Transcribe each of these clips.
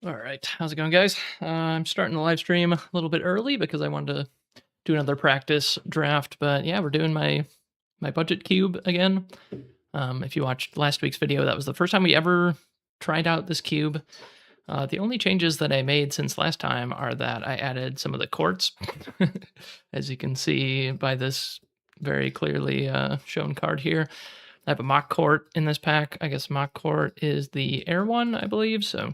All right, how's it going, guys? I'm starting the live stream a little bit early because I wanted to do another practice draft. But yeah, we're doing my budget cube again. If you watched last week's video, that was the first time we ever tried out this cube. The only changes that I made since last time are that I added some of the quartz, as you can see by this very clearly shown card here. I have a mock quart in this pack. I guess mock quart is the air one, I believe. So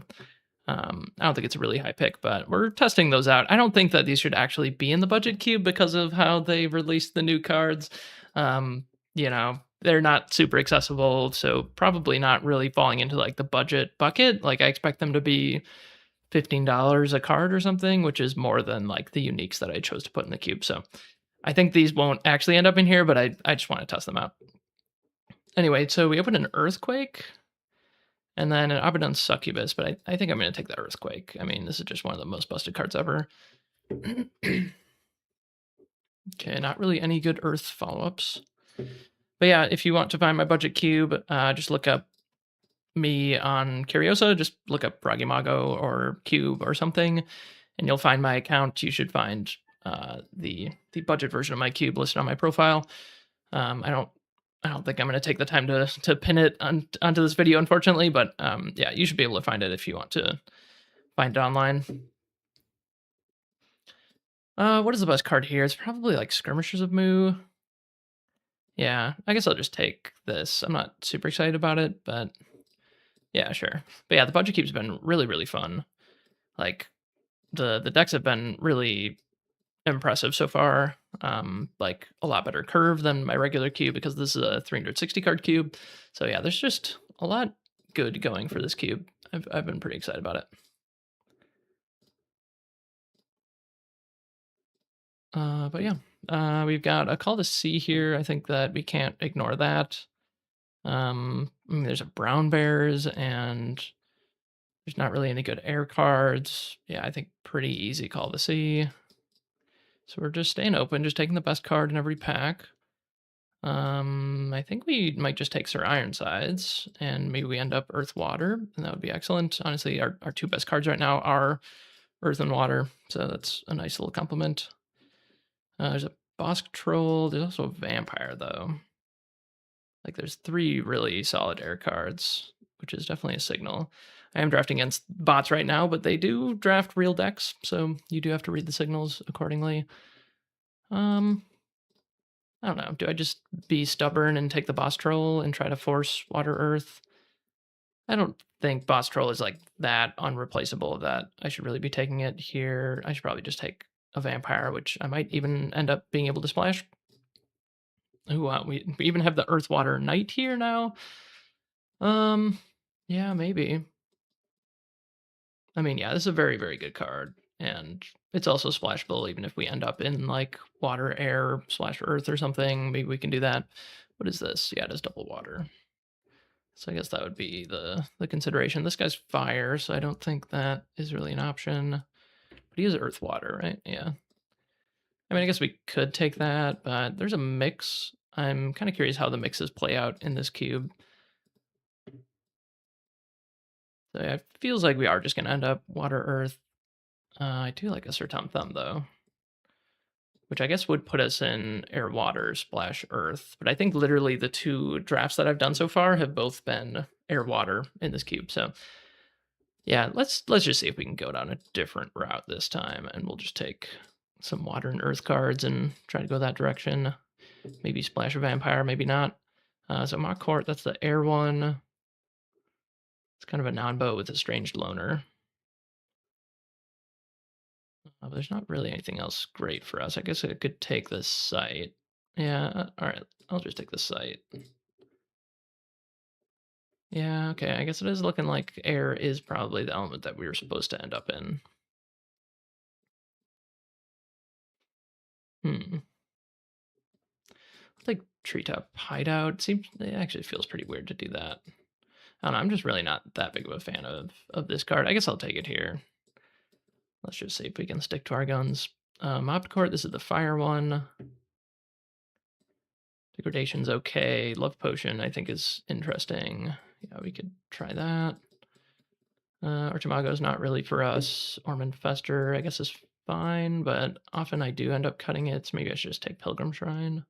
I don't think it's a really high pick, but we're testing those out. I don't think that these should actually be in the budget cube because of how they released the new cards. Um, they're not super accessible, so probably not really falling into like the budget bucket. Like I expect them to be $15 a card or something, which is more than like the uniques that I chose to put in the cube. So I think these won't actually end up in here, but I just want to test them out. Anyway, so we opened an earthquake. And then an Abaddon Succubus, but I think I'm going to take the Earthquake. I mean, this is just one of the most busted cards ever. Okay, not really any good Earth follow-ups. But yeah, if you want to find my budget cube, just look up me on Curiosa. Just look up Bragimago or Cube or something, and you'll find my account. You should find the budget version of my cube listed on my profile. I don't think I'm going to take the time to pin it onto this video, unfortunately. But yeah, you should be able to find it if you want to find it online. What is the best card here? It's probably like Skirmishers of Mu. Yeah, I guess I'll just take this. I'm not super excited about it, but yeah, sure. But yeah, the budget cube's been really fun. Like the decks have been really impressive so far. Like a lot better curve than my regular cube because this is a 360 card cube. So yeah, there's just a lot good going for this cube. I've been pretty excited about it. But yeah, we've got a Call to Sea here. I think that we can't ignore that. I mean, there's a Brown Bears, and there's not really any good air cards. Yeah, I think pretty easy Call to Sea. So we're just staying open, just taking the best card in every pack. I think we might just take Sir Ironsides, and maybe we end up Earth Water, and that would be excellent. Honestly, our two best cards right now are Earth and Water, so that's a nice little compliment. There's a Bosk Troll. There's also a Vampire, though. Like, there's 3 really solid air cards, which is definitely a signal. I am drafting against bots right now, but they do draft real decks, so you do have to read the signals accordingly. I don't know. Do I just be stubborn and take the Boss Troll and try to force Water Earth? I don't think Boss Troll is like that unreplaceable that I should really be taking it here. I should probably just take a Vampire, which I might even end up being able to splash. Ooh, we even have the Earth Water Knight here now. Yeah, maybe. I mean, yeah, this is a very good card, and it's also splashable. Even if we end up in like water, air, splash earth or something, maybe we can do that. What is this? Yeah, it is double water. So I guess that would be the consideration. This guy's fire, so I don't think that is really an option. But he is earth water, right? Yeah. I mean, I guess we could take that, but there's a mix. I'm kind of curious how the mixes play out in this cube. So yeah, it feels like we are just going to end up water, earth. I do like a Sir Tom Thumb, though, which I guess would put us in air, water, splash, earth. But I think literally the 2 drafts that I've done so far have both been air, water in this cube. So yeah, let's just see if we can go down a different route this time, and we'll just take some water and earth cards and try to go that direction. Maybe splash a vampire, maybe not. So Mock Court, that's the air one. It's kind of a non-boat with a strange loner. There's not really anything else great for us. I guess I could take this site. Yeah, all right. I'll just take the site. Yeah, okay. I guess it is looking like air is probably the element that we were supposed to end up in. Hmm. Like treetop hideout. It actually feels pretty weird to do that. I don't know. I'm just really not that big of a fan of this card. I guess I'll take it here. Let's just see if we can stick to our guns. Mob Court, this is the fire one. Degradation's okay. Love Potion, I think, is interesting. Yeah, we could try that. Archimago's not really for us. Ormond Fester, I guess, is fine, but often I do end up cutting it, so maybe I should just take Pilgrim Shrine.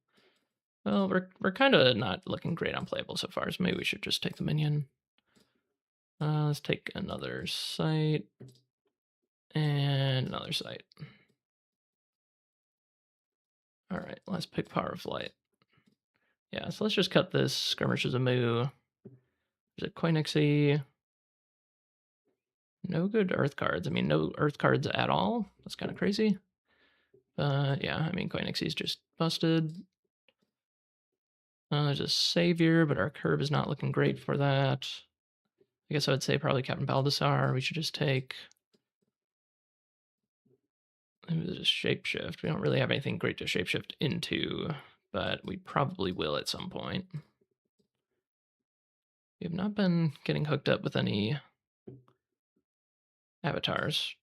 Well, we're kind of not looking great on playable so far, so maybe we should just take the minion. Let's take another site and another site. All right, let's pick Power of Light. Yeah, so let's just cut this Skirmishes of Moo. There's a Koinixie. No good Earth cards. I mean, no Earth cards at all. That's kind of crazy. But yeah, I mean, Koinixie's just busted. There's a Savior, but our curve is not looking great for that. I guess I would say probably Captain Baldassar. We should just take. Maybe just Shapeshift. We don't really have anything great to Shapeshift into, but we probably will at some point. We have not been getting hooked up with any avatars.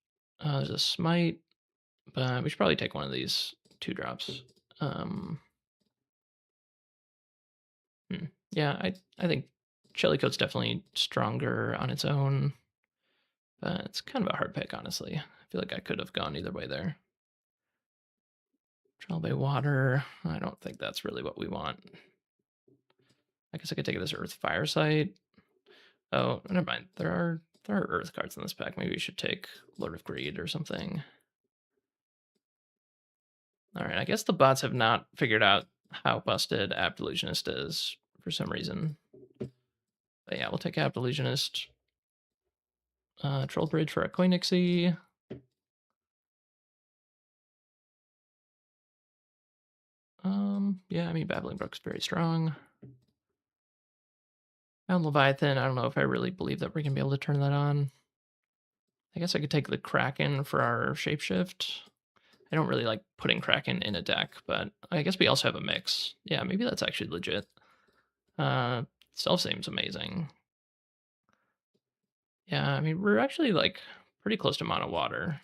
There's a Smite, but we should probably take one of these 2-drops. Yeah, I think Shellycoat's definitely stronger on its own, but it's kind of a hard pick, honestly. I feel like I could have gone either way there. Trial Bay Water, I don't think that's really what we want. I guess I could take this Earth Fire Site. Oh, never mind. There are Earth cards in this pack. Maybe we should take Lord of Greed or something. All right, I guess the bots have not figured out how busted Apt Illusionist is for some reason. But yeah, we'll take Apt Illusionist. Troll Bridge for a Koinixie. Yeah, I mean, Babbling Brook's very strong. And Leviathan, I don't know if I really believe that we're going to be able to turn that on. I guess I could take the Kraken for our Shapeshift. I don't really like putting Kraken in a deck, but I guess we also have a mix. Yeah, maybe that's actually legit. Self seems amazing. Yeah, I mean, we're actually like pretty close to mono water.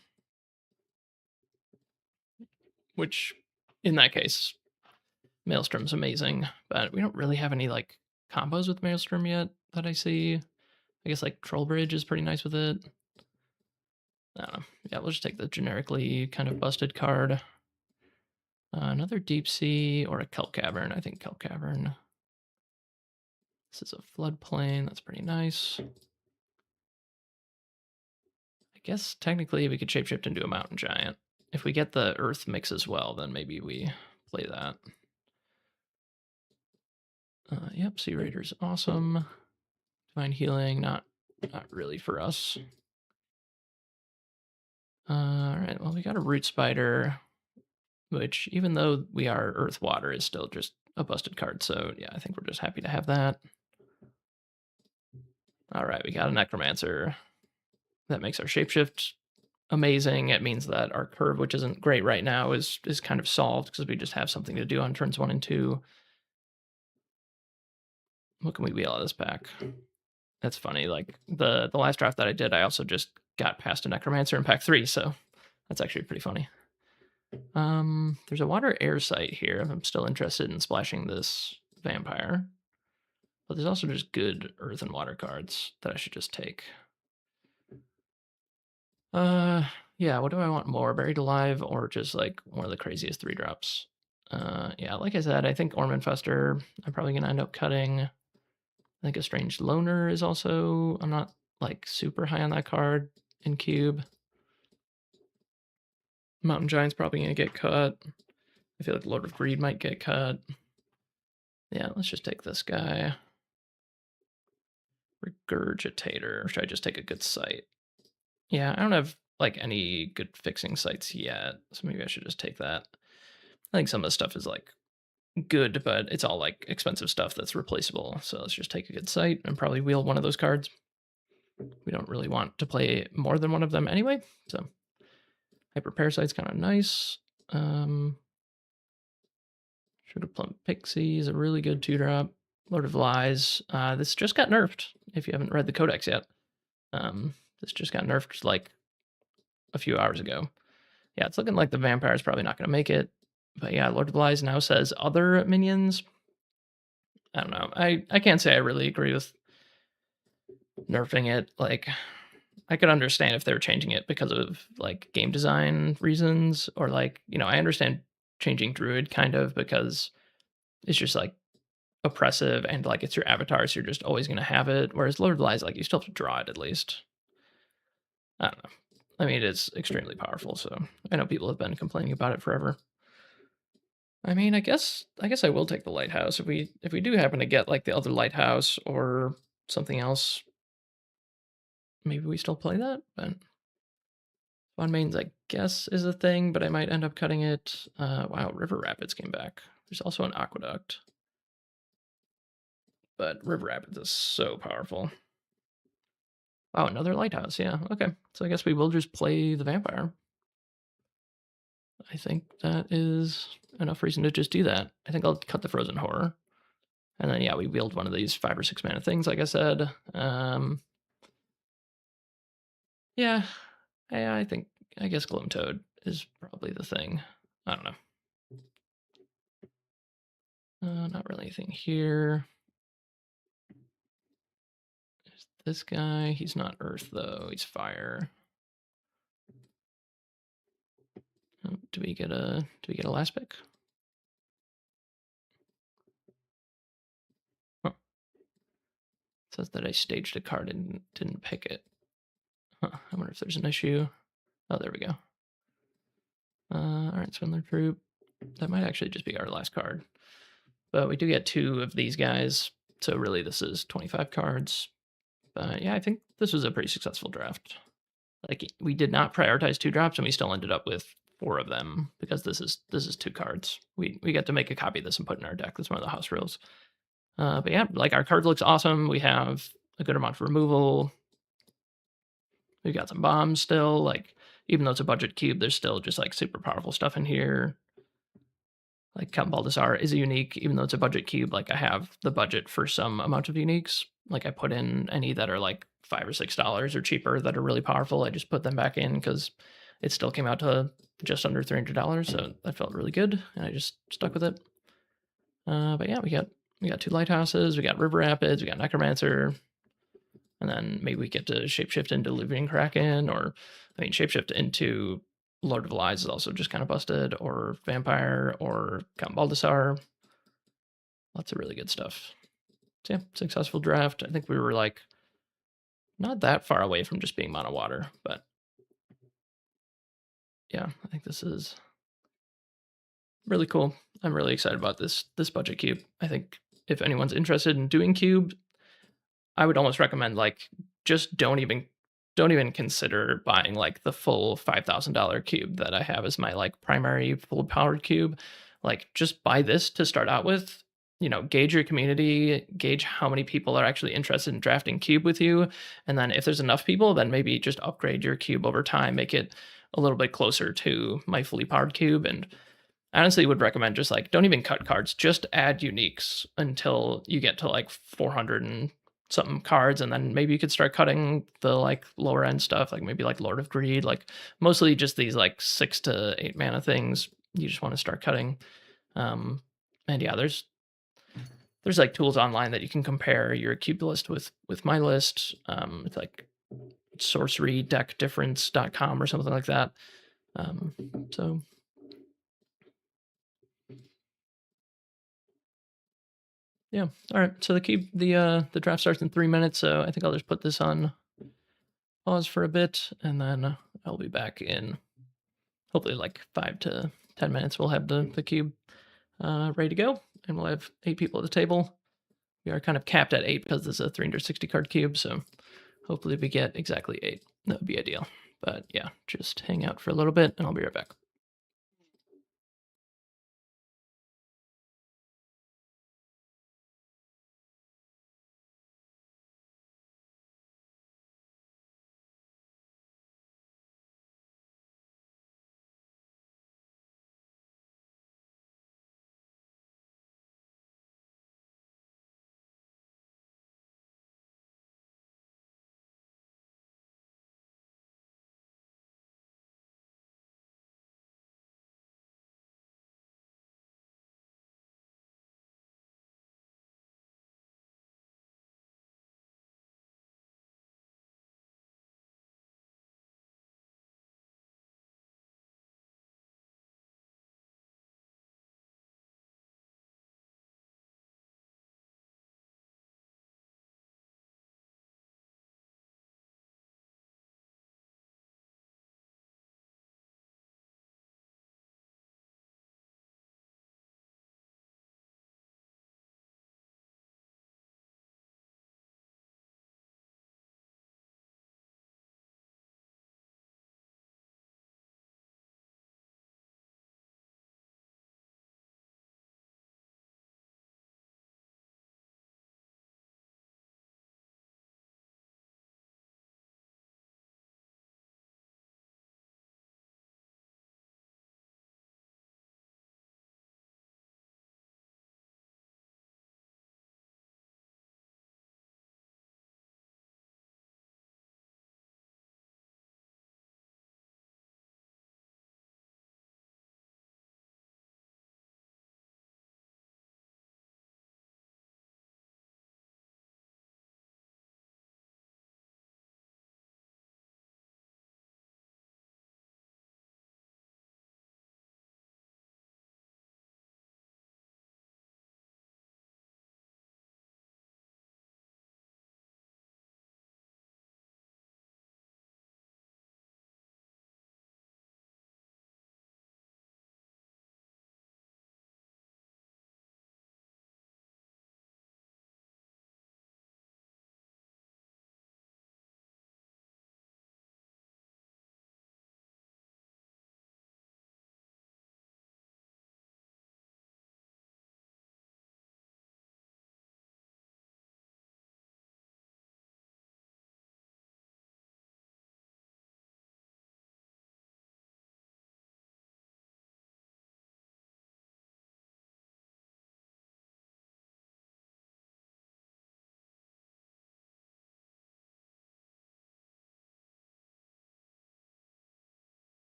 Which, in that case, Maelstrom's amazing, but we don't really have any like combos with Maelstrom yet that I see. I guess like Troll Bridge is pretty nice with it. I don't know. Yeah, we'll just take the generically kind of busted card. Another Deep Sea or a Kelp Cavern. I think Kelp Cavern. This is a floodplain. That's pretty nice. I guess technically we could shapeshift into a Mountain Giant. If we get the Earth mix as well, then maybe we play that. Yep, Sea Raider's awesome. Divine Healing, not really for us. All right, well, we got a Root Spider, which even though we are Earth Water, is still just a busted card. So yeah, I think we're just happy to have that. All right, we got a Necromancer. That makes our Shapeshift amazing. It means that our curve, which isn't great right now, is kind of solved because we just have something to do on turns 1 and 2. What can we wheel out of this pack? That's funny. Like the last draft that I did, I also just got past a Necromancer in pack 3, so that's actually pretty funny. There's a water air site here. I'm still interested in splashing this vampire. But there's also just good earth and water cards that I should just take. Yeah, what do I want more? Buried Alive or just like one of the craziest 3-drops? Yeah, like I said, I think Ormond Fester, I'm probably gonna end up cutting. I think a Strange Loner is also, I'm not like super high on that card in Cube. Mountain Giant's probably gonna get cut. I feel like Lord of Greed might get cut. Yeah, let's just take this guy. Regurgitator. Or should I just take a good site? Yeah, I don't have like any good fixing sites yet, so maybe I should just take that. I think some of the stuff is like good, but it's all like expensive stuff that's replaceable. So let's just take a good site and probably wheel one of those cards. We don't really want to play more than one of them anyway. So Hyper Parasite's kind of nice. Sugar Plum Pixie is a really good 2-drop. Lord of Lies. This just got nerfed. If you haven't read the codex yet, this just got nerfed like a few hours ago. Yeah, it's looking like the vampire is probably not going to make it. But yeah, Lord of Lies now says other minions. I don't know. I can't say I really agree with nerfing it. Like, I could understand if they're changing it because of like game design reasons, or like, I understand changing druid kind of because it's just like oppressive and like it's your avatar, so you're just always gonna have it. Whereas Lord of the Lies, like you still have to draw it at least. I don't know. I mean, it's extremely powerful, so I know people have been complaining about it forever. I mean, I guess I will take the lighthouse if we do happen to get like the other lighthouse or something else. Maybe we still play that, but Spawn mains I guess is a thing, but I might end up cutting it. Wow, River Rapids came back. There's also an aqueduct, but River Rapids is so powerful. Wow, another lighthouse. Yeah, okay. So I guess we will just play the vampire. I think that is enough reason to just do that. I think I'll cut the frozen horror. And then yeah, we wield one of these 5 or 6 mana things, like I said. Yeah, I guess Gloom Toad is probably the thing. I don't know. Not really anything here. There's this guy. He's not Earth though. He's Fire. Oh, do we get a last pick? Huh. It says that I staged a card and didn't pick it. Huh. I wonder if there's an issue. Oh, there we go. All right, Swindler Troop. That might actually just be our last card. But we do get 2 of these guys. So really this is 25 cards. But yeah, I think this was a pretty successful draft. Like we did not prioritize 2 drops and we still ended up with 4 of them because this is 2 cards. We get to make a copy of this and put in our deck. That's one of the house rules. But yeah, like our card looks awesome. We have a good amount of removal. We've got some bombs still. Like even though it's a budget cube, there's still just like super powerful stuff in here. Like Count Baldassar is a unique, even though it's a budget cube. Like I have the budget for some amount of uniques. Like I put in any that are like $5 or $6 or cheaper that are really powerful. I just put them back in because it still came out to just under $300. So that felt really good, and I just stuck with it. But yeah, we got 2 lighthouses. We got River Rapids. We got Necromancer. And then maybe we get to shapeshift into Living Kraken, or I mean, shapeshift into Lord of the Lies is also just kind of busted, or Vampire, or Count Baldassar. Lots of really good stuff. So yeah, successful draft. I think we were like not that far away from just being mono water, but yeah, I think this is really cool. I'm really excited about this budget cube. I think if anyone's interested in doing cube, I would almost recommend like just don't even consider buying like the full $5,000 cube that I have as my like primary full powered cube. Like just buy this to start out with. Gauge your community, gauge how many people are actually interested in drafting cube with you, and then if there's enough people, then maybe just upgrade your cube over time, make it a little bit closer to my fully powered cube. And I honestly would recommend just like don't even cut cards, just add uniques until you get to like 400 and something cards, and then maybe you could start cutting the like lower end stuff, like maybe like Lord of Greed, like mostly just these like 6 to 8 mana things you just want to start cutting. And yeah, there's like tools online that you can compare your cube list with my list. It's like sorcerydeckdifference.com or something like that. So yeah. All right. So the draft starts in 3 minutes. So I think I'll just put this on pause for a bit, and then I'll be back in hopefully like 5 to 10 minutes. We'll have the cube ready to go, and we'll have 8 people at the table. We are kind of capped at 8 because this is a 360 card cube. So hopefully we get exactly 8. That would be ideal. But yeah, just hang out for a little bit, and I'll be right back.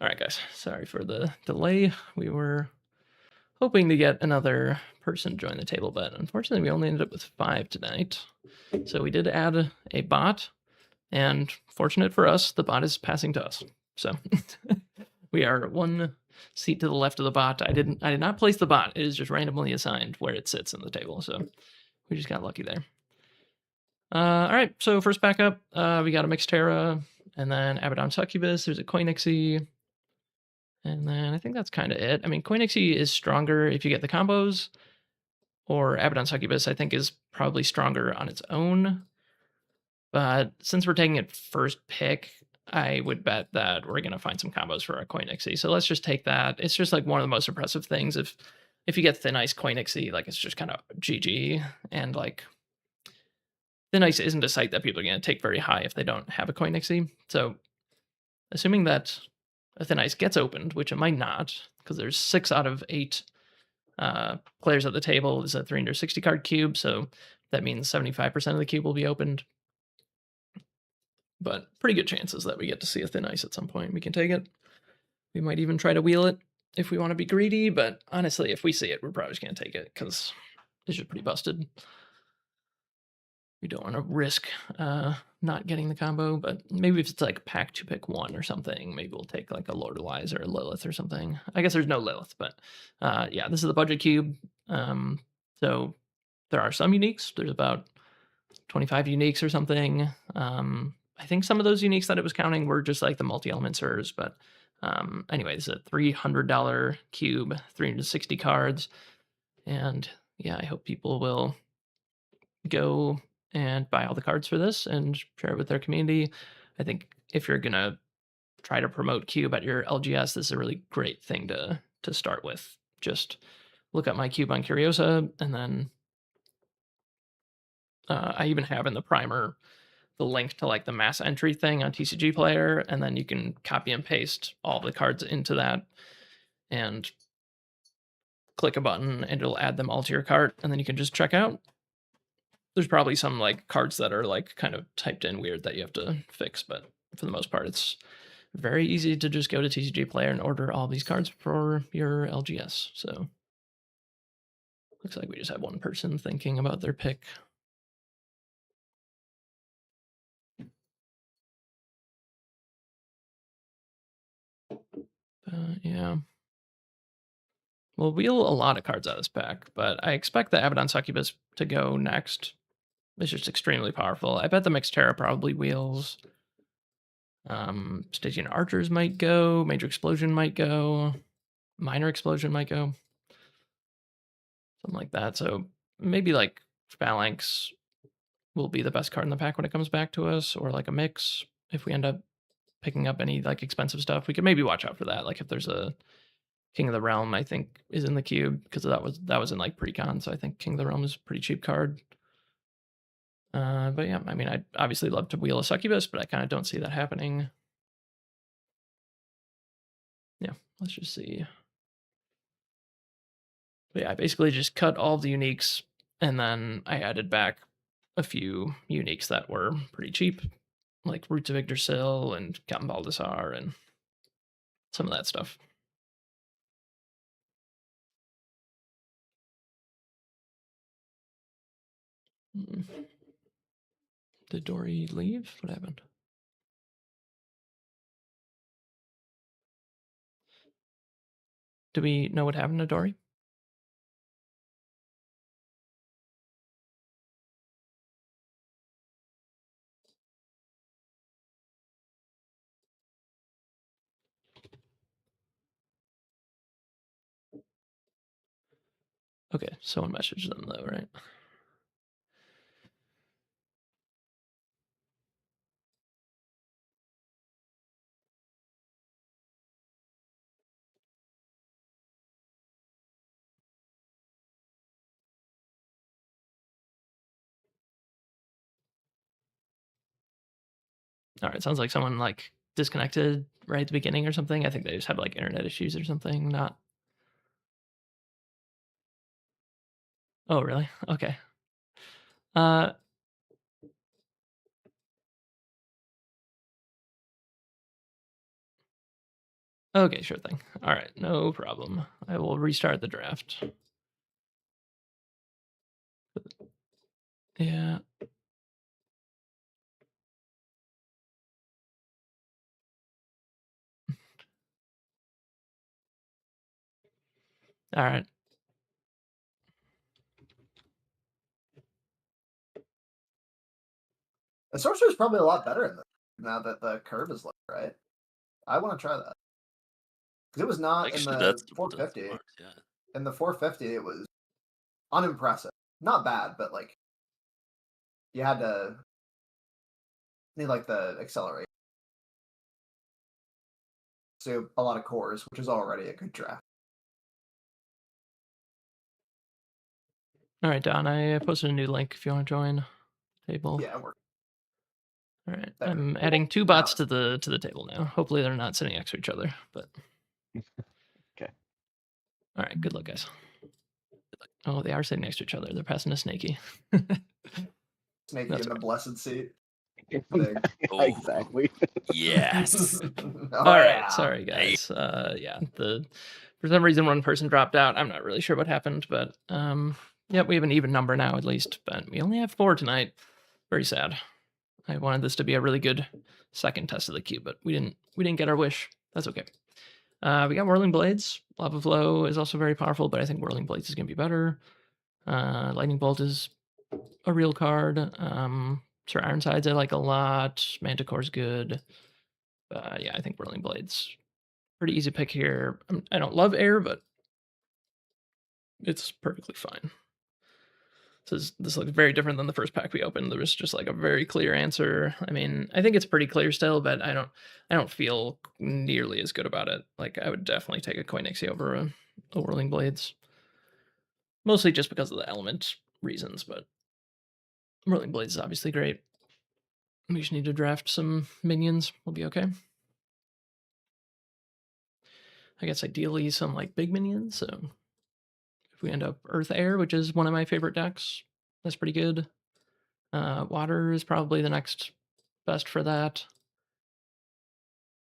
All right, guys. Sorry for the delay. We were hoping to get another person to join the table, but unfortunately, we only ended up with 5 tonight. So we did add a bot, and fortunate for us, the bot is passing to us. So we are 1 seat to the left of the bot. I did not place the bot. It is just randomly assigned where it sits in the table. So we just got lucky there. All right. So first backup, we got a mixed Terra, and then Abaddon Succubus. There's a Koinixie. And then I think that's kind of it. I mean, Koinixie is stronger if you get the combos, or Abaddon Succubus, I think, is probably stronger on its own. But since we're taking it first pick, I would bet that we're going to find some combos for our Koinixie. So let's just take that. It's just like one of the most impressive things. If you get Thin Ice Koinixie, like it's just kind of GG. And like Thin Ice isn't a site that people are going to take very high if they don't have a Koinixie. So assuming that a Thin Ice gets opened, which it might not, because there's 6 out of 8 players at the table. Is a 360 card cube, so that means 75% of the cube will be opened. But pretty good chances that we get to see a Thin Ice at some point. We can take it. We might even try to wheel it if we want to be greedy, but honestly, if we see it, we're probably just going to take it because it's just pretty busted. We don't want to risk not getting the combo, but maybe if it's like pack to pick 1 or something, maybe we'll take like a Lord of Lies or a Lilith or something. I guess there's no Lilith, but yeah, this is the budget cube. So there are some uniques. There's about 25 uniques or something. I think some of those uniques that it was counting were just like the multi-element servers, but anyway, this is a $300 cube, 360 cards. And yeah, I hope people will go and buy all the cards for this and share it with their community. I think if you're gonna try to promote cube at your LGS, this is a really great thing to start with. Just look up my cube on Curiosa, and then I even have in the primer the link to like the mass entry thing on TCG Player, and then you can copy and paste all the cards into that and click a button and it'll add them all to your cart, and then you can just check out. There's probably some like cards that are like kind of typed in weird that you have to fix, but for the most part, it's very easy to just go to TCG Player and order all these cards for your LGS. So looks like we just have 1 person thinking about their pick. Yeah. We'll wheel a lot of cards out of this pack, but I expect the Abaddon Succubus to go next. It's just extremely powerful. I bet the Mixed Terra probably wheels. Stygian Archers might go. Major Explosion might go. Minor Explosion might go. Something like that. So maybe like Phalanx will be the best card in the pack when it comes back to us, or like a mix. If we end up picking up any like expensive stuff, we could maybe watch out for that. Like if there's a King of the Realm, I think is in the cube because that was in like pre-con, so I think King of the Realm is a pretty cheap card. But yeah, I mean, I'd obviously love to wheel a Succubus, but I kind of don't see that happening. Yeah, let's just see. But yeah, I basically just cut all the uniques, and then I added back a few uniques that were pretty cheap, like Roots of Yggdrasil and Captain Baldassar and some of that stuff. Did Dory leave? What happened? Do we know what happened to Dory? Okay, someone messaged them though, right? All right, sounds like someone like disconnected right at the beginning or something. I think they just had like internet issues or something. Not. Oh, really? Okay. Uh, Okay, sure thing. All right, no problem. I will restart the draft. Yeah. All right. The Sorcery is probably a lot better in this now that the curve is low, right? I want to try that because it was not in Actually, the that's 450. smart. Yeah. In the 450, it was unimpressive. Not bad, but like you had to need like the accelerate. So a lot of cores, which is already a good draft. All right, Don. I posted a new link if you want to join table. Yeah, we're All right. there. I'm adding 2 Now bots to the table now. Hopefully they're not sitting next to each other. But Okay. all right. Good luck, guys. Oh, they are sitting next to each other. They're passing a snaky. Snakey That's in the okay. blessed seat. Oh. Exactly. Yes. Oh, All right, yeah. sorry guys. Yeah, for some reason one person dropped out. I'm not really sure what happened, but yeah, we have an even number now at least, but we only have 4 tonight. Very sad. I wanted this to be a really good second test of the cube, but we didn't get our wish. That's okay. We got Whirling Blades. Lava Flow is also very powerful, but I think Whirling Blades is gonna be better. Lightning Bolt is a real card. Sir Ironsides I like a lot. Manticore's good. Yeah, I think Whirling Blades pretty easy pick here. I don't love air, but it's perfectly fine. This looks very different than the first pack we opened. There was just like a very clear answer. I mean, I think it's pretty clear still, but I don't feel nearly as good about it. Like I would definitely take a Koinixia over a Whirling Blades. Mostly just because of the element reasons, but Whirling Blades is obviously great. We just need to draft some minions. We'll be okay. I guess ideally some like big minions, so if we end up Earth Air, which is one of my favorite decks, that's pretty good. Water is probably the next best for that.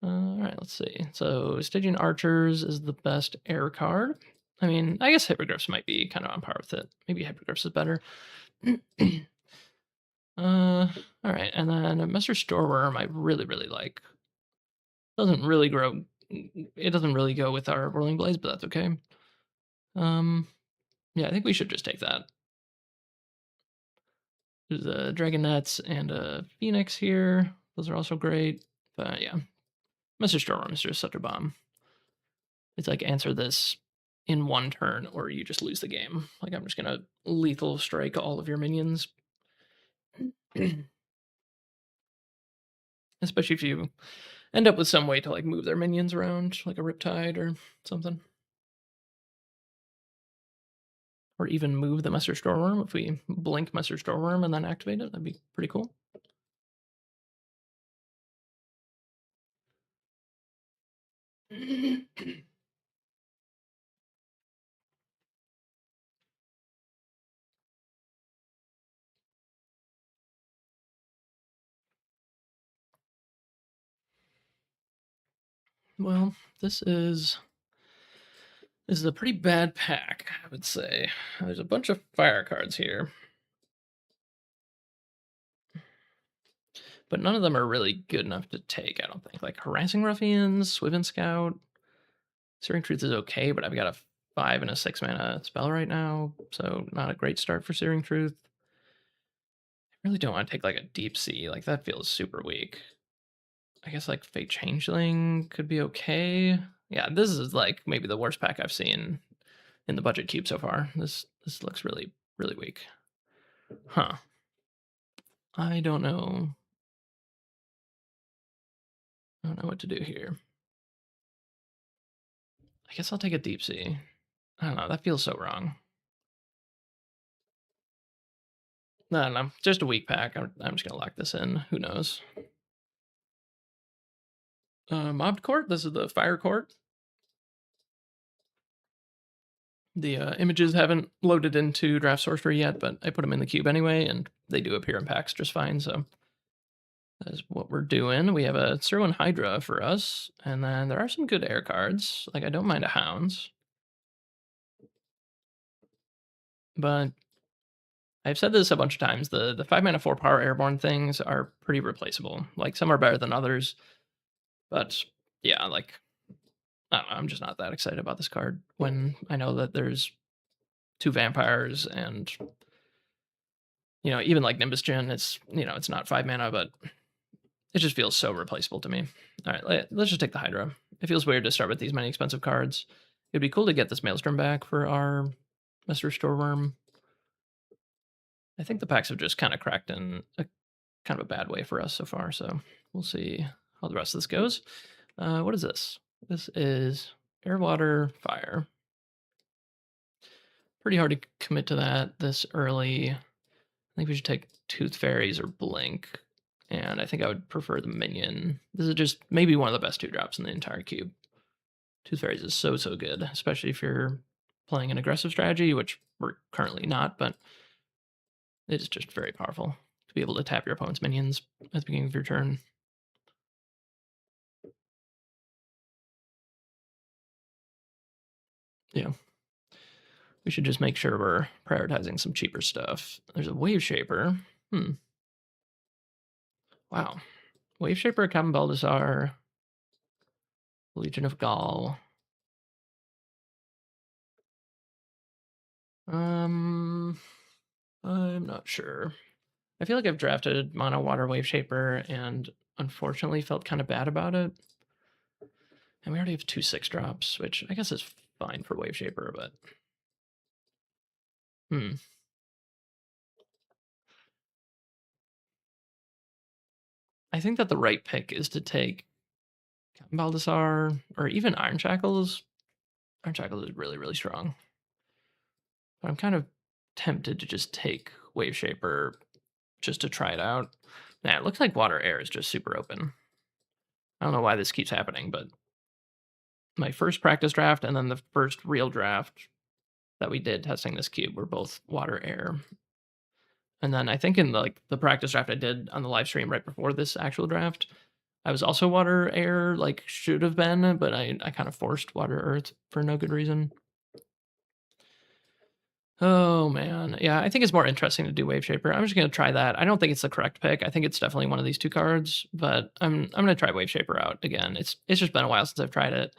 All right, let's see. So Stygian Archers is the best air card. I mean, I guess Hippogriffs might be kind of on par with it. Maybe Hippogriffs is better. All right, and then Mr. Storeworm I really, really like. Doesn't really grow. It doesn't really go with our Whirling Blades, but that's okay. Yeah, I think we should just take that. There's a Dragon Nets and a Phoenix here. Those are also great. But yeah, Mr. Storeworm is just such a bomb. It's like answer this in one turn or you just lose the game. Like I'm just gonna lethal strike all of your minions. Especially if you end up with some way to like move their minions around, like a Riptide or something. Or even move the Mr. Storeworm. If we blink Mr. Storeworm and then activate it, that'd be pretty cool. Well, this is a pretty bad pack, I would say. There's a bunch of fire cards here, but none of them are really good enough to take, I don't think. Like Harassing Ruffians, Swiven Scout, Searing Truth is okay, but I've got a 5 and a 6 mana spell right now, so not a great start for Searing Truth. I really don't want to take like a Deep Sea, like that feels super weak. I guess like Fate Changeling could be okay. Yeah, this is like maybe the worst pack I've seen in the budget cube so far. This looks really, really weak. Huh. I don't know. I don't know what to do here. I guess I'll take a Deep Sea. I don't know. That feels so wrong. No, don't know. Just a weak pack. I'm just going to lock this in. Who knows? Mobbed Court. This is the Fire Court. The images haven't loaded into Draft Sorcery yet, but I put them in the cube anyway, and they do appear in packs just fine, so That's what we're doing. We have a Sirwin Hydra for us, and then there are some good air cards. Like, I don't mind a Hounds. But I've said this a bunch of times, the 5 mana 4 power airborne things are pretty replaceable. Like, some are better than others, but yeah, like, I don't know, I'm just not that excited about this card when I know that there's 2 vampires and, even like Nimbus Djinn, it's not 5 mana, but it just feels so replaceable to me. All right, let's just take the Hydra. It feels weird to start with these many expensive cards. It'd be cool to get this Maelstrom back for our Mr. Storeworm. I think the packs have just kind of cracked in a kind of a bad way for us so far, so we'll see how the rest of this goes. What is this? This is air, water, fire. Pretty hard to commit to that this early. I think we should take Tooth Fairies or Blink, and I think I would prefer the minion. This is just maybe one of the best 2-drops in the entire cube. Tooth Fairies is so good, especially if you're playing an aggressive strategy, which we're currently not, but it is just very powerful to be able to tap your opponent's minions at the beginning of your turn. Yeah. We should just make sure we're prioritizing some cheaper stuff. There's a Wave Shaper. Wow. Wave Shaper, Common Baldassar, Legion of Gaul. I'm not sure. I feel like I've drafted Mono Water Wave Shaper and unfortunately felt kind of bad about it. And we already have 2 6-drops, which I guess is fine for Wave Shaper, but I think that the right pick is to take Baldassar or even Iron Shackles. Iron Shackles is really strong. But I'm kind of tempted to just take Wave Shaper just to try it out. Nah, it looks like Water Air is just super open. I don't know why this keeps happening, but my first practice draft and then the first real draft that we did testing this cube were both Water Air. And then I think in the practice draft I did on the live stream right before this actual draft, I was also Water Air, like should have been, but I kind of forced Water Earth for no good reason. Oh man, yeah, I think it's more interesting to do Wave Shaper. I'm just gonna try that. I don't think it's the correct pick. I think it's definitely one of these 2 cards, but I'm gonna try Wave Shaper out again. It's just been a while since I've tried it,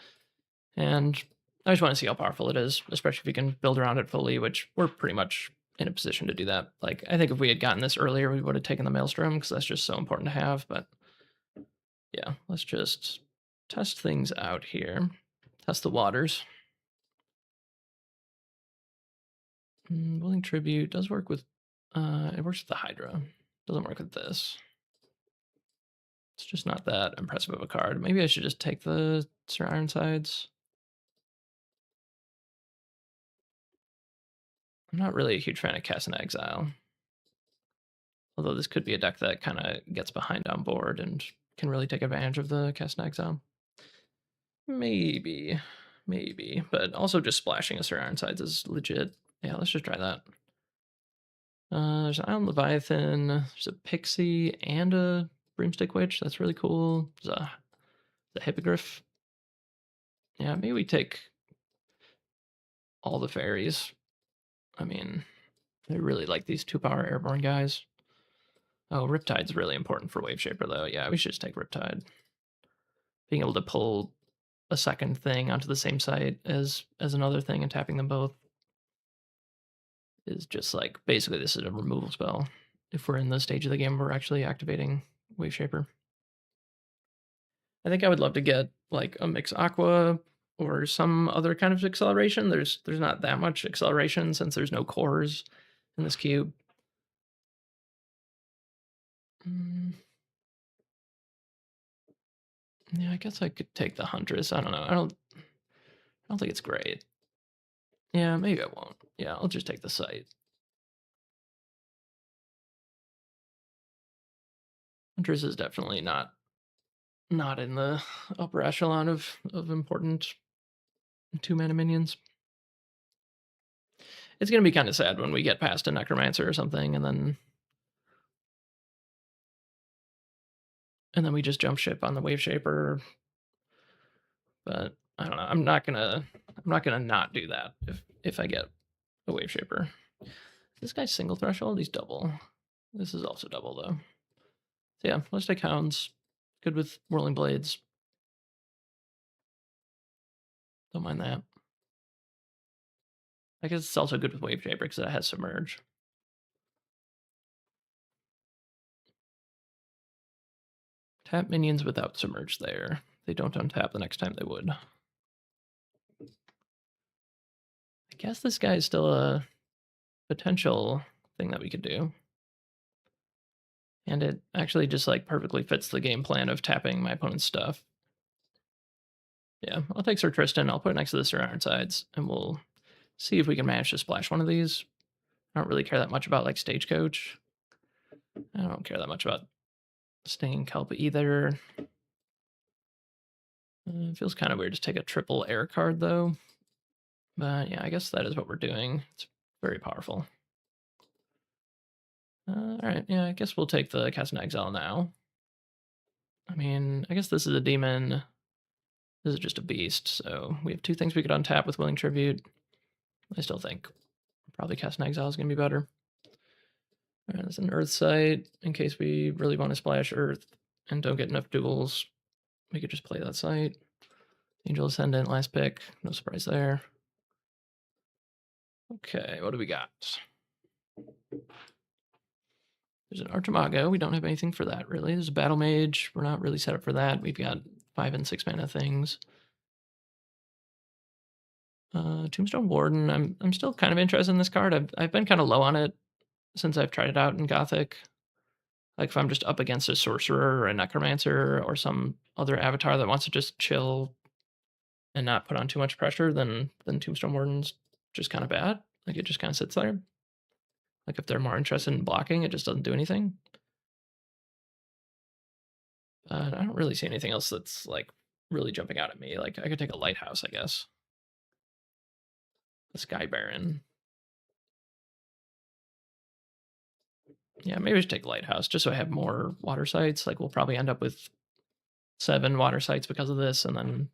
and I just want to see how powerful it is, especially if you can build around it fully, which we're pretty much in a position to do that. Like I think if we had gotten this earlier, we would have taken the Maelstrom because that's just so important to have. But yeah, let's just test things out here. Test the waters. Willing Tribute does work with, it works with the Hydra. Doesn't work with this. It's just not that impressive of a card. Maybe I should just take the Sir Ironsides. I'm not really a huge fan of Cast in Exile. Although this could be a deck that kind of gets behind on board and can really take advantage of the Cast in Exile. Maybe. But also just splashing a Sir Ironsides is legit. Yeah, let's just try that. There's an Island Leviathan, there's a Pixie, and a Broomstick Witch. That's really cool. There's the Hippogriff. Yeah, maybe we take all the fairies. I mean, I really like these 2-power airborne guys. Oh, Riptide's really important for Wave Shaper, though. Yeah, we should just take Riptide. Being able to pull a second thing onto the same site as another thing and tapping them both is just like, basically this is a removal spell. If we're in the stage of the game, we're actually activating Wave Shaper. I think I would love to get like a Mix Aqua or some other kind of acceleration. There's not that much acceleration since there's no cores in this cube. Yeah, I guess I could take the Huntress. I don't know. I don't think it's great. Yeah, maybe I won't. Yeah, I'll just take the site. Huntress is definitely not in the upper echelon of important 2-mana minions. It's gonna be kind of sad when we get past a Necromancer or something, and then and then we just jump ship on the Wave Shaper. But I don't know. I'm not gonna not do that if I get a Wave Shaper. This guy's single threshold. He's double. This is also double though. So yeah, let's take Hounds. Good with Whirling Blades. Don't mind that. I guess it's also good with Wave Shaper because it has Submerge. Tap minions without Submerge there. They don't untap the next time they would. I guess this guy is still a potential thing that we could do. And it actually just like perfectly fits the game plan of tapping my opponent's stuff. Yeah, I'll take Sir Tristan. I'll put it next to the Sir Ironsides, and we'll see if we can manage to splash one of these. I don't really care that much about like Stagecoach. I don't care that much about Stinging Kelp either. It feels kind of weird to take a triple air card though. But yeah, I guess that is what we're doing. It's very powerful. All right, yeah, I guess we'll take the Cast in Exile now. I mean, I guess this is a demon. This is just a beast, so we have two things we could untap with Willing Tribute. I still think probably Cast in Exile is going to be better. All right, there's an Earth site in case we really want to splash Earth and don't get enough duels. We could just play that site. Angel Ascendant, last pick. No surprise there. Okay, what do we got? There's an Archimago. We don't have anything for that, really. There's a Battle Mage. We're not really set up for that. We've got 5 and 6 mana things. Tombstone Warden. I'm still kind of interested in this card. I've been kind of low on it since I've tried it out in Gothic. Like if I'm just up against a Sorcerer or a Necromancer or some other avatar that wants to just chill and not put on too much pressure, then Tombstone Warden's just kind of bad. Like it just kind of sits there. Like if they're more interested in blocking, it just doesn't do anything. I don't really see anything else that's like really jumping out at me. Like I could take a Lighthouse, I guess. A Sky Baron. Yeah, maybe I should take Lighthouse just so I have more water sites. Like we'll probably end up with 7 water sites because of this, and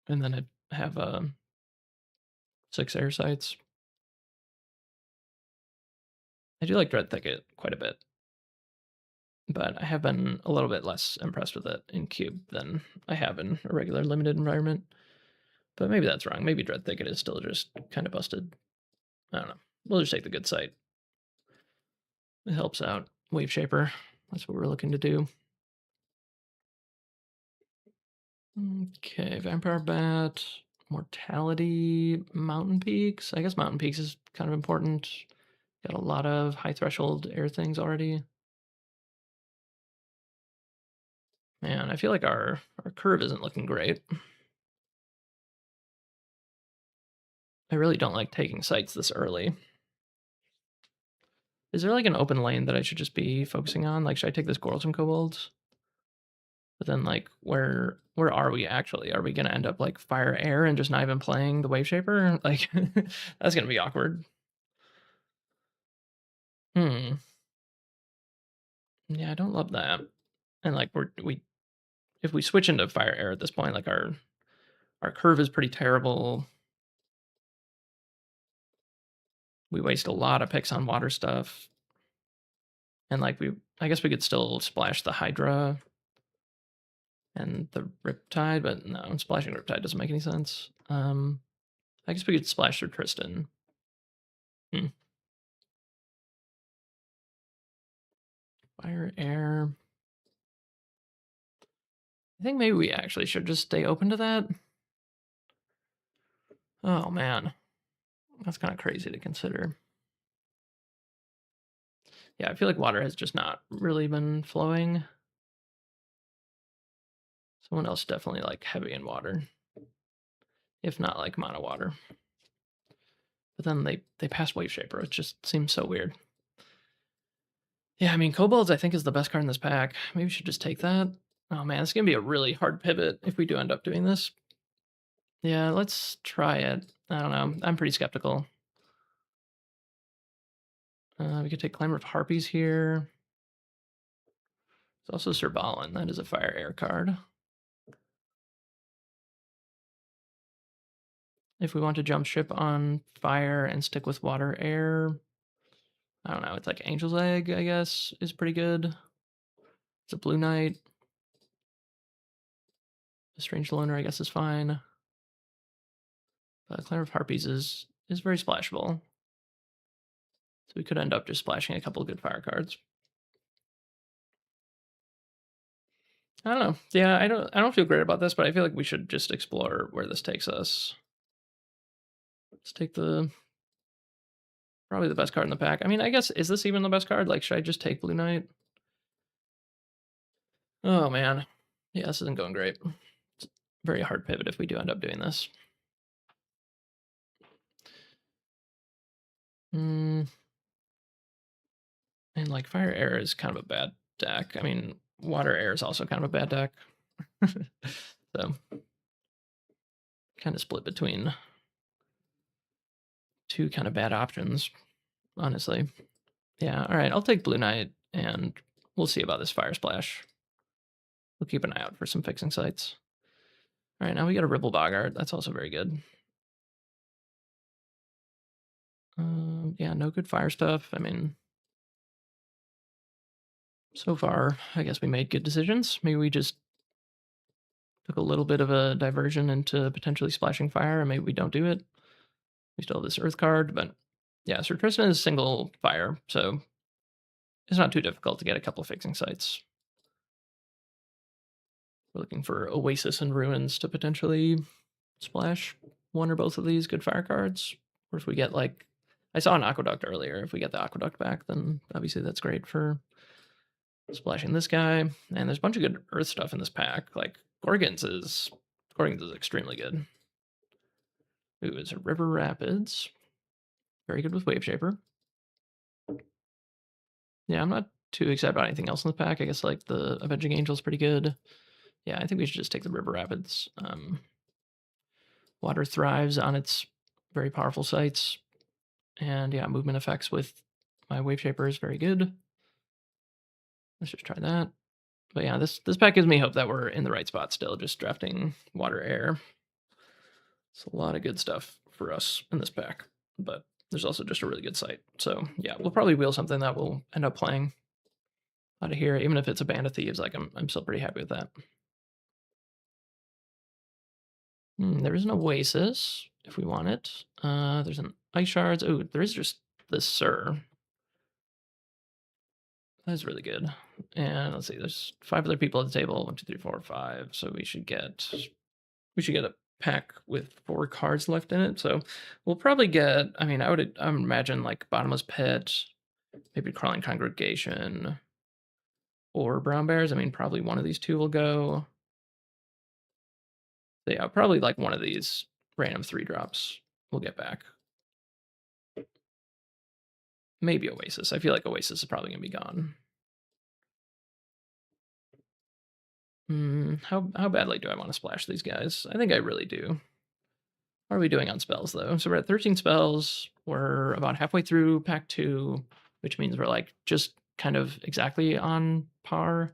then I'd have 6 air sites. I do like Dread Thicket quite a bit, but I have been a little bit less impressed with it in Cube than I have in a regular limited environment. But maybe that's wrong. Maybe Dread Thicket is still just kind of busted. I don't know. We'll just take the good site. It helps out. Wave Shaper. That's what we're looking to do. Okay, Vampire Bat. Mortality. Mountain Peaks. I guess Mountain Peaks is kind of important. Got a lot of high threshold air things already. Man, I feel like our curve isn't looking great. I really don't like taking sites this early. Is there like an open lane that I should just be focusing on? Like, should I take this Gorlesome Kobolds? But then, like, where are we actually? Are we gonna end up like Fire Air and just not even playing the Wave Shaper? Like, that's gonna be awkward. Yeah, I don't love that. And like, if we switch into Fire Air at this point, like our curve is pretty terrible. We waste a lot of picks on water stuff. And like I guess we could still splash the Hydra and the Riptide, but no, splashing Riptide doesn't make any sense. I guess we could splash through Tristan. Fire, air. I think maybe we actually should just stay open to that. Oh man, that's kind of crazy to consider. Yeah, I feel like water has just not really been flowing. Someone else definitely like heavy in water, if not like mono water. But then they pass Wave Shaper. It just seems so weird. Yeah, I mean, Kobolds I think is the best card in this pack. Maybe we should just take that. Oh man, it's gonna be a really hard pivot if we do end up doing this. Yeah, let's try it. I don't know. I'm pretty skeptical. We could take Climber of Harpies here. There's also Sir Balin. That is a fire air card. If we want to jump ship on fire and stick with water air, I don't know. It's like Angel's Egg, I guess, is pretty good. It's a Blue Knight. A Strange Loner, I guess, is fine. But Claire of Harpies is very splashable. So we could end up just splashing a couple of good fire cards. I don't know. Yeah, I don't feel great about this, but I feel like we should just explore where this takes us. Let's take probably the best card in the pack. I mean, I guess, is this even the best card? Like, should I just take Blue Knight? Oh, man. Yeah, this isn't going great. It's a very hard pivot if we do end up doing this. And, like, Fire Air is kind of a bad deck. I mean, Water Air is also kind of a bad deck. So, kind of split between two kind of bad options, honestly. Yeah, all right, I'll take Blue Knight, and we'll see about this Fire Splash. We'll keep an eye out for some fixing sites. All right, now we got a Ribble Boggart. That's also very good. Yeah, no good fire stuff. I mean, so far, I guess we made good decisions. Maybe we just took a little bit of a diversion into potentially splashing fire, and maybe we don't do it. We still have this Earth card, but yeah, Sir Tristan is single fire, so it's not too difficult to get a couple of fixing sites. We're looking for Oasis and Ruins to potentially splash one or both of these good fire cards. Or if we get, like, I saw an Aqueduct earlier. If we get the Aqueduct back, then obviously that's great for splashing this guy. And there's a bunch of good Earth stuff in this pack. Like, Gorgons is extremely good. Ooh, it's a River Rapids. Very good with Wave Shaper. Yeah, I'm not too excited about anything else in the pack. I guess, like, the Avenging Angel is pretty good. Yeah, I think we should just take the River Rapids. Water thrives on its very powerful sites. And yeah, movement effects with my Wave Shaper is very good. Let's just try that. But yeah, this pack gives me hope that we're in the right spot still, just drafting water air. It's a lot of good stuff for us in this pack, but there's also just a really good site. So yeah, we'll probably wheel something that we'll end up playing out of here, even if it's a Band of Thieves. Like, I'm still pretty happy with that. There is an Oasis if we want it. There's an Ice Shards. Oh, there is just this Sir. That's really good. And let's see, there's 5 other people at the table. 1, 2, 3, 4, 5. So we should get a pack with 4 cards left in it. So we'll probably get, I mean, I would imagine, like, Bottomless Pit, maybe Crawling Congregation, or Brown Bears. I mean, probably one of these two will go. So yeah, probably like one of these random 3 drops we'll get back. Maybe Oasis. I feel like Oasis is probably gonna be gone. How badly do I want to splash these guys? I think I really do. What are we doing on spells, though? So we're at 13 spells. We're about halfway through pack 2, which means we're, like, just kind of exactly on par.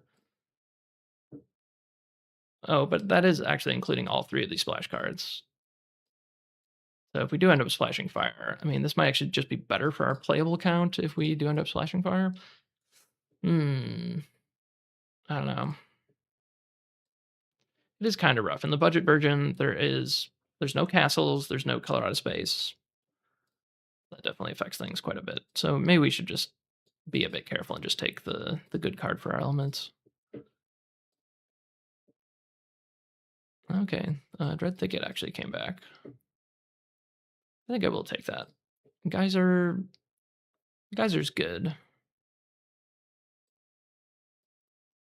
Oh, but that is actually including all 3 of these splash cards. So if we do end up splashing fire, I mean, this might actually just be better for our playable count if we do end up splashing fire. I don't know. It is kind of rough. In the budget version, there's no castles, there's no color out of space. That definitely affects things quite a bit. So maybe we should just be a bit careful and just take the good card for our elements. Okay, Dread Thicket actually came back. I think I will take that. Geyser's good,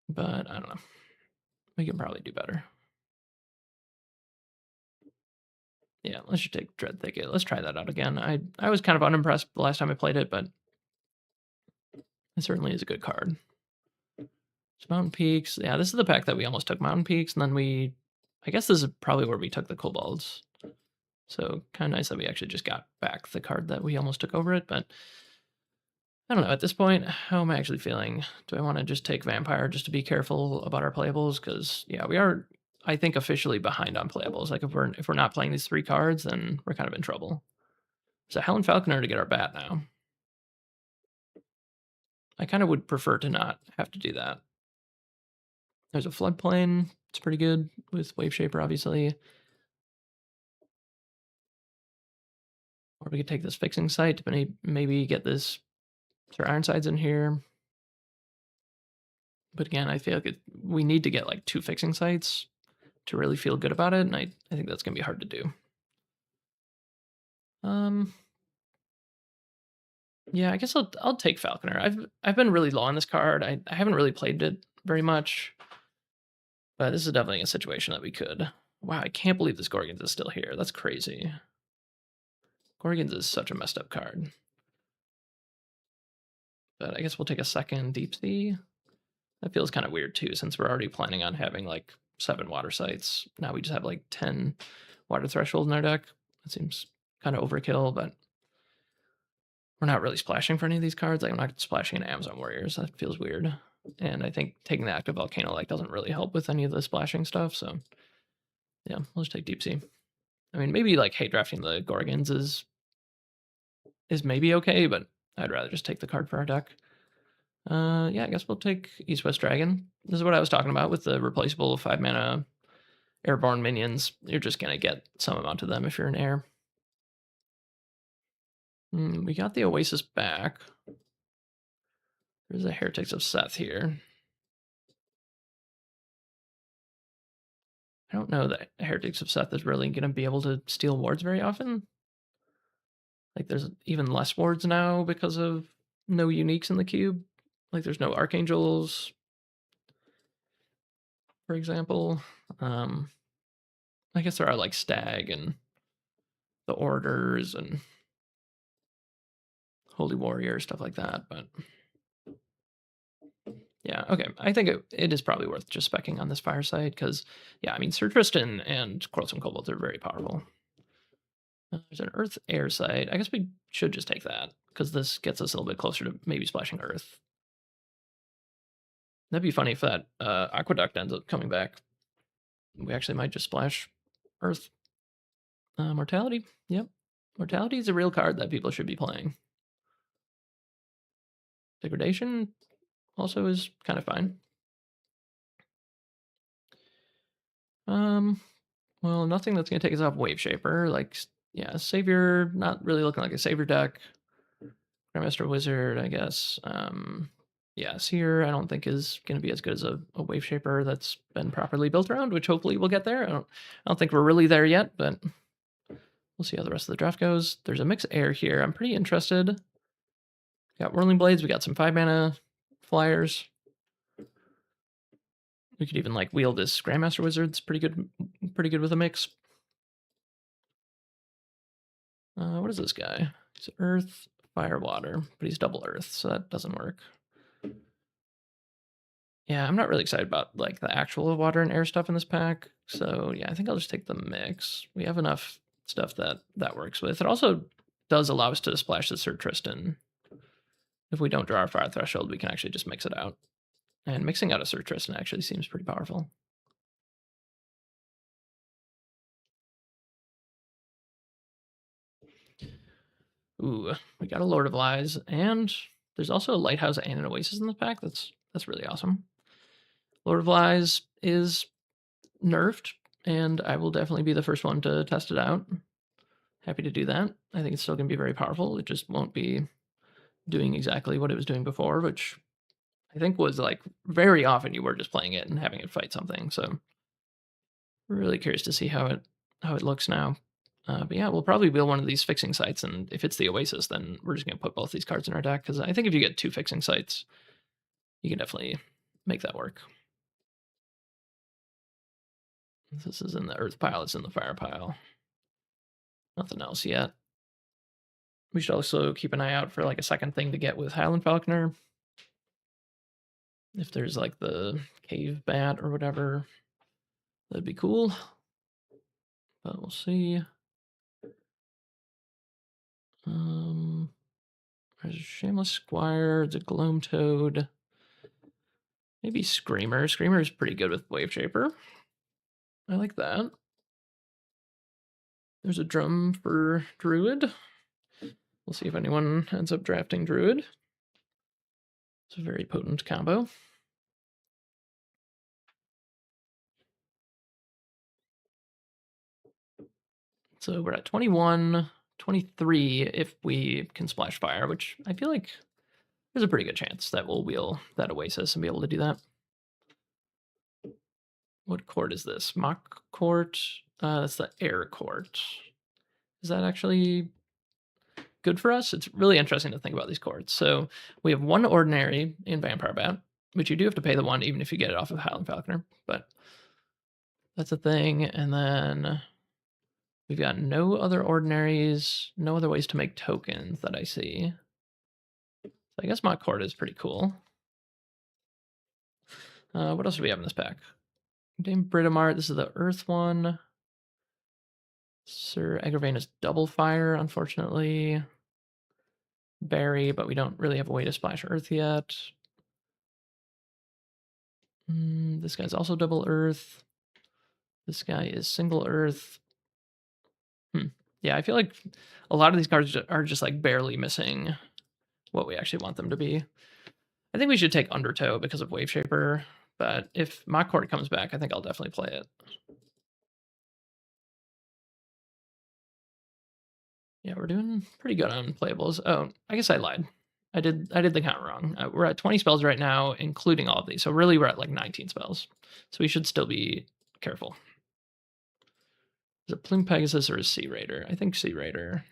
but I don't know. We can probably do better. Yeah, let's just take Dread Thicket. Let's try that out again. I was kind of unimpressed the last time I played it, but it certainly is a good card. So Mountain Peaks. Yeah, this is the pack that we almost took Mountain Peaks, and then I guess this is probably where we took the Kobolds. So kind of nice that we actually just got back the card that we almost took over it, but I don't know. At this point, how am I actually feeling? Do I want to just take Vampire just to be careful about our playables? Because yeah, we are, I think, officially behind on playables. Like if we're not playing these 3 cards, then we're kind of in trouble. So Helen Falconer to get our bat now. I kind of would prefer to not have to do that. There's a floodplain. It's pretty good with Wave Shaper, obviously. Or we could take this fixing site to maybe get this Sir Ironsides in here. But again, I feel like we need to get like 2 fixing sites to really feel good about it, and I think that's gonna be hard to do. Yeah, I guess I'll take Falconer. I've been really low on this card. I haven't really played it very much, but this is definitely a situation that we could. Wow, I can't believe this Gorgons is still here. That's crazy. Gorgons is such a messed up card. But I guess we'll take a second Deep Sea. That feels kind of weird too, since we're already planning on having like 7 water sites. Now we just have like 10 water threshold in our deck. That seems kind of overkill, but we're not really splashing for any of these cards. Like I'm not splashing into Amazon Warriors. That feels weird. And I think taking the active Volcano like doesn't really help with any of the splashing stuff. So yeah, we'll just take Deep Sea. I mean, maybe like hate drafting the Gorgons is maybe okay, but I'd rather just take the card for our deck. Yeah, I guess we'll take East West Dragon. This is what I was talking about with the replaceable 5 mana airborne minions. You're just gonna get some amount of them if you're an air. We got the Oasis back. There's a Heretics of Seth here. I don't know that Heretics of Seth is really going to be able to steal wards very often. Like, there's even less wards now because of no uniques in the cube. Like, there's no Archangels, for example. I guess there are, like, Stag and the Orders and Holy Warrior, stuff like that, but... Yeah, okay. I think it is probably worth just specking on this fireside, because, yeah, I mean, Sir Tristan and Quarrelsome Kobolds are very powerful. There's an Earth Air site. I guess we should just take that, because this gets us a little bit closer to maybe splashing Earth. That'd be funny if that Aqueduct ends up coming back. We actually might just splash Earth. Mortality. Yep. Mortality is a real card that people should be playing. Degradation also is kind of fine. Well, nothing that's going to take us off Wave Shaper. Like, yeah, Savior, not really looking like a Savior deck. Grandmaster Wizard, I guess. Yeah, Seer, I don't think is going to be as good as a Wave Shaper that's been properly built around, which hopefully we'll get there. I don't think we're really there yet, but we'll see how the rest of the draft goes. There's a mix air here. I'm pretty interested. Got Whirling Blades. We got some 5 mana flyers. We could even like wield this Grandmaster Wizard. It's pretty good with a mix. What is this guy? He's Earth, Fire, Water, but he's double Earth, so that doesn't work. Yeah, I'm not really excited about like the actual water and air stuff in this pack. So yeah, I think I'll just take the mix. We have enough stuff that works with. It also does allow us to splash the Sir Tristan. If we don't draw our fire threshold, we can actually just mix it out. And mixing out a Sir Tristan actually seems pretty powerful. Ooh, we got a Lord of Lies, and there's also a Lighthouse and an Oasis in the pack. That's really awesome. Lord of Lies is nerfed, and I will definitely be the first one to test it out. Happy to do that. I think it's still going to be very powerful. It just won't be doing exactly what it was doing before, which I think was like very often you were just playing it and having it fight something. So really curious to see how it looks now. But yeah, we'll probably build one of these fixing sites, and if it's the Oasis, then we're just going to put both these cards in our deck, because I think if you get 2 fixing sites, you can definitely make that work. This is in the Earth pile, it's in the Fire pile. Nothing else yet. We should also keep an eye out for like a second thing to get with Highland Falconer. If there's like the Cave Bat or whatever, that'd be cool. But we'll see. There's a Shameless Squire, the Gloam Toad. Maybe Screamer. Screamer is pretty good with Wave Shaper. I like that. There's a drum for Druid. We'll see if anyone ends up drafting Druid. It's a very potent combo. So we're at 21, 23 if we can Splash Fire, which I feel like there's a pretty good chance that we'll wheel that Oasis and be able to do that. What court is this? Mock Court? That's the Air Court. Is that actually good for us? It's really interesting to think about these courts. So we have one Ordinary in Vampire Bat, which you do have to pay the one even if you get it off of Howling Falconer, but that's a thing. And then we've got no other Ordinaries, no other ways to make tokens that I see. So I guess Mock Court is pretty cool. What else do we have in this pack? Dame Britomart, this is the Earth one. Sir Agravain is double fire, unfortunately. Barry, but we don't really have a way to splash Earth yet. This guy's also double Earth. This guy is single Earth. Yeah, I feel like a lot of these cards are just like barely missing what we actually want them to be. I think we should take Undertow because of Wave Shaper, but if Mock Court comes back, I think I'll definitely play it. Yeah, we're doing pretty good on playables. Oh, I guess I lied. I did the count wrong. We're at 20 spells right now, including all of these. So really, we're at like 19 spells. So we should still be careful. Is it Plume Pegasus or a Sea Raider? I think Sea Raider.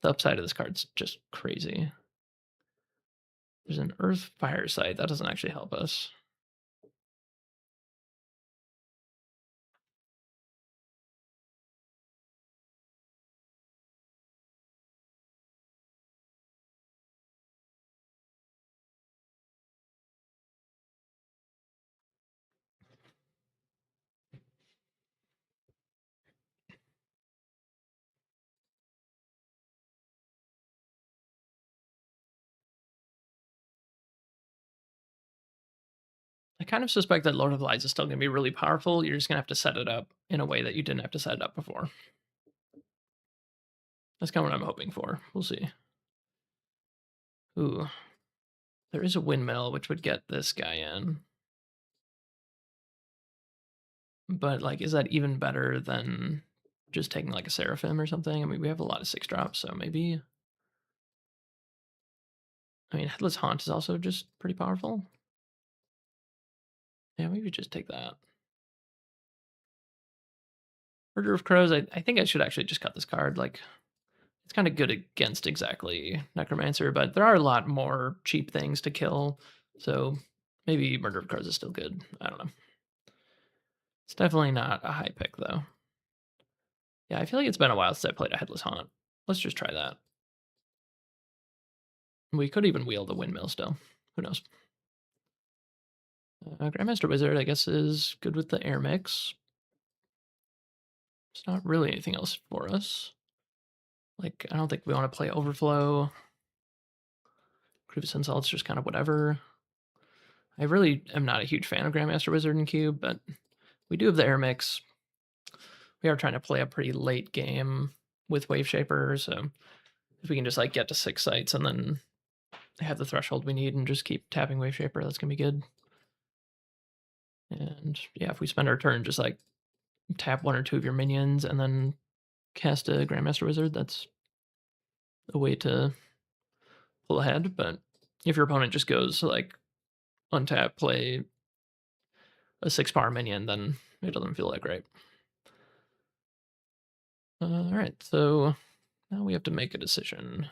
The upside of this card's just crazy. There's an Earth Fire Site. That doesn't actually help us. I kind of suspect that Lord of Lies is still going to be really powerful. You're just going to have to set it up in a way that you didn't have to set it up before. That's kind of what I'm hoping for. We'll see. Ooh. There is a windmill, which would get this guy in. But, like, is that even better than just taking, like, a Seraphim or something? I mean, we have a lot of 6-drops, so maybe... I mean, Headless Haunt is also just pretty powerful. Yeah, maybe just take that. Murder of Crows, I think I should actually just cut this card. Like, it's kind of good against exactly Necromancer, but there are a lot more cheap things to kill. So maybe Murder of Crows is still good. I don't know. It's definitely not a high pick, though. Yeah, I feel like it's been a while since I played a Headless Haunt. Let's just try that. We could even wield the windmill still. Who knows? Grandmaster Wizard, I guess, is good with the air mix. It's not really anything else for us. Like, I don't think we want to play Overflow. Grievous Insult's just kind of whatever. I really am not a huge fan of Grandmaster Wizard and Cube, but we do have the air mix. We are trying to play a pretty late game with Wave Shaper, so if we can just like get to 6 sites and then have the threshold we need and just keep tapping Wave Shaper, that's gonna be good. And yeah, if we spend our turn just like tap 1 or 2 of your minions and then cast a Grandmaster Wizard, that's a way to pull ahead. But if your opponent just goes like untap, play a 6-power minion, then it doesn't feel that great. All right, so now we have to make a decision.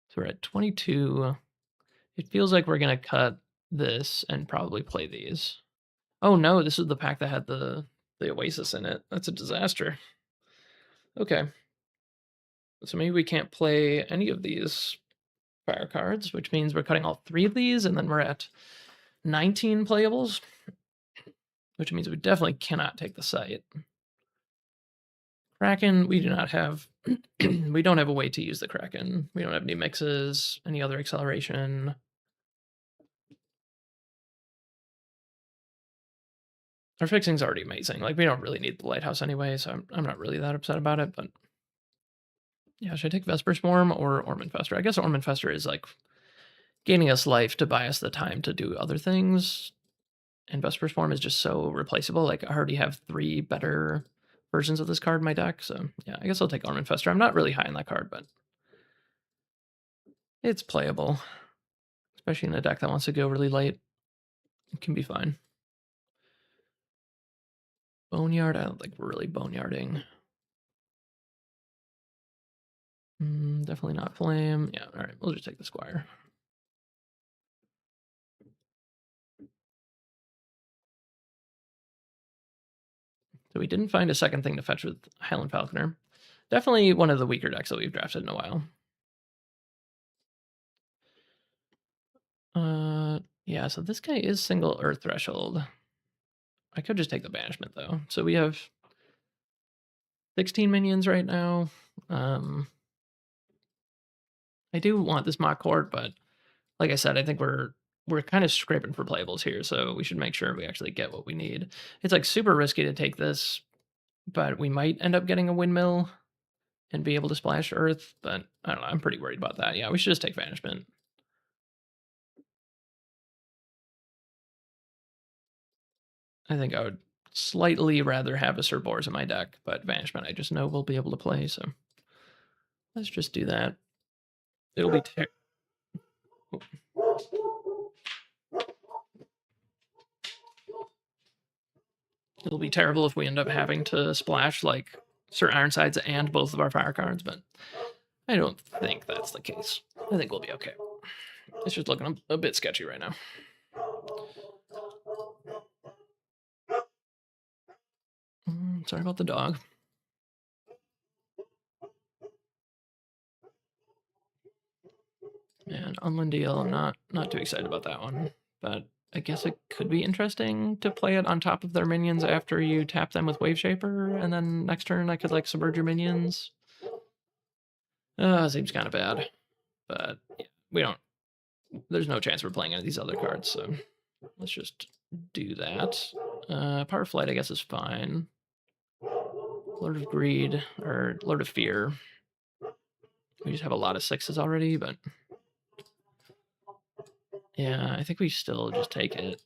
So we're at 22. It feels like we're gonna cut this and probably play these. Oh no, this is the pack that had the Oasis in it. That's a disaster. Okay. So maybe we can't play any of these fire cards, which means we're cutting all 3 of these, and then we're at 19 playables, which means we definitely cannot take the site. Kraken, we do not have. We don't have a way to use the Kraken. We don't have any mixes, any other acceleration. Our fixing's already amazing. Like, we don't really need the lighthouse anyway, so I'm not really that upset about it. But yeah, should I take Vesper Swarm or Orm Infestor? I guess Orm Infestor is like gaining us life to buy us the time to do other things. And Vesper Swarm is just so replaceable. Like, I already have 3 better versions of this card in my deck. So yeah, I guess I'll take Orm Infestor. I'm not really high on that card, but it's playable, especially in a deck that wants to go really late. It can be fine. Boneyard, I don't think we're really boneyarding. Definitely not Flame. Yeah, all right, we'll just take the Squire. So we didn't find a second thing to fetch with Highland Falconer. Definitely one of the weaker decks that we've drafted in a while. Yeah, so this guy is single Earth Threshold. I could just take the Banishment, though. So we have 16 minions right now. I do want this Mock Court, but like I said, I think we're kind of scraping for playables here, so we should make sure we actually get what we need. It's like super risky to take this, but we might end up getting a windmill and be able to splash Earth, but I don't know, I'm pretty worried about that. Yeah, we should just take Banishment. I think I would slightly rather have a Cerberus in my deck, but Banishment I just know we'll be able to play, so let's just do that. It'll be it'll be terrible if we end up having to splash like Sir Ironsides and both of our fire cards, but I don't think that's the case. I think we'll be okay. It's just looking a bit sketchy right now. Sorry about the dog. And Unland Deal, I'm not too excited about that one, but I guess it could be interesting to play it on top of their minions after you tap them with Wave Shaper, and then next turn I could like submerge your minions. Seems kind of bad, but yeah, we don't. There's no chance we're playing any of these other cards, so let's just do that. Power Flight, I guess, is fine. Lord of Greed or Lord of Fear. We just have a lot of 6s already, but yeah, I think we still just take it.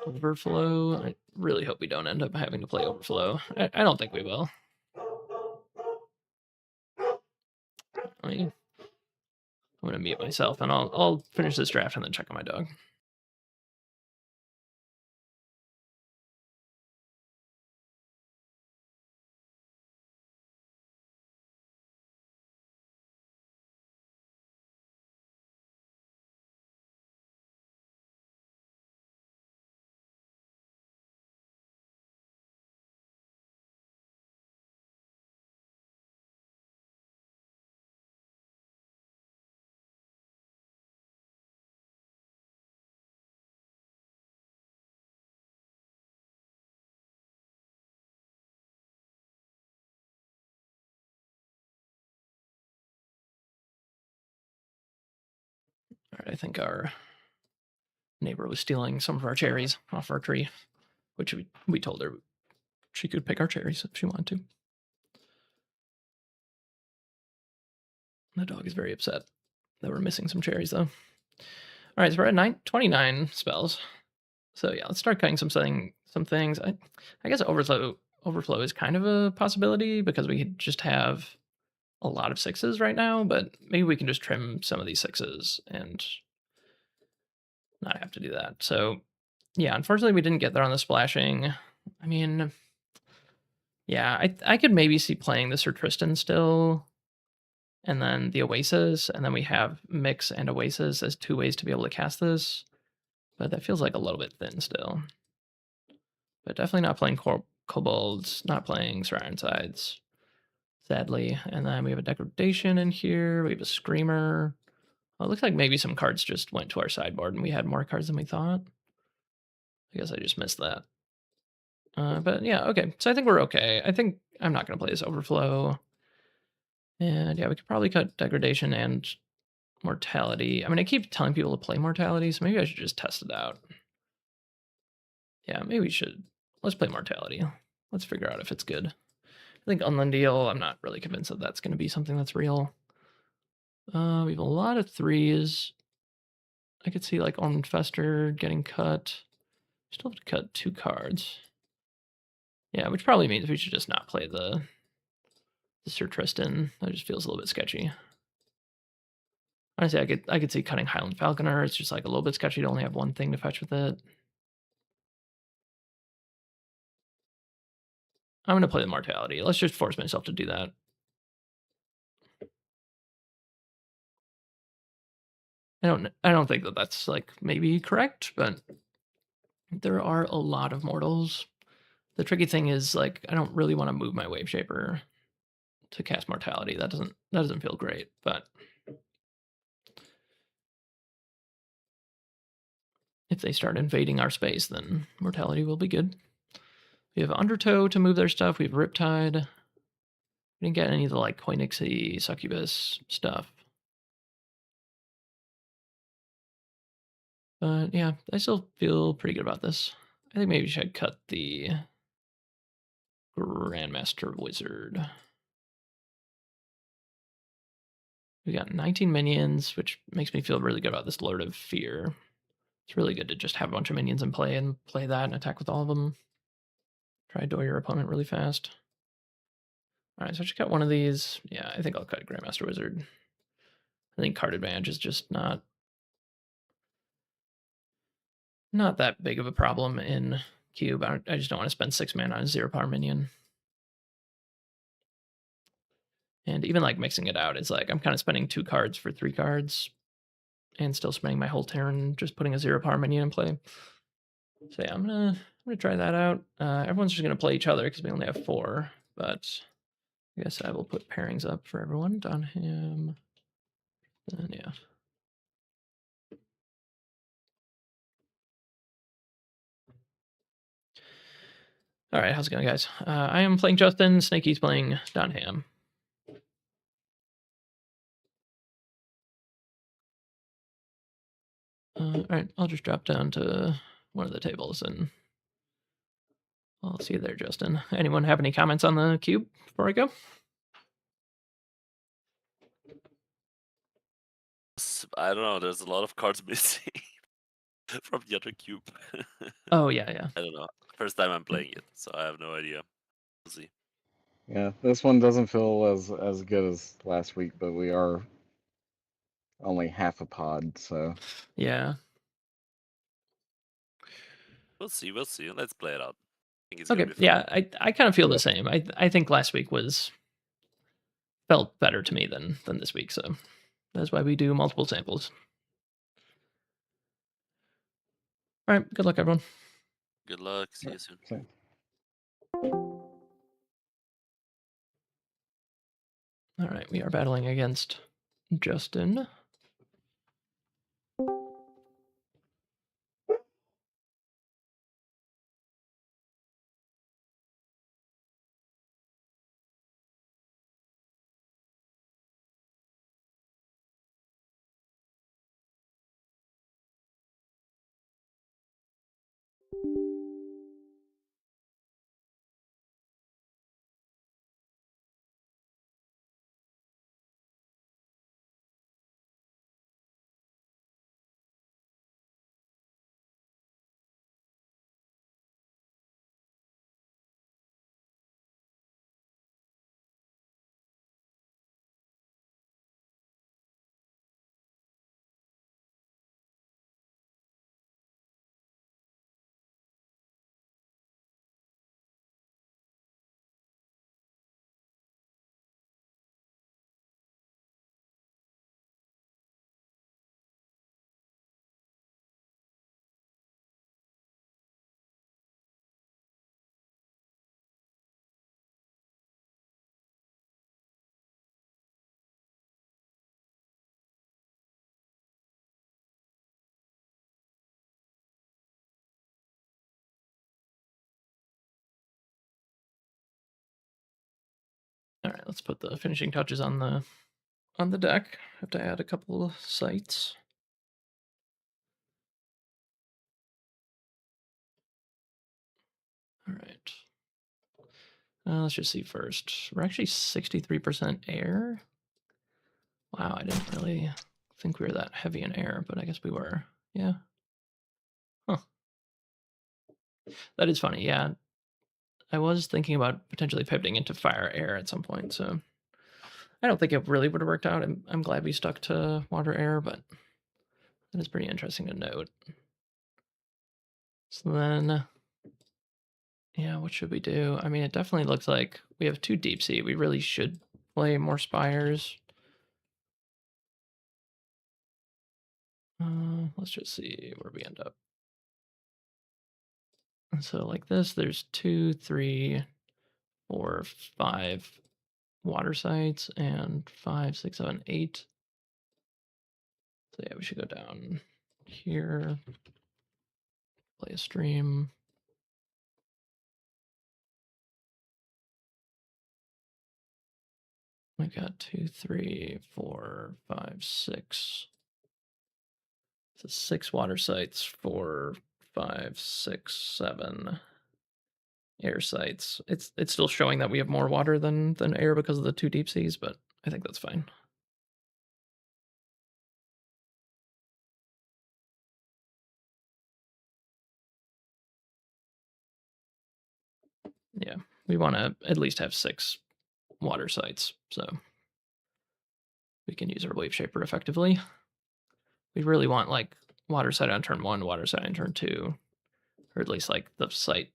Overflow. I really hope we don't end up having to play Overflow. I don't think we will. I'm gonna mute myself and I'll finish this draft and then check on my dog. All right, I think our neighbor was stealing some of our cherries off our tree, which we told her she could pick our cherries if she wanted to. The dog is very upset that we're missing some cherries, though. All right, so we're at 29 spells. So yeah, let's start cutting some things. I guess overflow is kind of a possibility because we just have a lot of 6s right now, but maybe we can just trim some of these 6s and not have to do that. So yeah, unfortunately we didn't get there on the splashing. I mean, yeah, I could maybe see playing the Sir Tristan still, and then the Oasis, and then we have Mix and Oasis as 2 ways to be able to cast this, but that feels like a little bit thin still. But definitely not playing Kobolds, not playing Sir Ironsides, sadly. And then we have a Degradation in here, we have a Screamer, Well, it looks like maybe some cards just went to our sideboard and we had more cards than we thought. I guess I just missed that. But yeah, okay. So I think we're okay. I think I'm not going to play this Overflow. And yeah, we could probably cut Degradation and Mortality. I mean, I keep telling people to play Mortality, so maybe I should just test it out. Yeah, maybe we should. Let's play Mortality. Let's figure out if it's good. I think Unland Deal, I'm not really convinced that that's going to be something that's real. We have a lot of 3s. I could see like Ormond Fester getting cut. Still have to cut 2 cards. Yeah, which probably means we should just not play the Sir Tristan. That just feels a little bit sketchy. Honestly, I could see cutting Highland Falconer. It's just like a little bit sketchy to only have one thing to fetch with it. I'm gonna play the Mortality. Let's just force myself to do that. I don't think that that's like maybe correct, but there are a lot of mortals. The tricky thing is like I don't really want to move my Wave Shaper to cast Mortality. That doesn't feel great, but if they start invading our space, then Mortality will be good. We have Undertow to move their stuff. We have Riptide. We didn't get any of the like Koinixy, Succubus stuff. But yeah, I still feel pretty good about this. I think maybe we should cut the Grandmaster Wizard. We got 19 minions, which makes me feel really good about this Lord of Fear. It's really good to just have a bunch of minions in play and play that and attack with all of them. Try to door your opponent really fast. All right, so I just got one of these. Yeah, I think I'll cut Grandmaster Wizard. I think card advantage is just not that big of a problem in Cube. I just don't want to spend 6 mana on a 0-power minion. And even like mixing it out is like I'm kind of spending 2 cards for 3 cards and still spending my whole turn just putting a 0-power minion in play. So yeah, I'm gonna try that out. Everyone's just gonna play each other because we only have 4, but I guess I will put pairings up for everyone. Donham, and yeah. All right, how's it going, guys? I am playing Justin. Snakey's playing Donham. All right, I'll just drop down to one of the tables and I'll see you there, Justin. Anyone have any comments on the cube before I go? I don't know. There's a lot of cards missing from the other cube. Oh yeah, yeah. I don't know. First time I'm playing it, so I have no idea. We'll see. Yeah, this one doesn't feel as good as last week, but we are only half a pod, so Yeah. We'll see. We'll see. Let's play it out. I think it's Okay. gonna be fun. Yeah, I kind of feel Yeah. the same. I think last week felt better to me than this week, so that's why we do multiple samples. All right. Good luck, everyone. Good luck. See you soon. so All right. We are battling against Justin. let's put the finishing touches on the deck. Have to add a couple sites. All right. Let's just see first. We're actually 63% air. Wow, I didn't really think we were that heavy in air, but I guess we were. Yeah. Huh. That is funny. Yeah. I was thinking about potentially pivoting into fire air at some point, so I don't think it really would have worked out. I'm glad we stuck to water air, but that is pretty interesting to note. So then, yeah, what should we do? I mean, it definitely looks like we have 2 deep sea. We really should play more spires. Let's just see where we end up. So like this, there's 2, 3, 4, 5 water sites and 5, 6, 7, 8. So yeah, we should go down here, play a stream. We got 2, 3, 4, 5, 6. So 6 water sites, 4, 5, 6, 7 air sites. It's still showing that we have more water than air because of the 2 deep seas, but I think that's fine. Yeah, we want to at least have 6 water sites, so we can use our wave shaper effectively. We really want like water site on turn 1, water site on turn 2, or at least like the site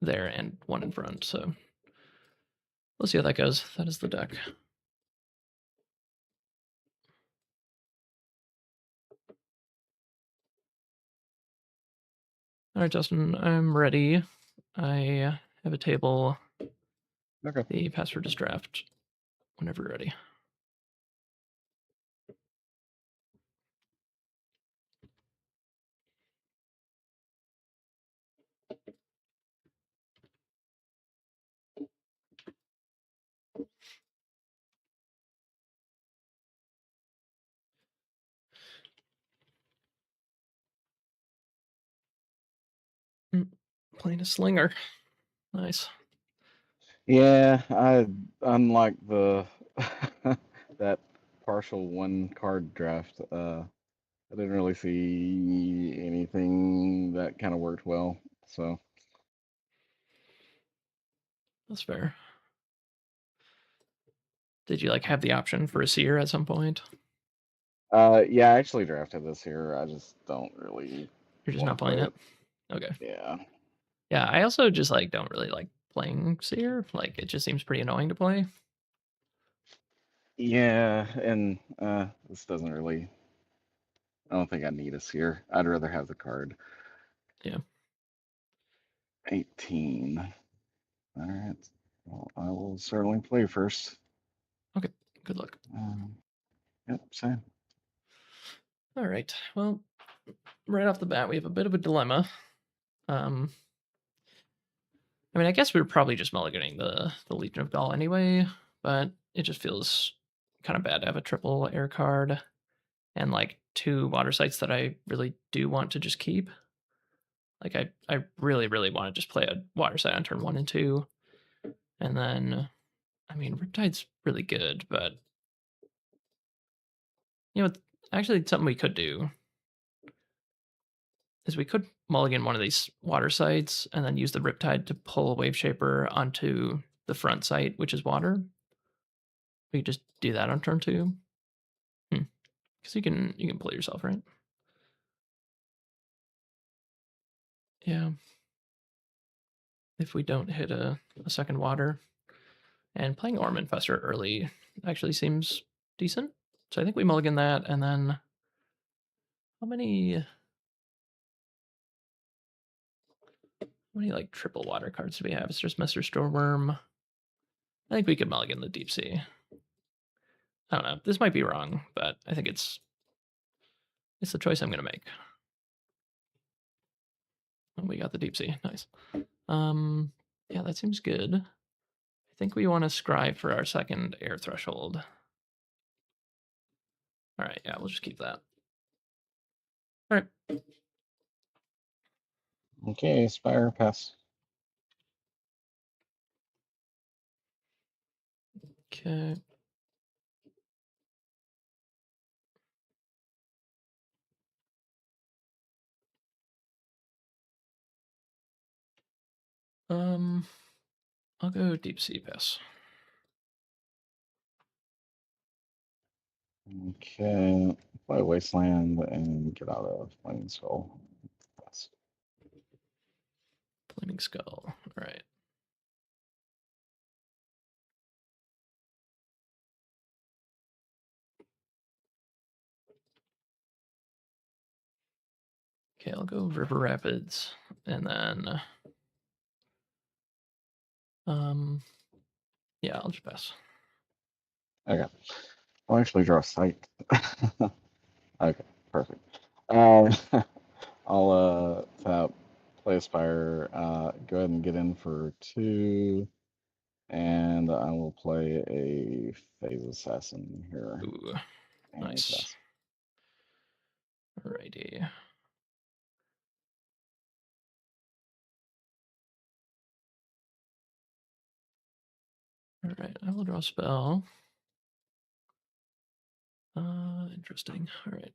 there and 1 in front. So let's see how that goes. That is the deck. All right, Justin, I'm ready. I have a table. Okay. The password is draft whenever you're ready. Playing a slinger. Nice. Yeah, I unlike the that partial 1 card draft. I didn't really see anything that kind of worked well. So That's fair. Did you like have the option for a seer at some point? yeah, I actually drafted this here. I just don't really You're just want not to play playing it. it? Okay. Yeah. Yeah, I also just like don't really like playing seer. Like it just seems pretty annoying to play. Yeah, and this doesn't really. I don't think I need a seer. I'd rather have the card. Yeah. 18. All right. Well, I will certainly play first. Okay. Good luck. Yep, same. All right. Well, right off the bat, we have a bit of a dilemma. I mean, I guess we were probably just mulliganing the Legion of Gaul anyway, but it just feels kind of bad to have a triple air card and like 2 water sites that I really do want to just keep. Like I really, really want to just play a water site on turn 1 and 2. And then I mean Riptide's really good, but you know, actually something we could do is we could mulligan one of these water sites and then use the Riptide to pull a Wave Shaper onto the front site, which is water. We could just do that on turn 2. Because you can pull yourself, right? Yeah. If we don't hit a second water. And playing Orm Infestor early actually seems decent. So I think we mulligan that, and then how many like triple water cards do we have? It's just Mr. Stormworm. I think we could mulligan the deep sea. I don't know. This might be wrong, but I think it's the choice I'm gonna make. Oh, we got the deep sea. Nice. Yeah, that seems good. I think we want to scry for our second air threshold. All right, yeah, we'll just keep that. All right. Okay, Spire pass. Okay. I'll go deep sea pass. Okay, play Wasteland and get out of Flaming Skull. Pass. Flaming Skull. All right. Okay, I'll go River Rapids and then yeah, I'll just pass. Okay, I'll actually draw a sight. Okay, perfect. Um, I'll tap, play Aspire, go ahead and get in for 2, and I will play a Phase Assassin here. Ooh, And nice. pass. Alrighty. All right, I will draw a spell. Interesting. All right.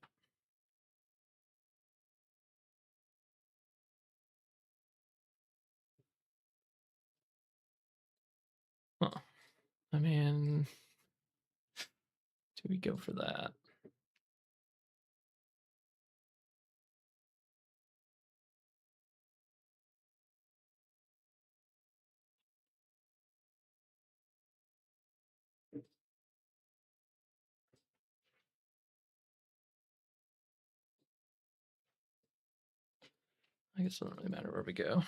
Huh. I mean, do we go for that? I guess it doesn't really matter where we go.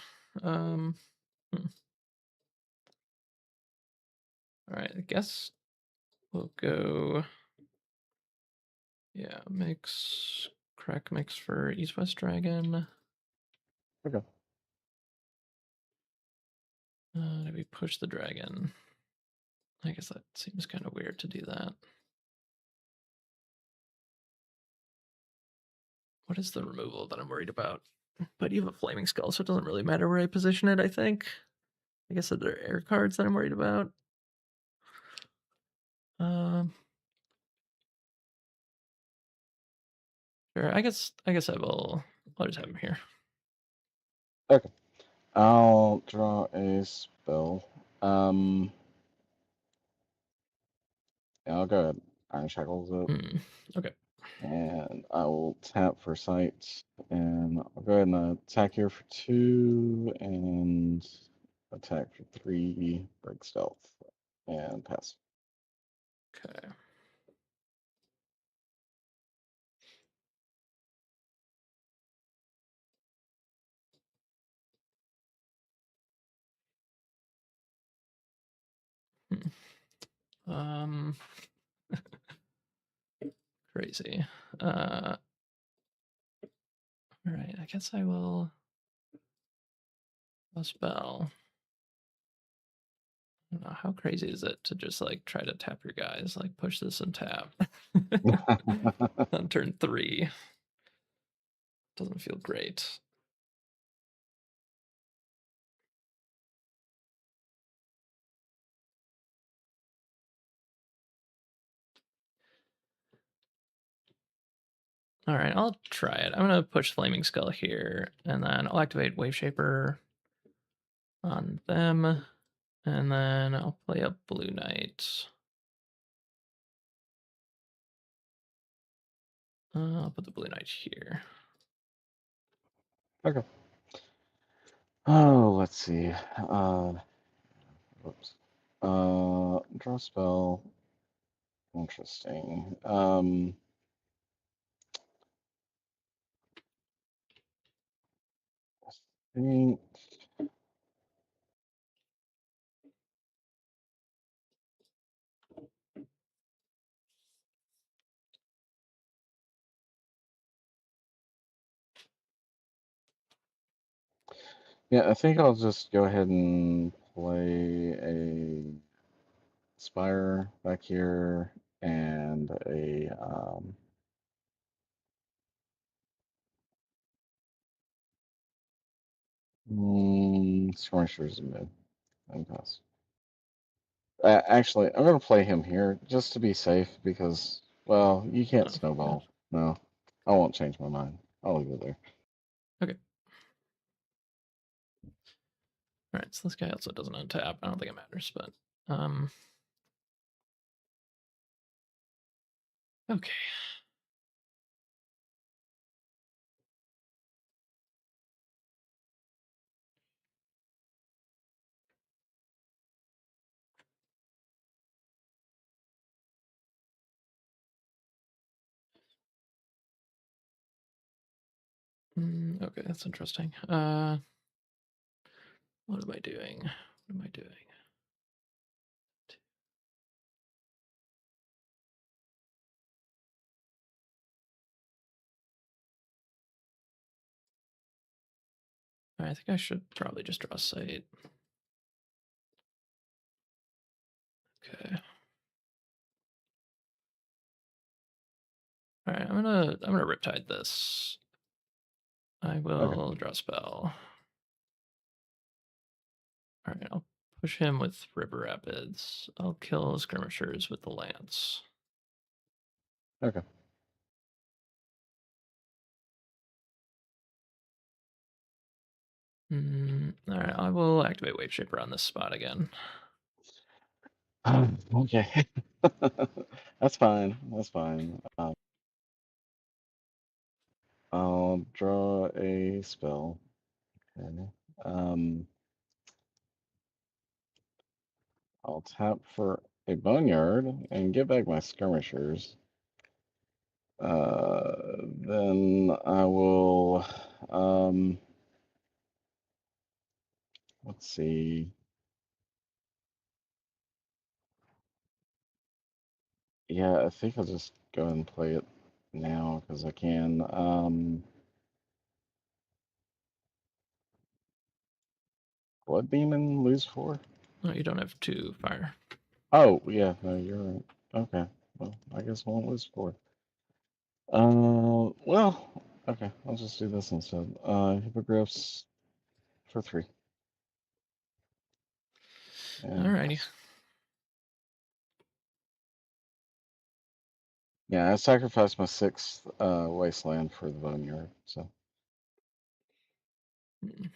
All right, I guess we'll go. Yeah, crack mix for East West Dragon. Okay. Did we push the dragon? I guess that seems kind of weird to do that. What is the removal that I'm worried about? But you have a flaming skull, so it doesn't really matter where I position it, I think. I guess there are air cards that I'm worried about. Sure, I guess I'll just have him here. Okay. I'll draw a spell. Yeah, I'll go ahead. Iron Shackles it. Okay. And I will tap for sight. And I'll go ahead and attack here for 2 and attack for 3, break stealth, and pass. Okay. Um crazy. All right, I guess I will a spell. I don't know, how crazy is it to just like try to tap your guys, like push this and tap on turn 3? Doesn't feel great. All right, I'll try it. I'm gonna push Flaming Skull here, and then I'll activate Wave Shaper on them, and then I'll play a Blue Knight. I'll put the Blue Knight here. Okay. Oh, let's see. Whoops. Draw spell. Interesting. I think yeah, I think I'll just go ahead and play a Spire back here and a Skirmishers in mid and pass. Actually, I'm gonna play him here just to be safe because, well, you can't Oh, snowball. No, I won't change my mind. I'll leave it there. Okay. All right, so this guy also doesn't untap. I don't think it matters, but okay. Okay, that's interesting. What am I doing? What am I doing? All right, I think I should probably just draw a sight. Okay. All right, I'm gonna Riptide this. I will draw a spell. All right, I'll push him with River Rapids. I'll kill skirmishers with the lance. Okay. All right, I will activate Wave Shaper on this spot again. Okay. That's fine. That's fine. I'll draw a spell. Okay. I'll tap for a boneyard and get back my skirmishers. Then I will, let's see. Yeah, I think I'll just go ahead and play it now because I can. Blood Demon lose 4? Oh, you don't have 2 fire. Oh, yeah, no, you're right. Okay, well, I guess I won't lose 4. Well, okay, I'll just do this instead. Hippogriffs for 3. And Alrighty. yeah, I sacrificed my 6th wasteland for the boneyard, so. Mm.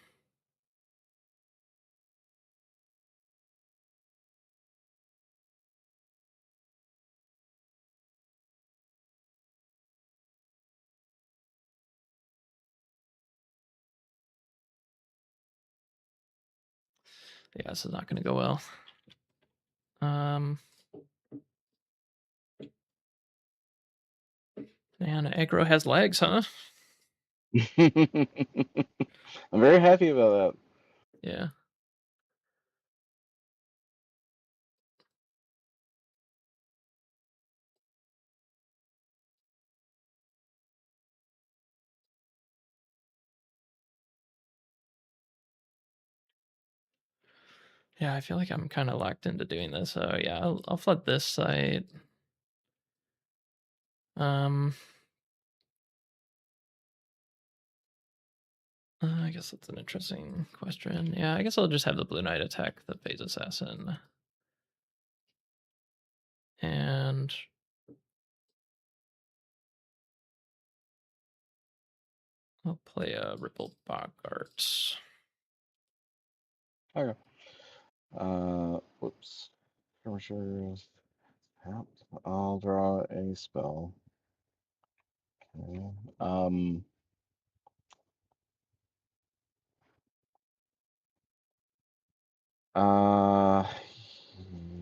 Yeah, this is not going to go well. Man, aggro has legs, huh? I'm very happy about that. Yeah. Yeah, I feel like I'm kind of locked into doing this. So yeah, I'll flood this site. I guess that's an interesting question. Yeah, I guess I'll just have the Blue Knight attack the Phase Assassin. And I'll play a Ripple Bogart. Okay. Whoops. Skirmishers tapped. I'll draw a spell. Okay. Uh,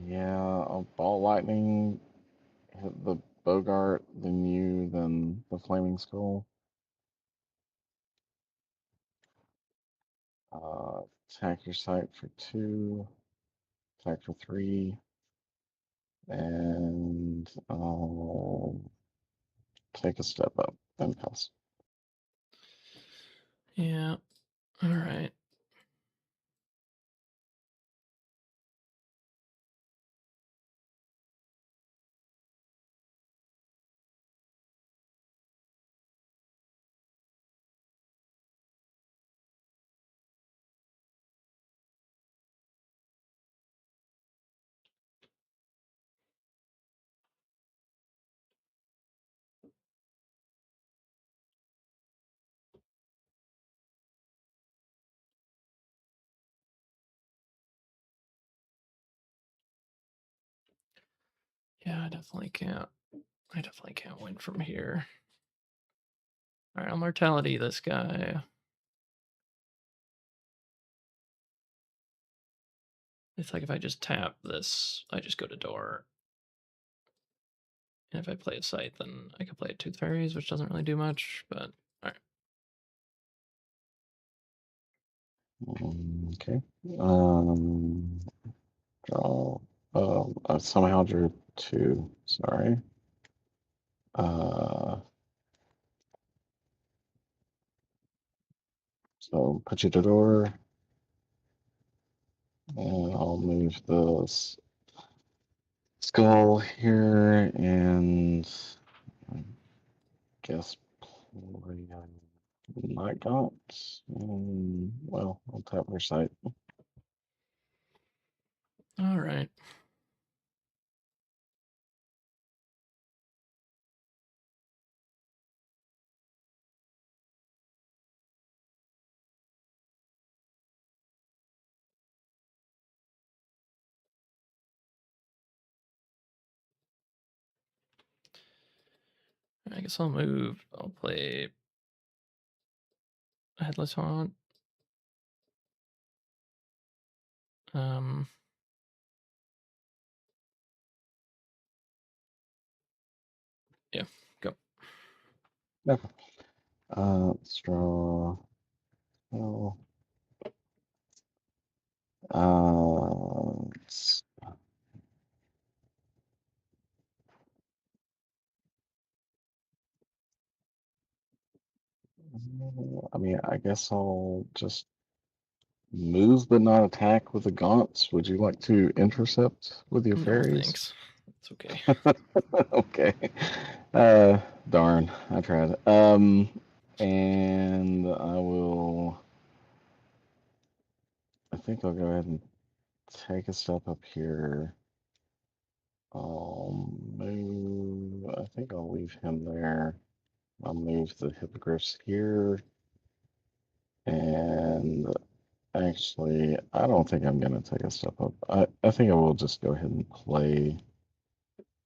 yeah, I'll ball lightning, hit the Bogart, then you, then the Flaming Skull. Attack your site for 2, attack for 3, and I'll take a step up and pass. Yeah. All right. Yeah, I definitely can't. I definitely can't win from here. All right, I'll mortality this guy. It's like if I just tap this, I just go to door. And if I play a site, then I could play a Tooth Fairies, which doesn't really do much, but all right. Okay. Draw. I somehow drew 2. Sorry. So put you to door. And I'll move the skull here and I guess play Night Gaunts. Well, I'll tap her site. All right. I guess I'll move. I'll play a Headless Haunt. Yeah, go. Okay. Let's draw. Oh. I mean, I guess I'll just move but not attack with the gaunts. Would you like to intercept with your No, fairies? thanks. It's okay. Okay. Darn, I tried. And I think I'll go ahead and take a step up here. I'll move, I think I'll leave him there. I'll move the hippogriffs here. And actually, I don't think I'm going to take a step up. I think I will just go ahead and play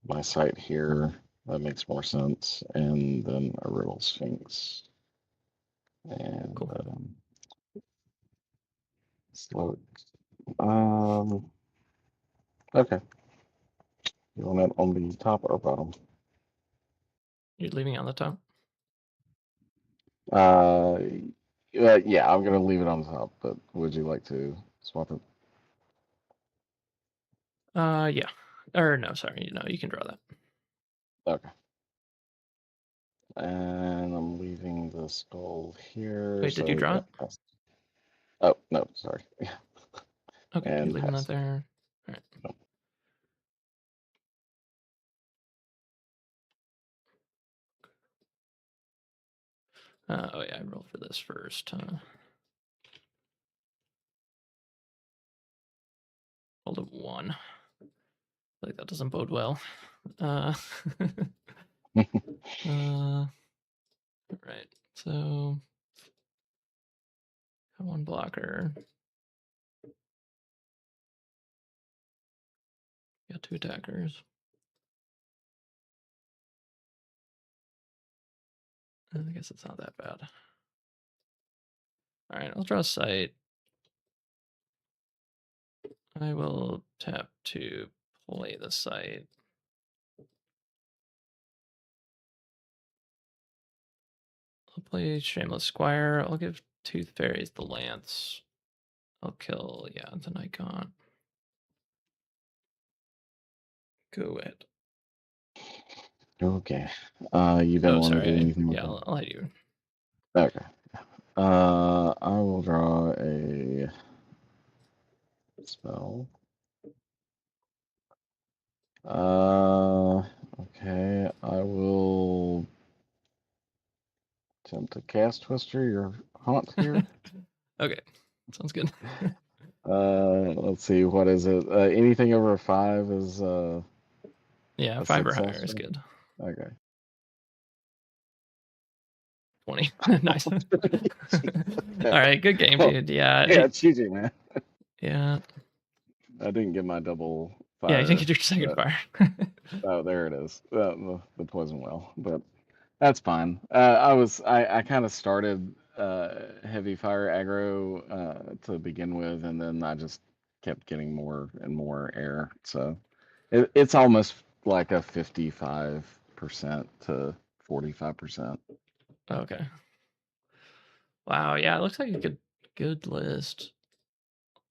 my site here. That makes more sense. And then a Riddle Sphinx. And Cool. slow. Okay. You want it on the top or bottom? You're leaving it on the top? Yeah, I'm gonna leave it on top, but would you like to swap it? Yeah. Or no, sorry. No, you can draw that. Okay. And I'm leaving the skull here. Wait, did you draw it? Pass. Oh, no, sorry. Okay, you're And leaving pass. that there. All right. No. Oh yeah, I rolled for this first. Rolled a 1. Like that doesn't bode well. Right. So got 1 blocker. Got 2 attackers. I guess it's not that bad. All right, I'll draw a site. I will tap to play the site. I'll play Shameless Squire. I'll give Tooth Fairies the Lance. I'll kill, yeah, the Nikon. Go ahead. Okay. You don't Oh, want to do sorry. anything with Yeah, that? I'll let you. Okay. I will draw a spell. Okay. I will attempt to cast Twister your haunt here. Okay, sounds good. Let's see, what is it? Anything over a 5 is Yeah, a 5 or success, higher is right? good. Okay. 20. Nice. All right, good game, dude. Yeah. Yeah, GG, man. Yeah. I didn't get my double Yeah, I didn't fire. get your second But, fire. oh, there it is. The poison well, but that's fine. I kind of started heavy fire aggro to begin with, and then I just kept getting more and more air. So it's almost like a 55% to 45%. Okay. Wow. Yeah, it looks like a good list.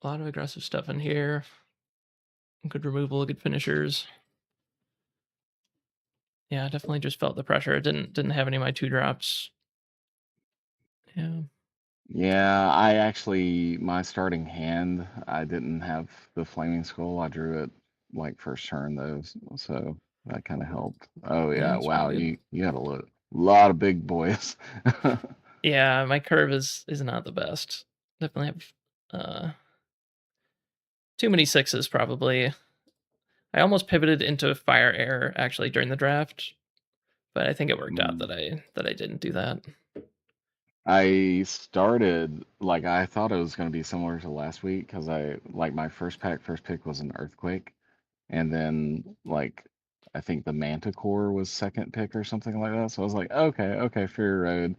A lot of aggressive stuff in here. Good removal, good finishers. Yeah, I definitely just felt the pressure. It didn't have any of my 2-drops. Yeah. Yeah, I actually, my starting hand, I didn't have the flaming skull. I drew it like first turn though, so that kind of helped. Oh Yeah, yeah, it's pretty wow, good. you had a lot of big boys. Yeah, my curve is not the best. Definitely have too many 6s probably. I almost pivoted into fire air actually during the draft, but I think it worked out Mm. that I didn't do that. I started like I thought it was going to be similar to last week because I like my first pick was an earthquake, and then like I think the manticore was second pick or something like that. So I was like, okay, Fury Road.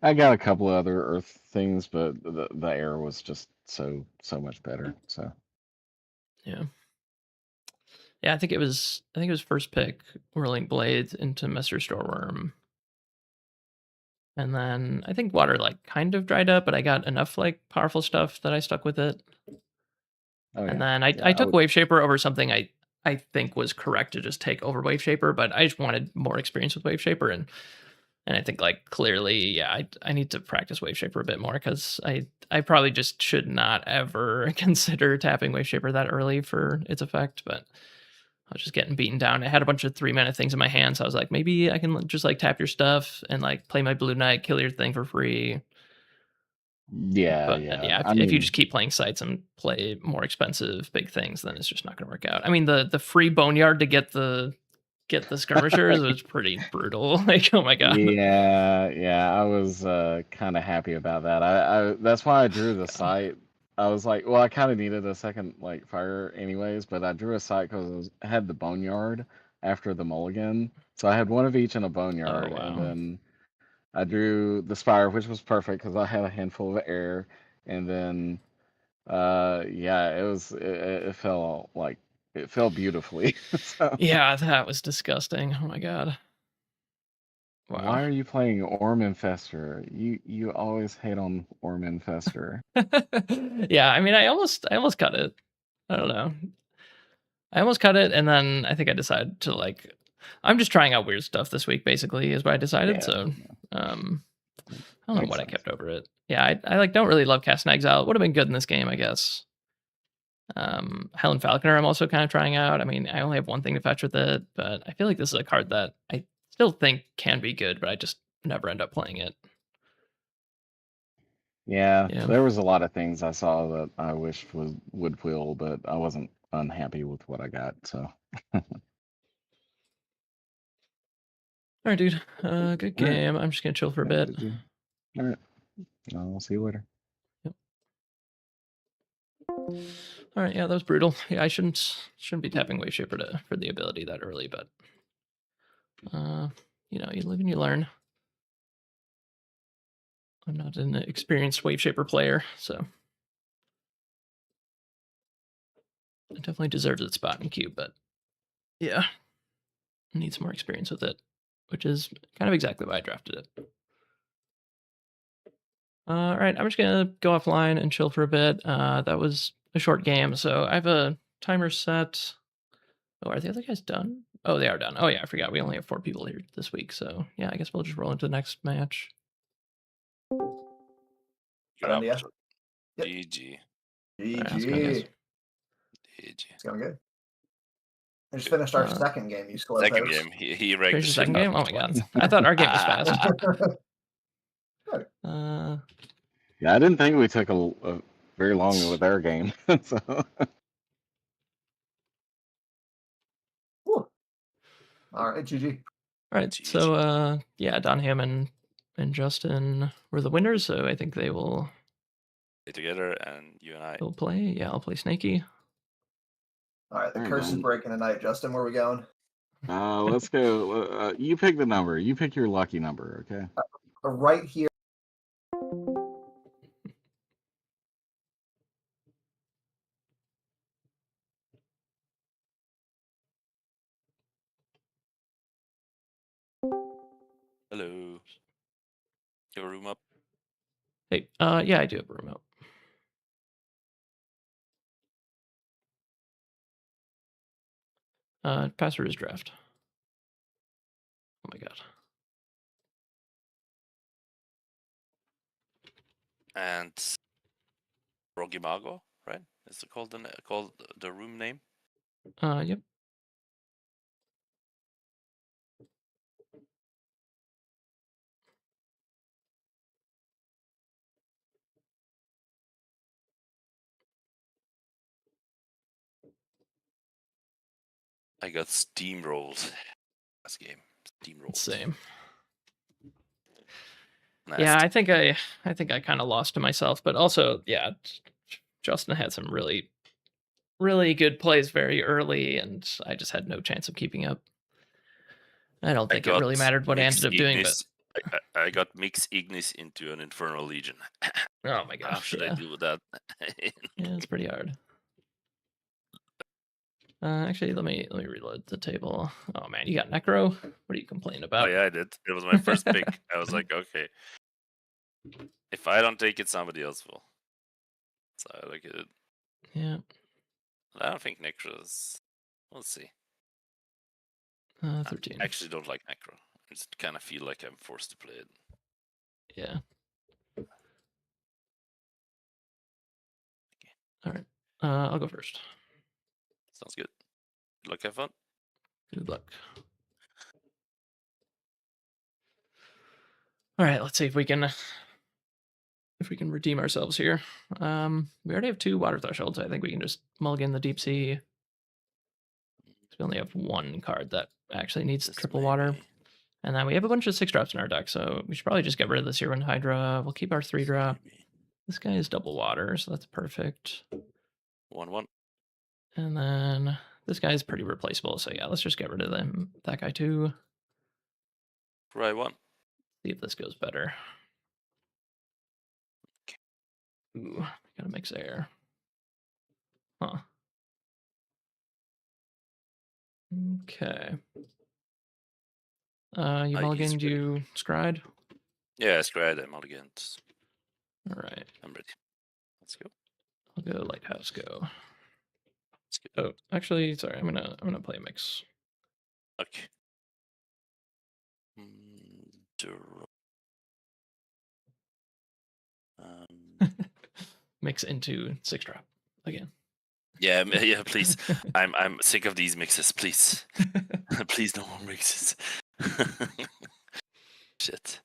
I got a couple of other earth things, but the air was just so much better. So Yeah. Yeah, I think it was first pick Whirling Blades into Mr. Storeworm. And then I think water like kind of dried up, but I got enough like powerful stuff that I stuck with it. oh And yeah, then yeah, I I took would, Wave Shaper over something I think was correct to just take over Wave Shaper, but I just wanted more experience with Wave Shaper and I think like clearly, yeah, I need to practice Wave Shaper a bit more because I probably just should not ever consider tapping Wave Shaper that early for its effect, but I was just getting beaten down. I had a bunch of 3-mana things in my hand, so I was like, maybe I can just like tap your stuff and like play my Blue Knight, kill your thing for free. yeah, But yeah. yeah, I if you just mean, keep playing sites and play more expensive big things, then it's just not going to work out. I mean, the free boneyard to get the skirmishers was pretty brutal. Like, oh my god. yeah, I was kind of happy about that. I that's why I drew the God. sight. I was like, well, I kind of needed a second like fire anyways, but I drew a sight because I had the boneyard after the mulligan, so I had one of each in a Oh boneyard, and wow. then I drew the spire, which was perfect because I had a handful of air, and then yeah, it fell like it fell beautifully. So Yeah, that was disgusting. Oh my god. Wow. why are you playing Orm Infester? You always hate on Orm Infester. Yeah, I mean, I almost cut it. I don't know. I almost cut it, and then I think I decided to like, I'm just trying out weird stuff this week. Basically, is what I decided. Yeah, So, I don't know makes what I sense. kept over it. Yeah, I like don't really love Cast and Exile. It would have been good in this game, I guess. Helen Falconer, I'm also kind of trying out. I mean, I only have one thing to fetch with it, but I feel like this is a card that I still think can be good, but I just never end up playing it. Yeah, Yeah. there was a lot of things I saw that I wished would wheel, but I wasn't unhappy with what I got. So All right, dude. Good all right, game. I'm just gonna chill for a yeah, bit. GG. All right, I'll see you later. Yep. All right. Yeah, that was brutal. Yeah, I shouldn't be tapping Wave Shaper for the ability that early, but you know, you live and you learn. I'm not an experienced Wave Shaper player, so it definitely deserves its spot in queue, but yeah, needs more experience with it, which is kind of exactly why I drafted it. All right, I'm just gonna go offline and chill for a bit. That was a short game, so I have a timer set. Oh, are the other guys done? Oh, they are done. Oh yeah, I forgot. We only have 4 people here this week, so yeah, I guess we'll just roll into the next match. You're up. Yeah. Yep. GG. All right, how's it going, guys? GG. GG. It's going good. I just finished our Uh, second game, you slow Second toast. game, he ranked Finish the the shit second out game? of Oh me my god, twice. I thought our game was fast. Yeah, I didn't think we took a very long with our game. So Whew. All right, GG. All right, GG. so yeah, Don Ham and Justin were the winners, so I think they will Play together, and you and I. play. Yeah, I'll play Snaky. All right, the Alright, curse is man. breaking tonight, Justin. Where are we going? Let's go. You pick the number. You pick your lucky number, okay? Right here. Hello. Your room up? Hey, yeah, I do have a remote. Password is draft. Oh my god. And Rogimago, right? Is it called called the room name? Yep. I got steamrolled. Last game. Steamrolled. Same. Nasty. Yeah, I think I kind of lost to myself, but also, yeah, Justin had some really, really good plays very early, and I just had no chance of keeping up. I don't think it really mattered what I ended up doing, but I got Mix Ignis into an Infernal Legion. oh my How gosh, should yeah. I do with that? Yeah, it's pretty hard. Actually, let me reload the table. Oh man, you got Necro? What are you complaining Oh about? yeah, I did. It was my first pick. I was like, okay, if I don't take it, somebody else will. So I like it. Yeah. I don't think Necro is. We'll see. 13. I actually don't like Necro. I just kind of feel like I'm forced to play it. Yeah. All right. I'll go first. Sounds good. Good luck, have fun. Good luck. All right, let's see if we can redeem ourselves here. We already have 2 water thresholds. I think we can just mulligan the deep sea. We only have 1 card that actually needs Just triple water. maybe. And then we have a bunch of 6-drops in our deck, so we should probably just get rid of the Searwind Hydra. We'll keep our 3-drop. Maybe. This guy is double water, so that's perfect. 1-1. And then this guy is pretty replaceable, so yeah, let's just get rid of them. That guy too. Right one. See if this goes better. Ooh, gotta mix air. Huh. Okay. You he's mulliganed, ready. you scried? Yeah, Scrad and Mulligans. All right. I'm ready. Let's go. I'll go Lighthouse go. Let's go. Oh, actually, sorry, I'm gonna play a mix. Okay. Mm, draw. Mix into 6-drop again. Yeah, yeah, please. I'm sick of these mixes, please. Please no more mixes. Shit.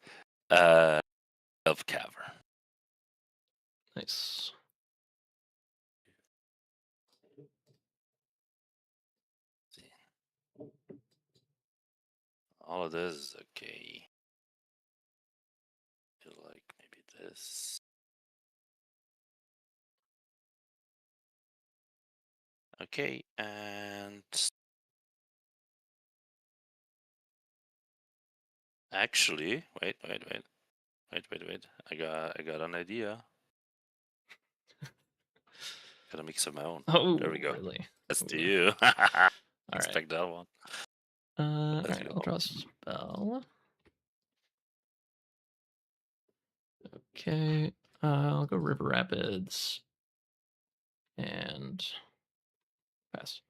Elf Cavern. Nice. See. All of this is okay. Feel like maybe this. Okay, and actually, wait. I got an idea. Gotta mix of my own. Oh, There we go. really? That's to Ooh. you. All right. Expect that one. All Let's right, go. I'll draw a spell. Okay, I'll go River Rapids and pass.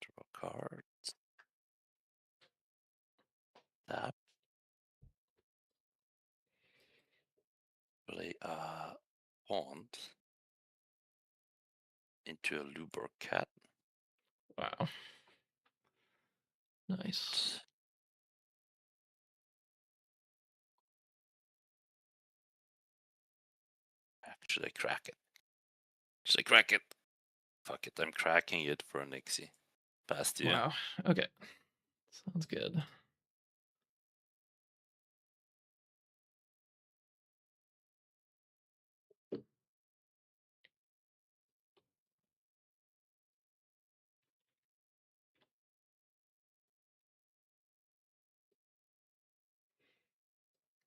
Draw cards. Tap. Play a pond into a Luber cat. Wow. Nice. Should I crack it? Should I crack it? Fuck it, I'm cracking it for a Nixie. Past you. Wow. Okay. Sounds good.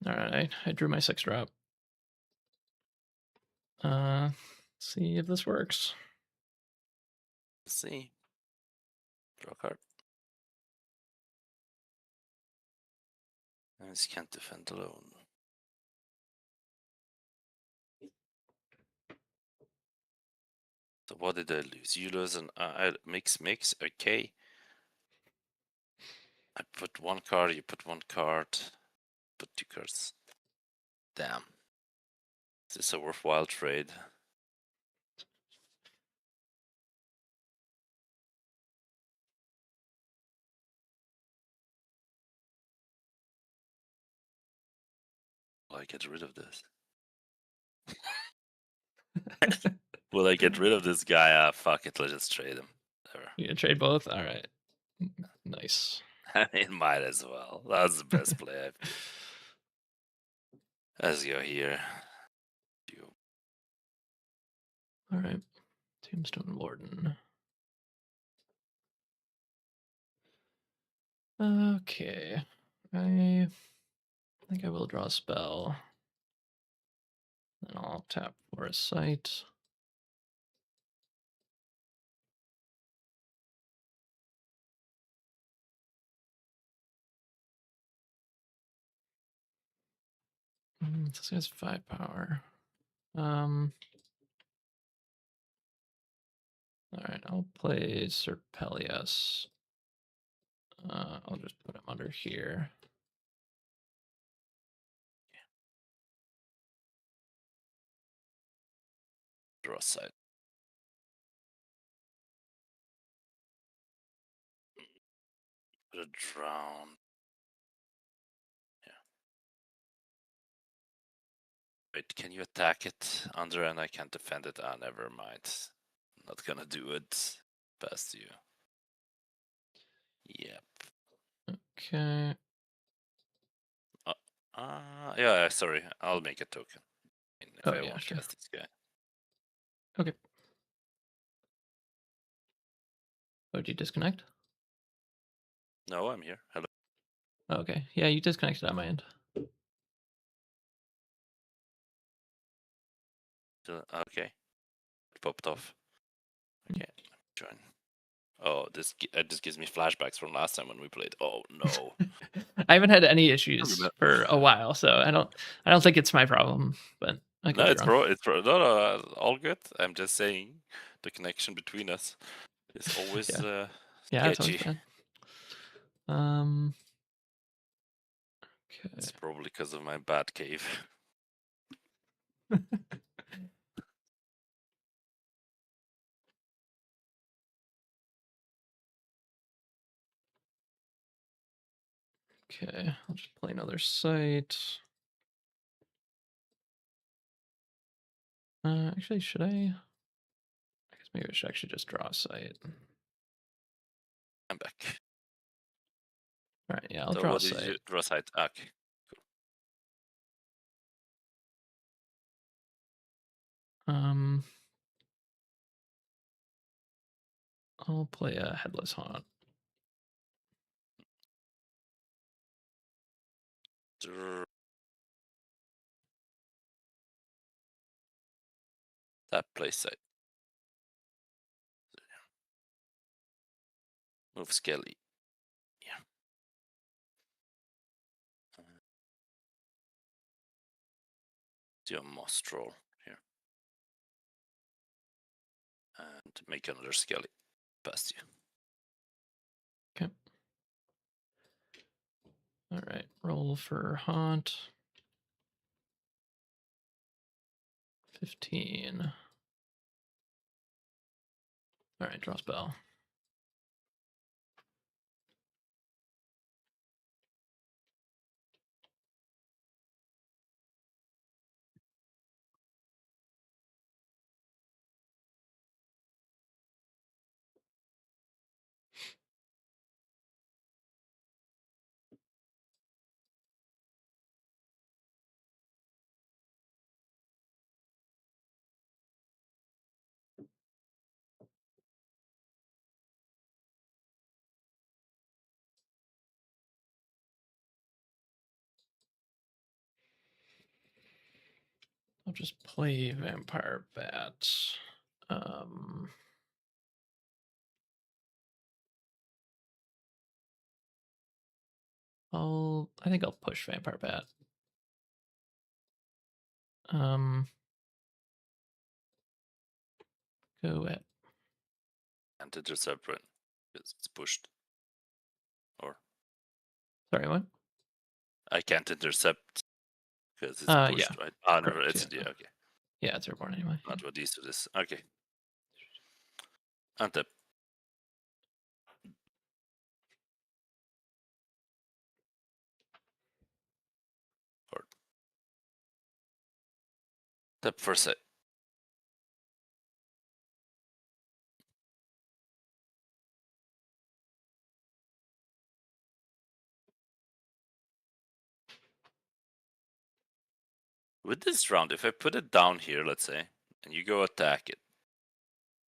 All right, I drew my 6-drop. See if this works. Let's see. Draw a card. And this can't defend alone. So what did I lose? You lose an mix. Okay. I put one card. You put one card. Put 2 cards. Damn. Is this a worthwhile trade? Will I get rid of this? Will I get rid of this guy? Fuck it, let's just trade him. Whatever. You gonna trade both? All right. Nice. It might as well. That's the best play, I feel. Let's go here. All right. Tombstone Warden. Okay. I think I will draw a spell. Then I'll tap for a site. This guy's 5 power. All right, I'll play Serpelius. I'll just put him under here. Draw side. Put a drown. Yeah. Wait, can you attack it under and I can't defend it? Ah, never mind. I'm not gonna do it past you. Yep. Okay. Yeah, sorry. I'll make a token. If Oh, I yeah, won't sure. cast this guy. Okay. Oh, did you disconnect? No, I'm here. Hello. Okay. Yeah, you disconnected on my end. Okay. It popped off. Okay. Join. Oh, this gives me flashbacks from last time when we played. Oh no. I haven't had any issues for a while, so I don't think it's my problem, but I could No, be it's wrong. no, all good. I'm just saying the connection between us is always Yeah, it's always sketchy. bad. Okay. It's probably because of my bad cave. Okay, I'll just play another site. Actually, should I? I guess maybe I should actually just draw a site. I'm back. All right, yeah, I'll So draw a what did you site. draw site? Okay. I'll play a Headless Haunt. That place site. Move Skelly. Yeah. Do a moss troll here. And make another Skelly past you. Okay. All right, roll for Haunt. 15. All right, draw spell. I'll just play Vampire Bat. I think I'll push Vampire Bat. Go at. And intercept, right? It's pushed. Or Sorry, what? I can't intercept because it's Yeah, pushed, right? Ah, no, correct, it's yeah. yeah, okay. Yeah, it's airborne anyway. Not what these do this. Okay. Untap. Or tap for a set. With this round, if I put it down here, let's say, and you go attack it,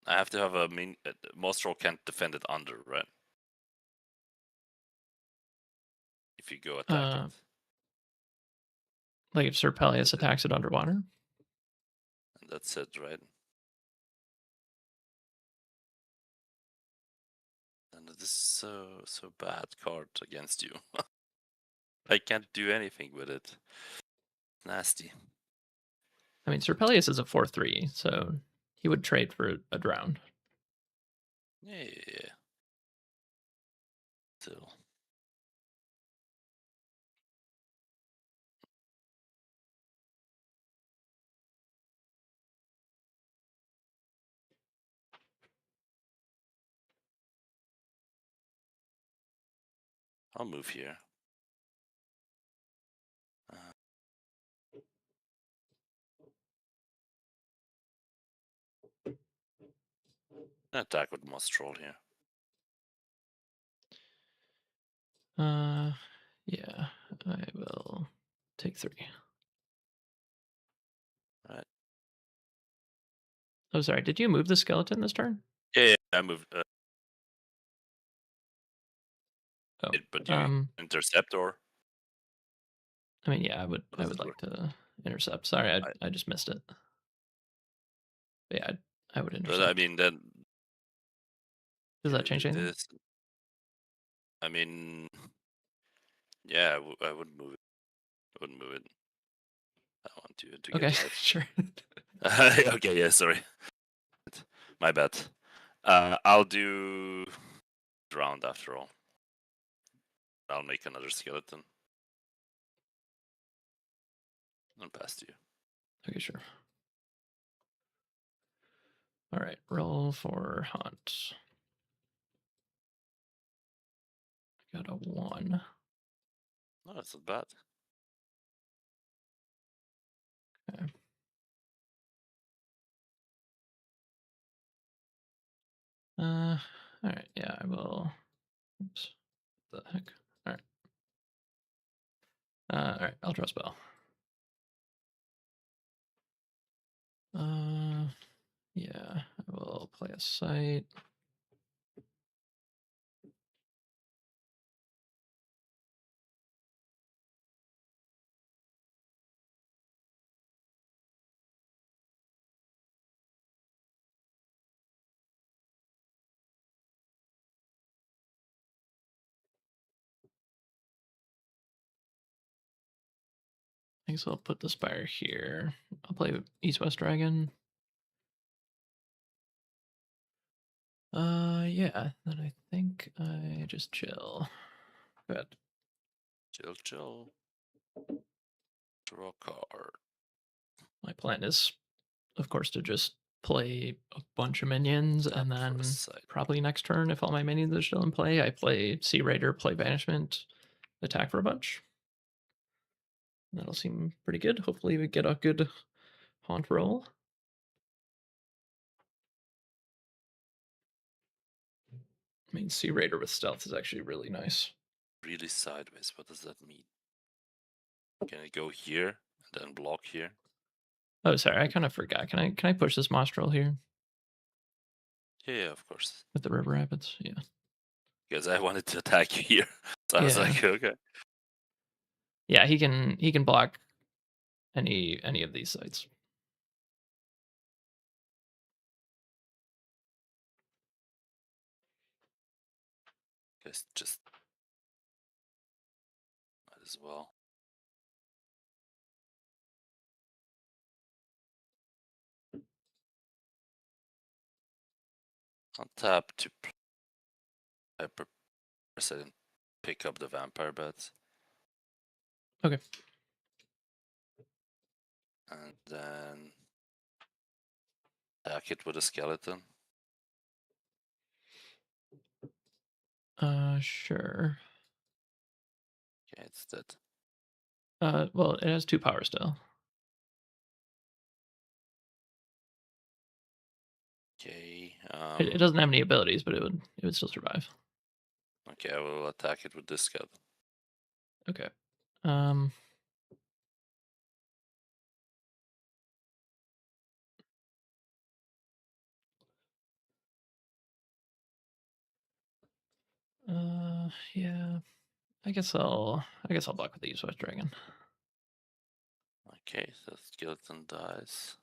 I have to have a Monstro can't defend it under, right? If you go attack it. Like if Sir Peleus attacks it underwater? And that's it, right? And this is so bad card against you. I can't do anything with it. Nasty. I mean, Sir Peleus is a 4/3, so he would trade for a drown. Yeah. Still. I'll move here. Attack with Monstro here. Yeah, I will take 3. Right. Oh, sorry. Did you move the skeleton this turn? Yeah, I moved. Oh, But you intercept or? I mean, yeah, I would How does it like work? to intercept. Sorry, I just missed it. But yeah, I would intercept. But I mean, then Does that change anything? this. I mean, yeah, I wouldn't move it. I wouldn't move it. I want to get Okay, life. sure. Okay, yeah, sorry. My bad. I'll do round after all. I'll make another skeleton. And pass to you. Okay, sure. All right, roll for hunt. I got a 1. No, that's not bad. Okay. All right, yeah, I will. Oops. What the heck? All right. All right, I'll draw a spell. Yeah, I will play a site. I guess I'll put the spire here. I'll play East West Dragon. Yeah, then I think I just chill. Good. Chill. Draw a card. My plan is, of course, to just play a bunch of minions, Tap and for a then site. probably next turn, if all my minions are still in play, I play Sea Raider, play Banishment, attack for a bunch. That'll seem pretty good. Hopefully, we get a good haunt roll. I mean, Sea Raider with stealth is actually really nice. Really sideways. What does that mean? Can it go here and then block here? Oh, sorry, I kind of forgot. Can I push this Mostrel here Yeah, of course. with the River Rapids? Yeah. Because I wanted to attack you here. So I was Yeah. like, okay. Yeah, he can block any of these sites. Guess just might as well. Untap to hyper and pick up the vampire bats. Okay. And then attack it with a skeleton. Sure. Okay, it's dead. Well, it has 2 power still. Okay. It doesn't have any abilities, but it would still survive. Okay, I will attack it with this skeleton. Okay. Yeah. I guess I'll block with the Use Dragon. Okay, so skeleton dies.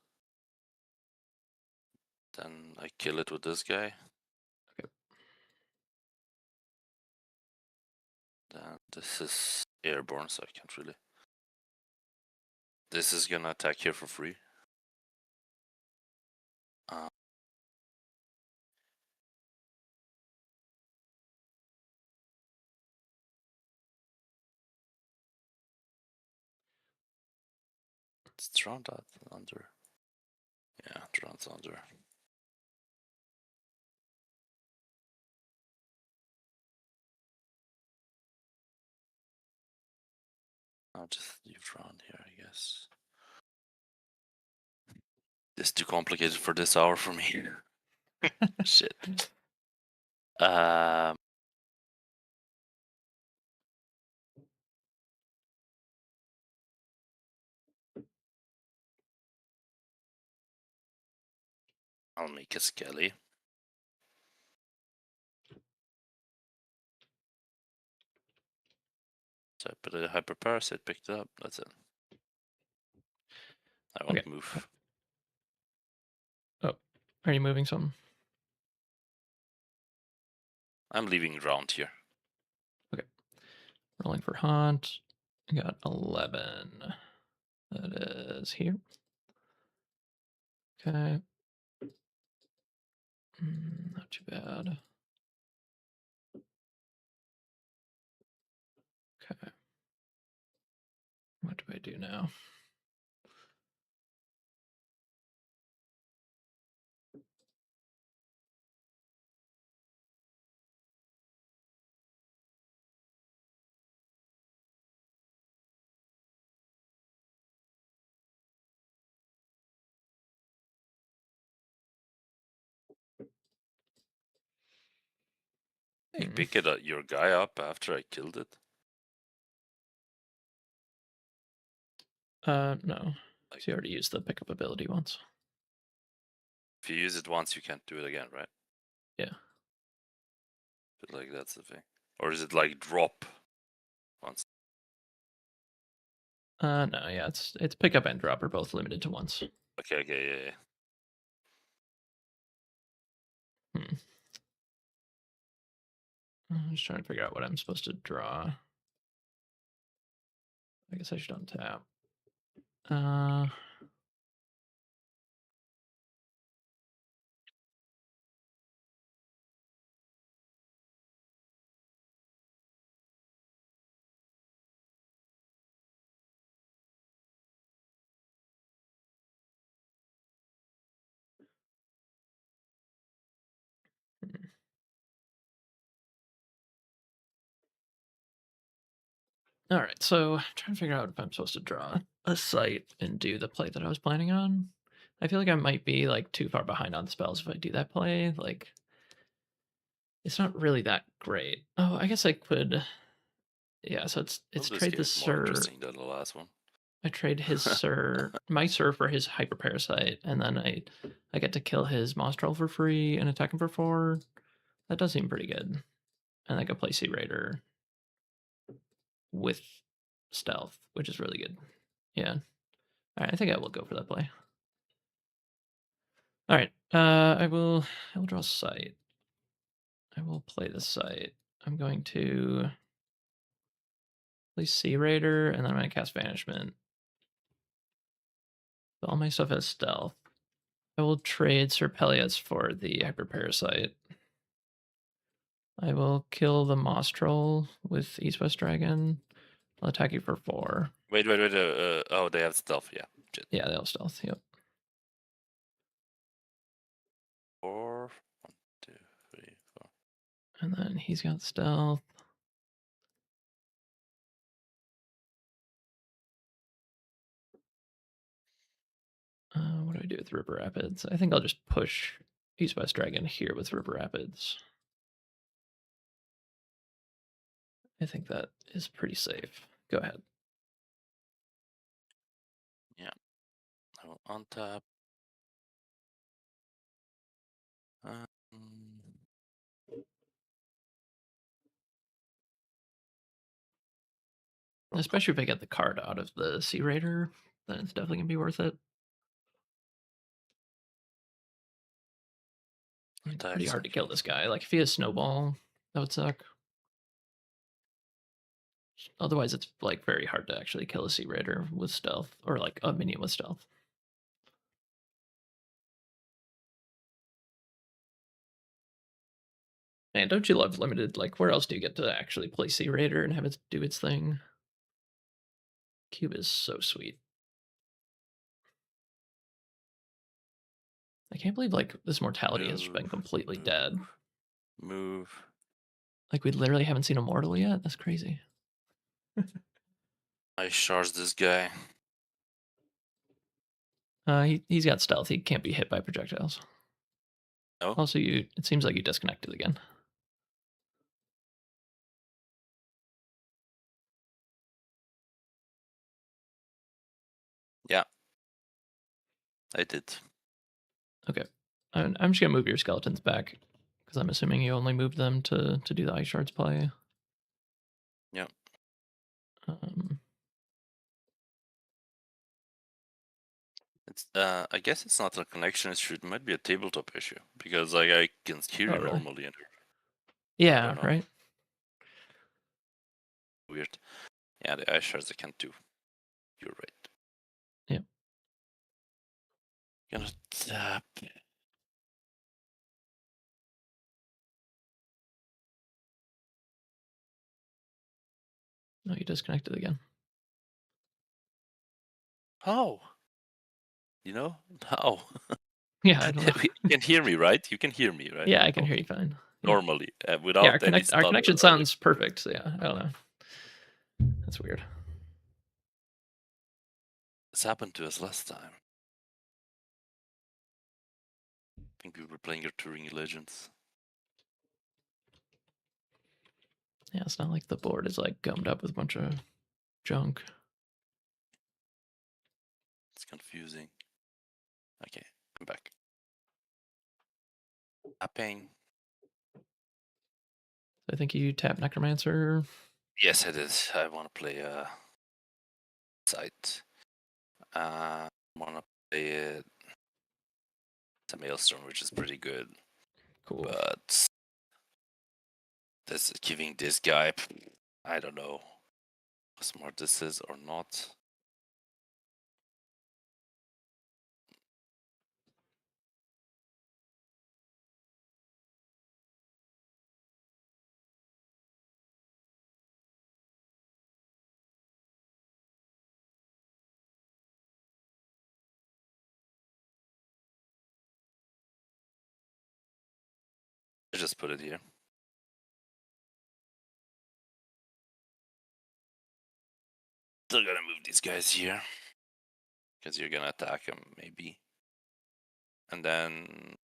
Then I kill it with this guy. Okay. Then this is airborne, so I can't really. This is gonna attack here for free. It's drawn that under. Yeah, drawn under. I'll just leave drawn here, I guess. This is too complicated for this hour for me. Shit. I'll make a skelly. So I put a hyper parasite, picked it up. That's it. I won't Okay. move. Oh, are you moving something? I'm leaving ground here. Okay. Rolling for haunt. I got 11. That is here. Okay. Not too bad. Okay. What do I do now? Hey, pick it up, your guy up after I killed it. No. So you already used the pickup ability once. If you use it once, you can't do it again, right? Yeah. But like that's the thing. Or is it like drop once? No, yeah, it's pickup and drop are both limited to once. Okay, yeah. I'm just trying to figure out what I'm supposed to draw. I guess I should untap. All right, so I'm trying to figure out if I'm supposed to draw a site and do the play that I was planning on. I feel like I might be like too far behind on spells if I do that play. Like, it's not really that great. Oh, I guess I could. Yeah, so it's Well, this trade game the is more Sir. interesting than the last one. I trade his Sir, my Sir for his Hyper Parasite, and then I get to kill his Monstrel for free and attack him for 4. That does seem pretty good. And I can play Sea Raider with stealth, which is really good. Yeah. All right, I think I will go for that play. All right, I will draw a site. I will play the site. I'm going to place Sea Raider, and then I'm going to cast Banishment. So all my stuff has stealth. I will trade Serpelius for the Hyper Parasite. I will kill the Moss Troll with East West Dragon. I'll attack you for 4. Wait. Oh, they have stealth. Yeah. Shit. Yeah, they have stealth. Yep. 4. 1, 2, 3, 4. And then he's got stealth. What do I do with River Rapids? I think I'll just push East West Dragon here with River Rapids. I think that is pretty safe. Go ahead. I will untap. Especially if I get the card out of the Sea Raider, then it's definitely going to be worth it. It's pretty hard to kill this guy. Like, if he has Snowball, that would suck. Otherwise, it's, like, very hard to actually kill a Sea Raider with stealth, or, like, a minion with stealth. Man, don't you love limited? Like, where else do you get to actually play Sea Raider and have it do its thing? Cube is so sweet. I can't believe, like, this mortality has been completely dead. Move. Like, we literally haven't seen Immortal yet? That's crazy. I charge this guy. He's got stealth. He can't be hit by projectiles. No? Also, it seems like you disconnected again. Yeah. I did. Okay. I'm just going to move your skeletons back, because I'm assuming you only moved them to do the Ice Shards play. Yep. It's I guess it's not a connection issue. It might be a tabletop issue because like I can hear you really? normally. Yeah, right. Weird. Yeah, the ice shards I can't do. You're right. Yep. Gonna tap. No, you disconnected again. How? You know how? Yeah, I don't know. You can hear me, right? You can hear me, right? Yeah, I can hear you fine. Yeah. Normally, without Yeah, any our connection stutter or sounds perfect. So yeah, I don't know. That's weird. This happened to us last time. I think we were playing your Turing Legends. Yeah, it's not like the board is like gummed up with a bunch of junk. It's confusing. Okay, I'm back. Tapping. I think you tap Necromancer. Yes, it is. I want to play a site. I want to play it. It's a Maelstrom, which is pretty good. Cool. But this giving this guy, I don't know how smart this is or not. I just put it here. Still gonna move these guys here because you're gonna attack him maybe, and then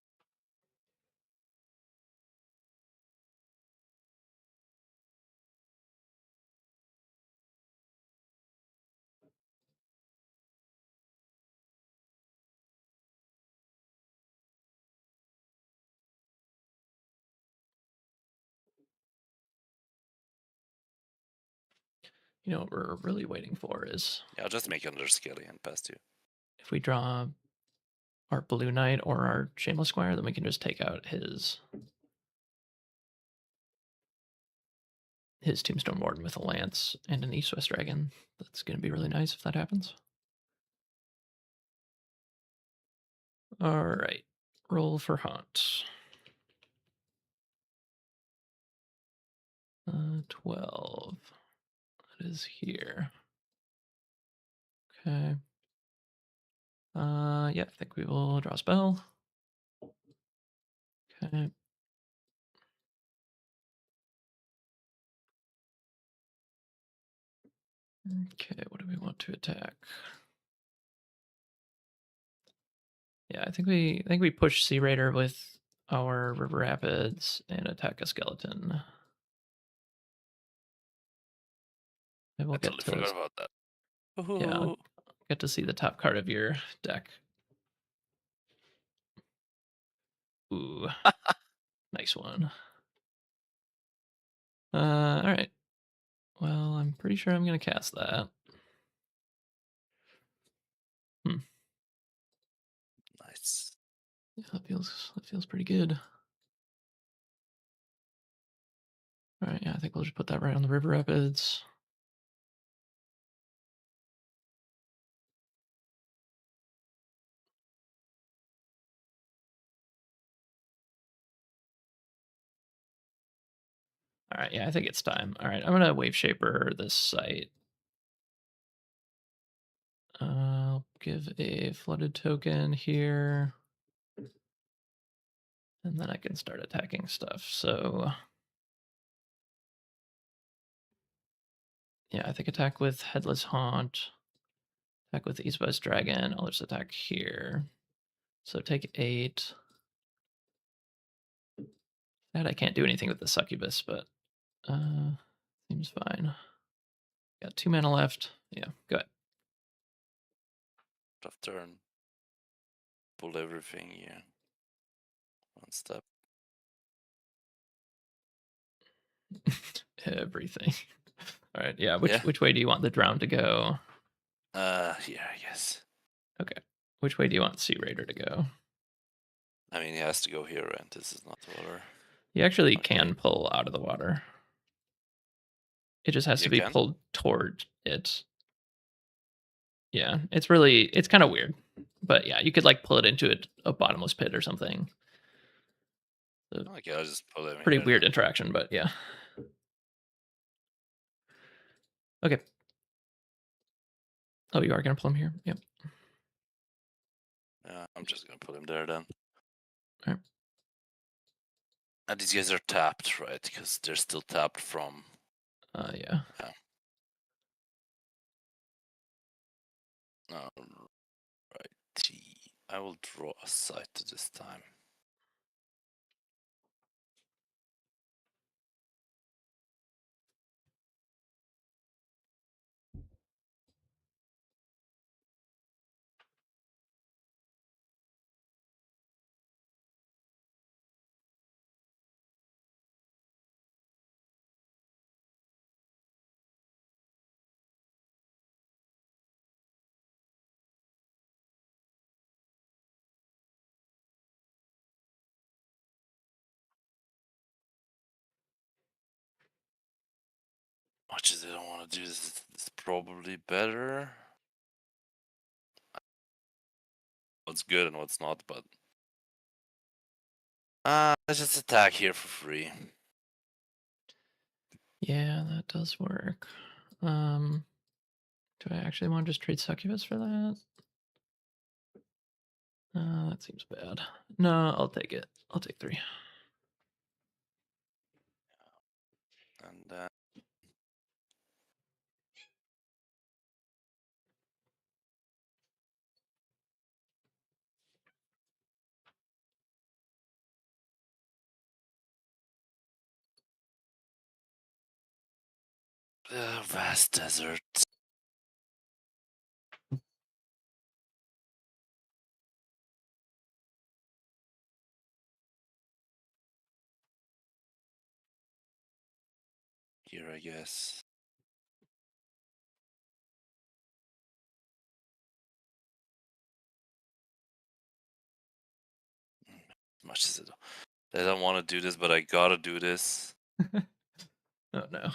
You know what we're really waiting for is yeah, I'll just make another Scallion past you. if we draw our Blue Knight or our Shameless Squire, then we can just take out his his Tombstone Warden with a Lance and an East-West Dragon. That's going to be really nice if that happens. All right, roll for Haunt. 12. That is here. Okay. Yeah, I think we will draw a spell. Okay. Okay, what do we want to attack? Yeah, I think we push Sea Raider with our River Rapids and attack a skeleton. And we'll I get totally to forgot about that. yeah, Woohoo. get to see the top card of your deck. Ooh, nice one. All right. Well, I'm pretty sure I'm gonna cast that. Nice. Yeah, that feels pretty good. All right, yeah, I think we'll just put that right on the River Rapids. All right, yeah, I think it's time. All right, I'm gonna Wave Shaper this site. I'll give a flooded token here. And then I can start attacking stuff. So yeah, I think attack with Headless Haunt. Attack with East West Dragon. I'll just attack here. So take 8. That I can't do anything with the Succubus, but seems fine. Got 2 mana left. Yeah, go ahead. Tough turn. Pull everything, yeah. One step. Everything. All right, yeah. Yeah. Which way do you want the drown to go? Here, I guess. Okay. Which way do you want Sea Raider to go? I mean, he has to go here, and this is not water. You actually Okay. can pull out of the water. It just has You to be can? pulled toward it. Yeah, it's kind of weird. But yeah, you could like pull it into a bottomless pit or something. So Okay, I'll just pull him pretty here. weird Then. interaction, but yeah. Okay. Oh, you are gonna pull him here? Yep. Yeah, I'm just gonna put him there then. All right. And these guys are tapped, right? Because they're still tapped from. Yeah. Right. I will draw a sight this time. Much as I don't want to do this, it's probably better. What's good and what's not, but let's just attack here for free. Yeah, that does work. Do I actually want to just trade Succubus for that? That seems bad. No, I'll take it. I'll take 3. And the vast desert. Here, I guess. Much as I don't want to do this, but I gotta do this. Oh no.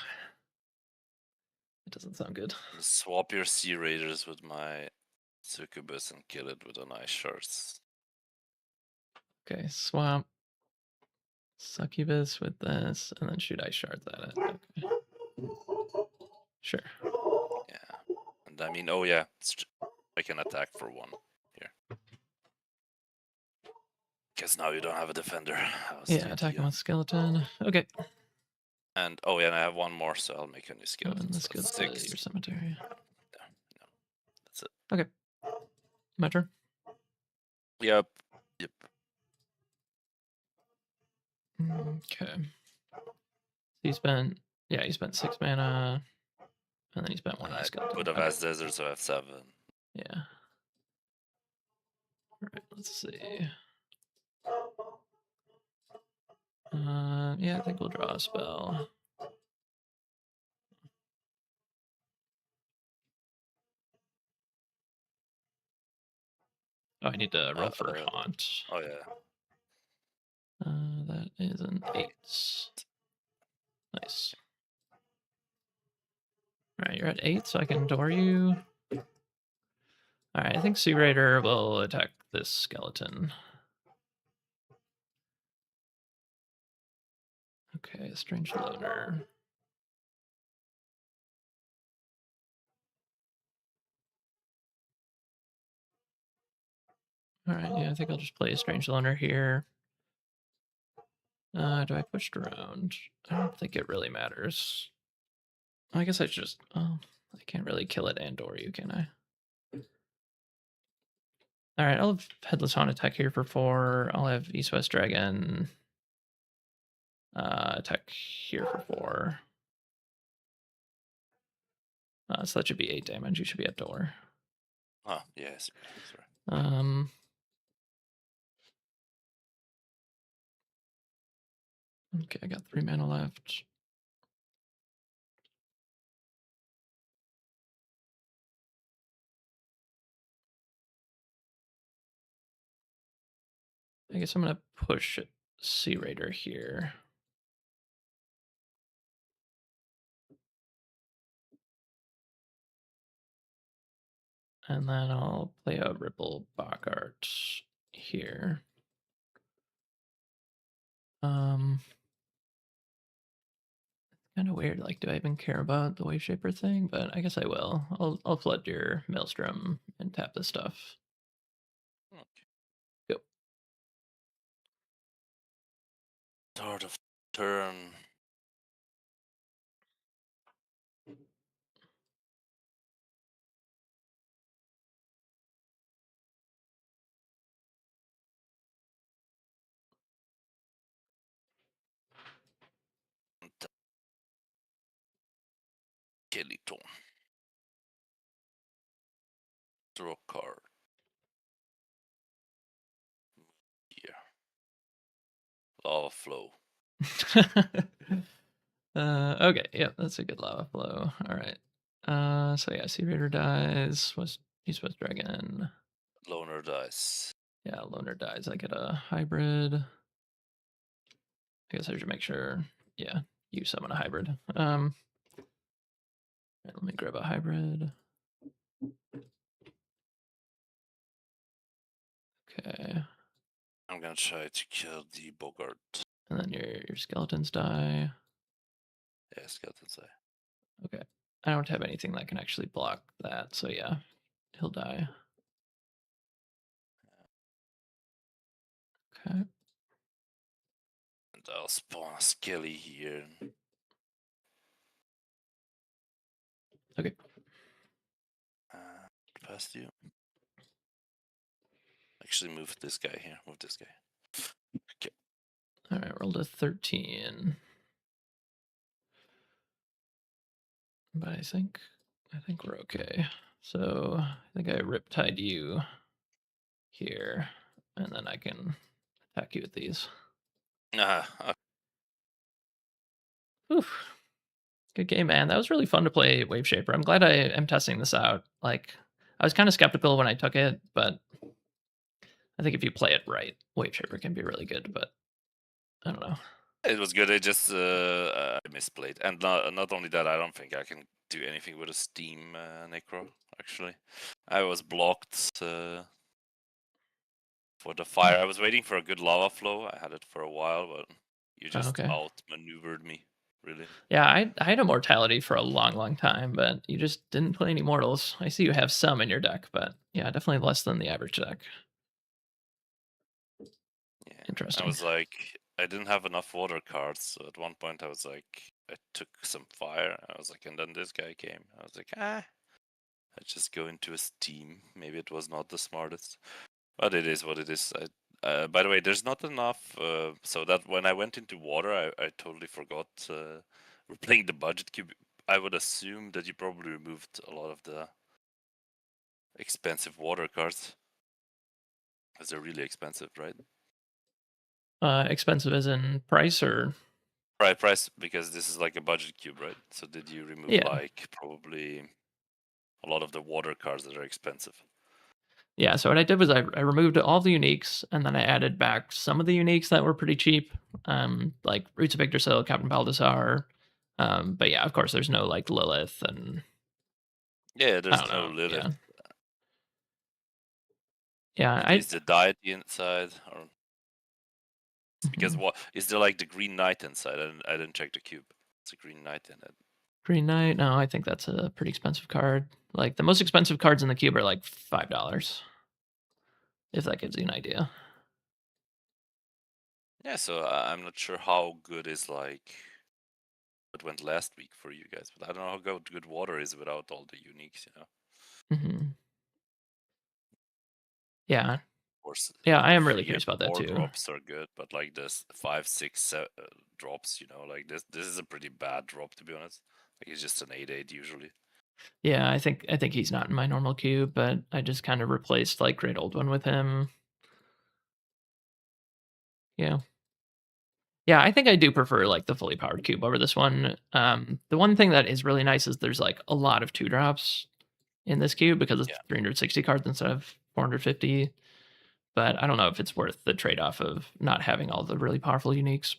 It doesn't sound good. Swap your Sea Raiders with my Succubus and kill it with an Ice Shards. Okay, swap Succubus with this, and then shoot Ice Shards at it. Okay. Sure. Yeah. And I mean, oh yeah, I can attack for 1 here. Guess now you don't have a defender. Yeah, attacking with skeleton. Okay. And oh yeah, and I have 1 more, so I'll make a new skeleton. And this So goes to 6. your cemetery. No, that's it. Okay. My turn. Yep. Okay. He spent 6 mana, and then he spent 1 on I skeleton. would have Okay. asked Desert, so I have 7. Yeah. All right. Let's see. Yeah, I think we'll draw a spell. Oh, I need to roll for haunt. Oh yeah. That is an 8. Nice. All right, you're at 8, so I can door you. All right, I think Sea Raider will attack this skeleton. Okay, Strange Loner. All right, yeah, I think I'll just play a Strange Loner here. Do I push it around? I don't think it really matters. I guess I should just... Oh, I can't really kill it and door you, can I? All right, I'll have Headless Haunt attack here for 4. I'll have East-West Dragon attack here for 4. So that should be 8 damage. You should be at door. Oh, yes. Sorry. Okay, I got 3 mana left. I guess I'm gonna push Sea Raider here. And then I'll play a Ripple Bogart here. It's kind of weird. Like, do I even care about the Wave Shaper thing? But I guess I will. I'll flood your Maelstrom and tap this stuff. Okay. Go. Start of turn. Skeleton. Draw card. Here. Lava Flow. Okay, yeah, that's a good lava flow. All right. So yeah, Sea Raider dies. East-West Dragon. Loner dies. Yeah, Loner dies. I get a hybrid. I guess I should make sure. Yeah, you summon a hybrid. Right, let me grab a hybrid. Okay. I'm gonna try to kill the Bogart. And then your skeletons die. Yeah, skeletons die. Okay. I don't have anything that can actually block that, so yeah, he'll die. Okay. And I'll spawn a Skelly here. Okay. Past you. Actually, move this guy here. Move this guy. Okay. All right, rolled a 13. But I think we're okay. So I think I riptide you here, and then I can attack you with these. Oof. Good game, man. That was really fun to play Wave Shaper. I'm glad I am testing this out. Like, I was kind of skeptical when I took it, but I think if you play it right, Wave Shaper can be really good, but I don't know. It was good. It just I misplayed, and not only that, I don't think I can do anything with a Steam Necro. Actually, I was blocked for the fire. I was waiting for a good lava flow. I had it for a while, but you just okay. outmaneuvered me. Really. Yeah, I had Immortality for a long time, but you just didn't play any Mortals. I see you have some in your deck, but yeah, definitely less than the average deck. Yeah. Interesting. I was like, I didn't have enough water cards, so at one point I was like, I took some fire. I was like, and then this guy came. I was like, I just go into a Steam. Maybe it was not the smartest, but it is what it is. By the way, there's not enough, so that when I went into water, I totally forgot. We're playing the budget cube. I would assume that you probably removed a lot of the expensive water cards, because they're really expensive, right? Expensive as in price or Right, price, because this is like a budget cube, right? So did you remove yeah. like probably a lot of the water cards that are expensive? Yeah, so what I did was I removed all the uniques and then I added back some of the uniques that were pretty cheap, like Roots of Yggdrasil, Captain Baldassar. But yeah, of course, there's no like Lilith and Yeah, I there's don't no know. Lilith. Yeah, And is the deity inside, or because mhm. what is there like the Green Knight inside? I didn't check the cube. It's a Green Knight in it. Green Knight. No, I think that's a pretty expensive card. Like the most expensive cards in the cube are like $5, if that gives you an idea. Yeah, so I'm not sure how good is like what went last week for you guys, but I don't know how good water is without all the uniques. You know, Hmm. Yeah, of course, yeah, I the am really 3 and curious about that 4 too. drops are good, but like this 5, 6, drops, you know, like this is a pretty bad drop, to be honest. Like it's just an 8/8 usually. Yeah, I think he's not in my normal cube, but I just kind of replaced like Great Old One with him. Yeah. Yeah, I think I do prefer like the fully powered cube over this one. The one thing that is really nice is there's like a lot of 2-drops in this cube because it's Yeah. 360 cards instead of 450. But I don't know if it's worth the trade-off of not having all the really powerful uniques.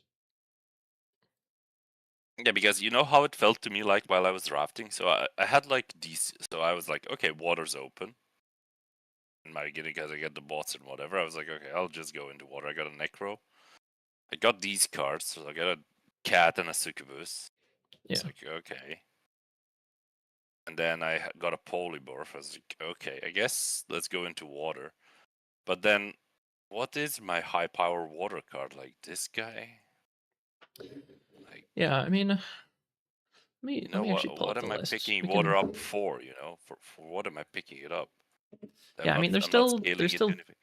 Yeah, because you know how it felt to me like while I was drafting. So I had like these. So I was like, okay, water's open. In my beginning, because I get the bots and whatever. I was like, okay, I'll just go into water. I got a Necro. I got these cards. So I got a cat and a succubus. Yeah. It's like, okay. And then I got a Polymorph. I was like, okay, I guess let's go into water. But then, what is my high power water card? Like this guy? Like, Yeah, I mean, you let know me actually pull what up the am I list. picking We water can. up for? You know, for what am I picking it up? Yeah, I mean, I'm not scaling there's it to still anything.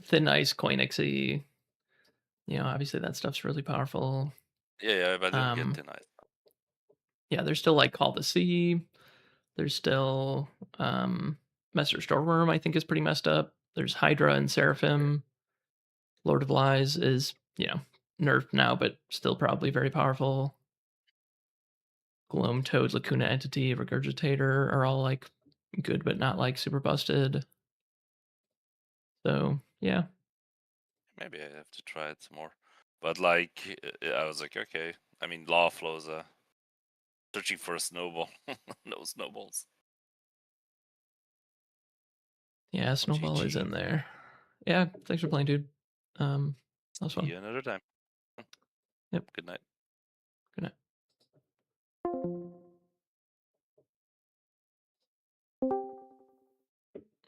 Thin Ice, Koinixy. You know, obviously that stuff's really powerful. Yeah, but I didn't get Um, denied. yeah, there's still like Call the Sea. There's still Master Storeworm, I think is pretty messed up. There's Hydra and Seraphim. Lord of Lies is, you know, nerfed now, but still probably very powerful. Gloam Toad, Lacuna Entity, Regurgitator are all like good, but not like super busted. So yeah. Maybe I have to try it some more. But like, I was like, okay. I mean, Law Flow's searching for a snowball. No snowballs. Yeah, Snowball is GG. in there. Yeah, thanks for playing, dude. That was See fun. you another time. Yep. Good night. Good night.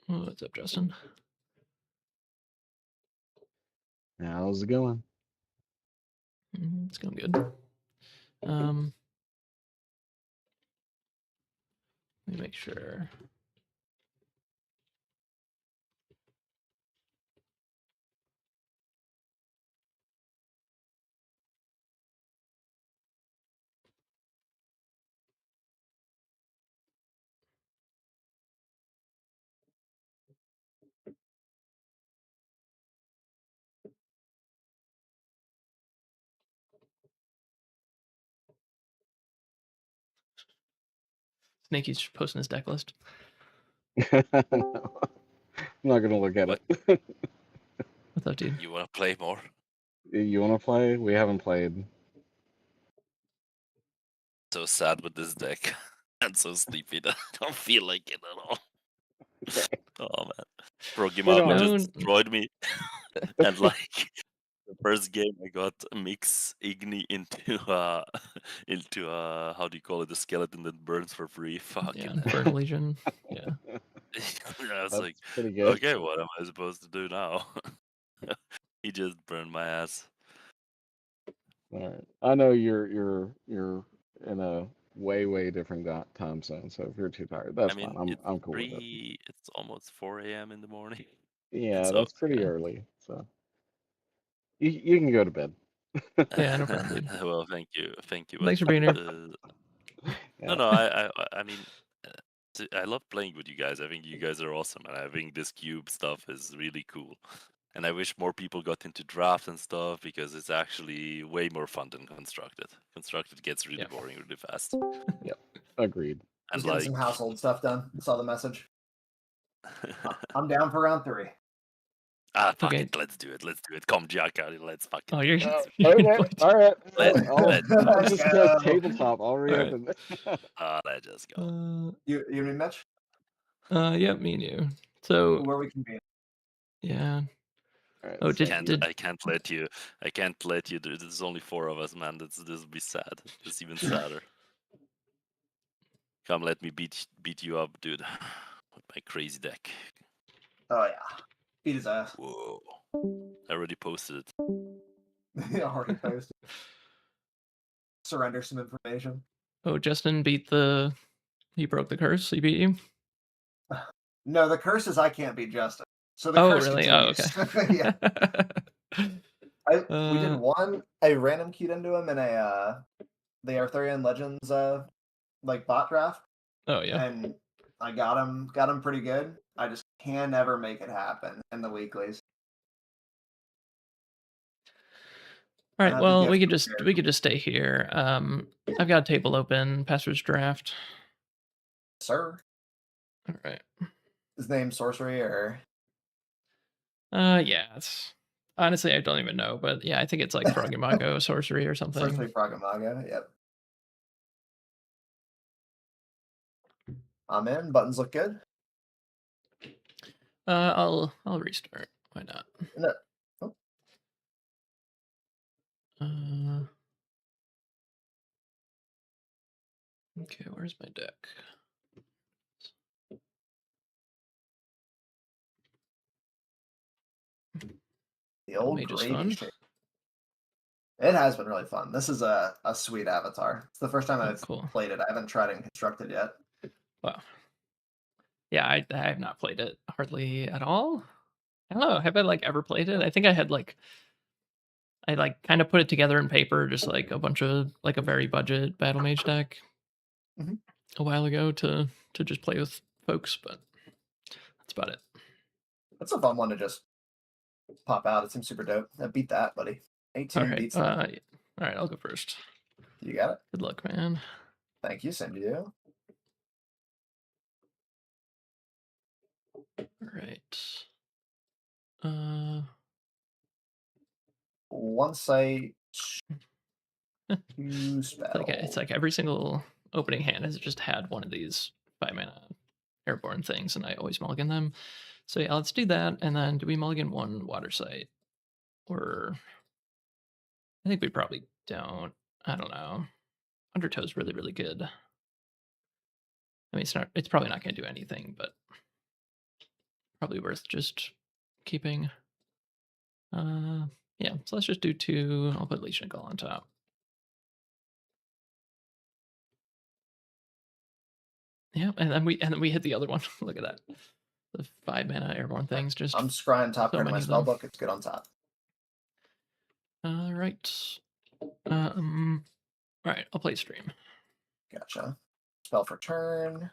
What's up, Justin? How's it going? It's going good. Let me make sure. Snaky's posting his deck list. I'm not gonna look at What? it. What's up, dude? You want to play more? You want to play? We haven't played. so sad with this deck. I'm so sleepy that I don't feel like it at all. Okay. Oh man, Progimago on. just destroyed me, and like the first game I got a mix Igni into into how do you call it, the skeleton that burns for free. Fucking Yeah, hell. Infernal Legion. Yeah. I was That's like, pretty good. okay, what am I supposed to do now? He just burned my ass. All right. I know you're in a way different time zone, so if you're too tired, that's I mean, fine. it's I'm cool with it. it's almost 4 a.m. in the morning. Yeah, So that's pretty yeah. early. So you can go to bed. Yeah, no problem, dude. well, thank you, Thanks for but being here. no, Yeah. I mean, I love playing with you guys. I think you guys are awesome, and I think this cube stuff is really cool. And I wish more people got into draft and stuff because it's actually way more fun than constructed. Constructed gets really Yeah. boring really fast. Yep. Agreed. Just And getting like, some household stuff done. Saw the message. I'm down for round 3. fuck Okay. it, let's do it. Come, Jacka, let's fucking Oh, do you're, it. you're Okay. gonna play. All right. Let's I'll Let's just go go. tabletop. I'll reopen it. let's just go. You mean Mitch? Yeah, me and you. So Where we can be? yeah. All right, Oh, so I can't let you. There's only 4 of us, man. This will be sad. It's even sadder. Come, let me beat you up, dude. With my crazy deck. Oh yeah, beat his ass. Whoa. I already posted it. Already posted. Surrender some information. Oh, Justin he broke the curse. He beat you. No, the curse is I can't beat Justin. So the Oh, curse really? Oh, continues. okay. yeah. We did Uh, one. I random keyed into him in the Arthurian Legends like bot draft, oh yeah. and I got him pretty good. I just can never make it happen in the weeklies. All I right. have the Well, gift we could just stay here. I've got a table open. Pastor's draft. sir. All right. His name's Sorcery, or Yeah. It's honestly I don't even know, but yeah, I think it's like Froggy Sorcery or something. Sorcery Frogamaga. Yep. I'm in. Buttons look good. I'll restart. Why not? No. Oh, Okay, where's my deck? the old Mage is gravy fun. shape. It has been really fun. This is a sweet avatar. It's the first time I've Cool. played it. I haven't tried it in constructed yet. Wow. Yeah, I have not played it hardly at all. I don't know. Have I like ever played it? I think I had like I like kind of put it together in paper, just like a bunch of like a very budget battle mage deck Mhm. a while ago to just play with folks, but that's about it. That's a fun one to just pop out. It seems super dope. Beat that, buddy. 18 All right. beats. All right, I'll go first. You got it. Good luck, man. Thank you, same to you. All right. Uh, One sight, two it's spell. like every single opening hand has just had one of these 5-mana airborne things, and I always mulligan them. So yeah, let's do that. And then do we mulligan one water site? Or I think we probably don't. I don't know. Undertow's really, really good. I mean, it's probably not going to do anything, but probably worth just keeping. Yeah, so let's just do 2. I'll put Legion of Gall on top. Yeah, and then we hit the other one. Look at that. The 5-mana airborne things, just I'm scrying top so card of my many of spell them. book. It's good on top. All right. All right, I'll play stream. Gotcha. Spell for turn.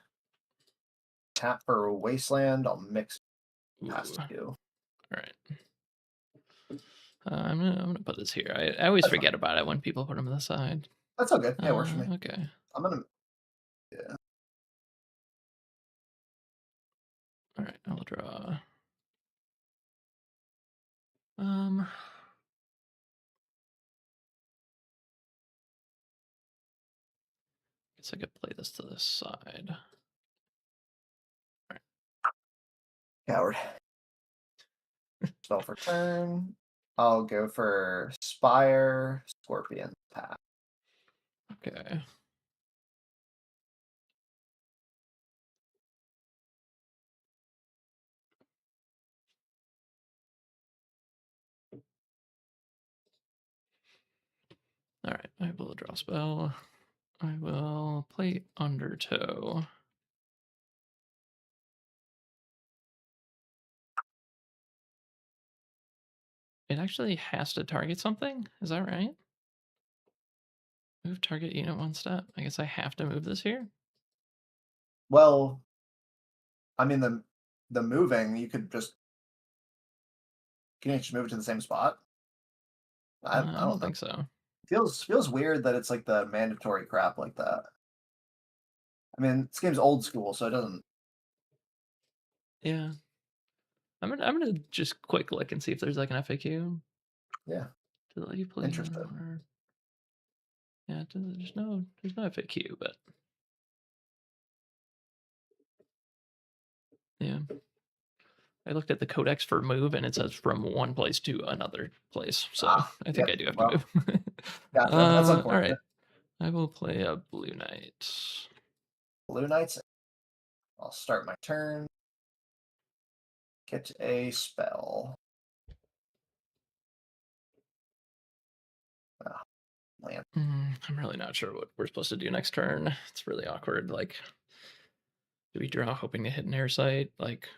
Tap for Wasteland. I'll mix past Ooh. you. All right. I'm gonna put this here. I always That's forget about it when people put them on the side. That's all good. Yeah, it works for me. Okay. I'm gonna. Yeah. All right, I'll draw. guess I could play this to this side. Coward. Spell for turn. I'll go for Spire, Scorpion, Path. Okay. All right, I will draw a spell. I will play Undertow. It actually has to target something? Is that right? Move target unit one step. I guess I have to move this here? Well, I mean the moving, you could just can you just move it to the same spot? I I don't don't know. think so. Feels weird that it's like the mandatory crap like that. I mean, this game's old school, so it doesn't. Yeah. I'm gonna just quick look and see if there's like an FAQ. Yeah, To let you play interesting. or yeah, there's no FAQ, but yeah. I looked at the codex for move and it says from one place to another place. So I think Yeah, I do have to well, move. gotcha. That's All unfortunate. right. I will play a blue knight. Blue Knights. I'll start my turn. Get a spell. Ah, land. I'm really not sure what we're supposed to do next turn. It's really awkward. Like, do we draw hoping to hit an air site? Like,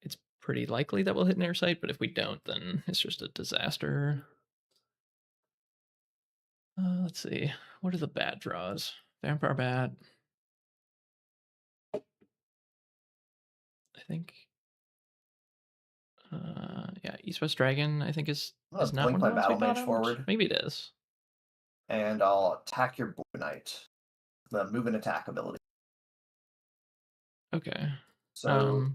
it's pretty likely that we'll hit an air site, but if we don't, then it's just a disaster. Let's see. What are the bad draws? Vampire Bat. I think. Yeah, East West Dragon. I think is I'm gonna not blink one of my the ones we Battle Mage bottomed. forward, Maybe it is. and I'll attack your Blue Knight. The move and attack ability. Okay. So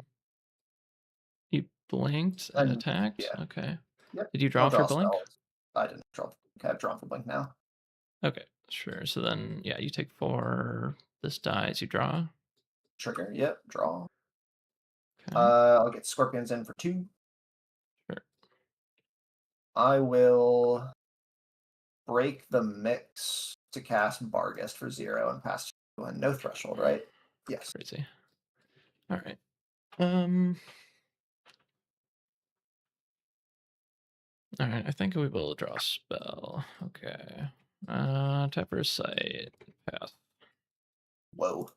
You blinked and and attacked. yeah, Okay. yep. Did you I'll draw for draw blink? spells. I didn't draw. Okay, I've drawn for blink now. Okay, sure. So then, yeah, you take 4. This dies. You draw. Trigger. Yep. Draw. Okay. I'll get Scorpions in for 2. Sure. I will break the mix to cast Barghest for 0 and pass 2 and no threshold, right? Yes. Crazy. All right. All right. I think we will draw a spell. Okay. Tap for a site. Pass. Whoa.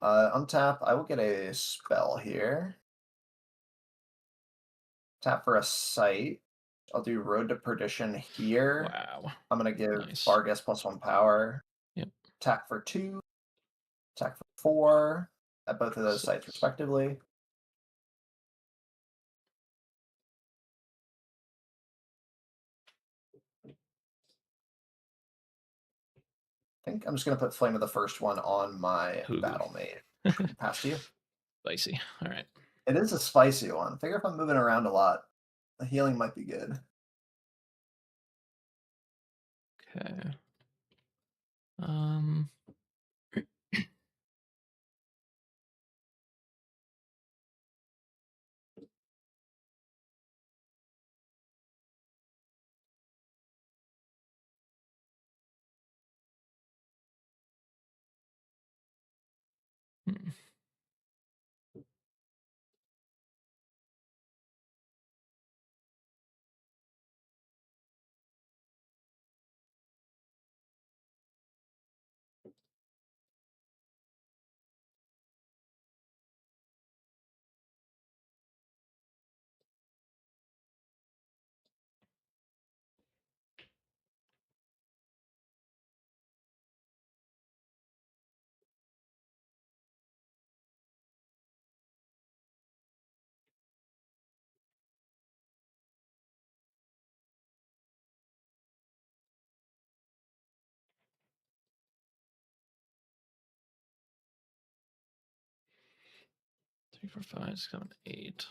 Untap. I will get a spell here. Tap for a site. I'll do Road to Perdition here. Wow. I'm gonna give Nice. Barghest +1 power. Yep. Attack for 2. Attack for 4 at both of those sites respectively. I think I'm just gonna put Flame of the First One on my Ooh. Battle Mage. Pass to you. Spicy. All right. It is a spicy one. Figure if I'm moving around a lot, the healing might be good. Okay. Um. hmm. 3, 4, 5, 6, 7, 8.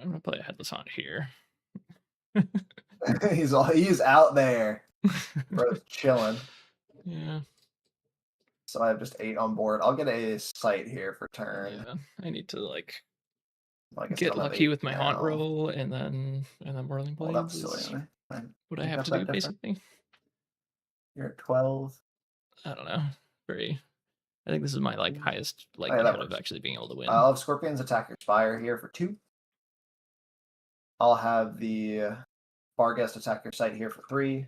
I'm gonna play a Headless Haunt here. he's out there, bro, chilling. Yeah. So I have just 8 on board. I'll get a site here for turn. Yeah. I need to like Well, I guess I get don't have lucky 8 with my haunt now. roll and then Whirling Well, Blades that's silly. is I what I think have that's to that do different. basically. You're at 12. I don't know. I think this is my like highest Oh, yeah, likelihood that of works. actually being able to win. I'll have Scorpions attack your Spire here for 2. I'll have the Barghest attack your site here for 3.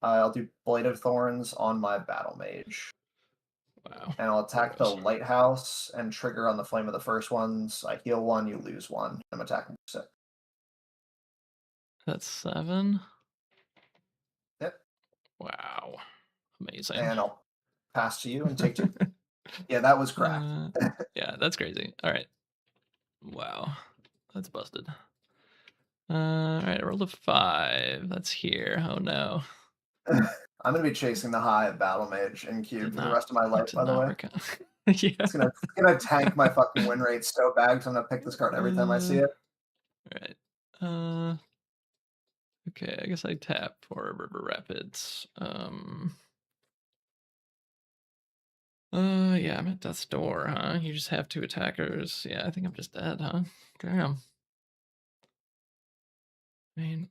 I'll do Blade of Thorns on my Battle Mage. Wow. And I'll attack the Gross. Lighthouse and trigger on the Flame of the first ones. I heal 1, you lose 1. I'm attacking for 6. That's 7. Yep. Wow. Amazing. And I'll pass to you and take 2. Yeah, that was cracked. Yeah, that's crazy. All right. Wow. That's busted. All right, I rolled a 5. That's here. Oh no. I'm gonna be chasing the high of Battle Mage and Cube for the rest of my life, by the way. Yeah. It's gonna tank my fucking win rate so bad because I'm gonna pick this card every time I see it. Right. Okay, I guess I tap for River Rapids. Yeah, I'm at death's door, huh? You just have 2 attackers. Yeah, I think I'm just dead, huh? Damn. I mean,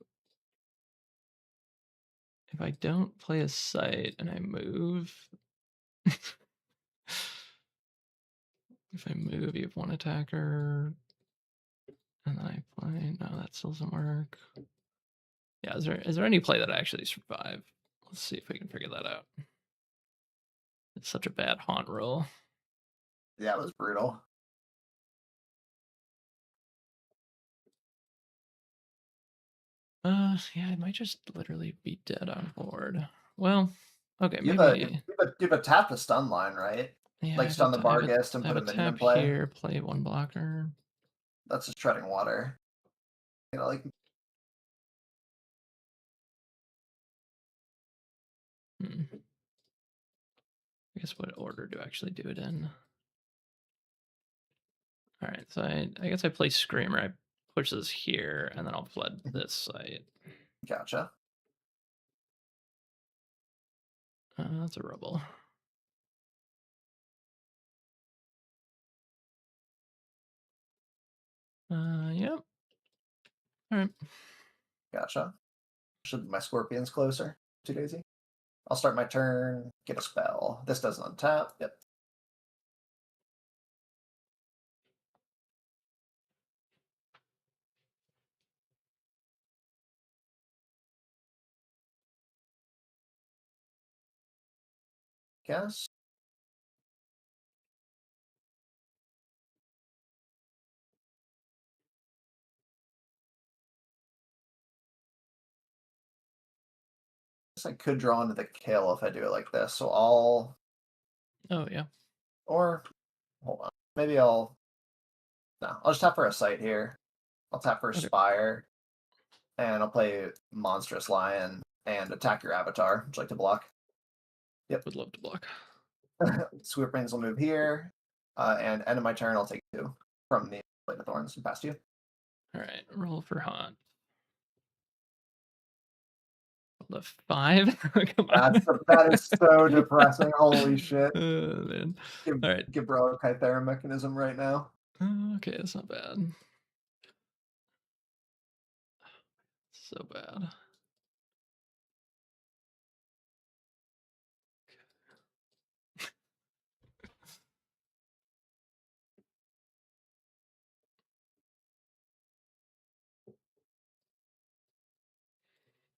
if I don't play a site and I move, if I move, you have 1 attacker, and then I play. No, that still doesn't work. Yeah, is there any play that I actually survive? Let's see if we can figure that out. It's such a bad haunt roll. Yeah, it was brutal. Yeah, I might just literally be dead on board. Well, okay, You maybe. have a tap the stun line, right? Yeah, Like stun the Barghest and I put have a a minion in tap play. here, play 1 blocker. That's just treading water. You know, like I guess what order do I actually do it in? All right, so I guess I play Screamer. I push this here, and then I'll flood this site. gotcha. That's a rubble. Yep. All right. Gotcha. Should my Scorpions closer to Daisy? I'll start my turn, get a spell. This doesn't untap. Yep. Guess. I could draw into the kill if I do it like this. So I'll, Oh yeah. or hold on. Maybe I'll, no, I'll just tap for a site here. I'll tap for a Okay. Spire, and I'll play Monstrous Lion and attack your Avatar. Would you like to block? Yep. Would love to block. Sweep Brains will move here, and end of my turn, I'll take 2 from the Blade of Thorns and pass to you. All right, roll for haunt. Roll a 5. Come on. That is so depressing. Holy shit. Oh, man. Give, All right. give bro a Kythera mechanism right now. Okay, that's not bad. So bad.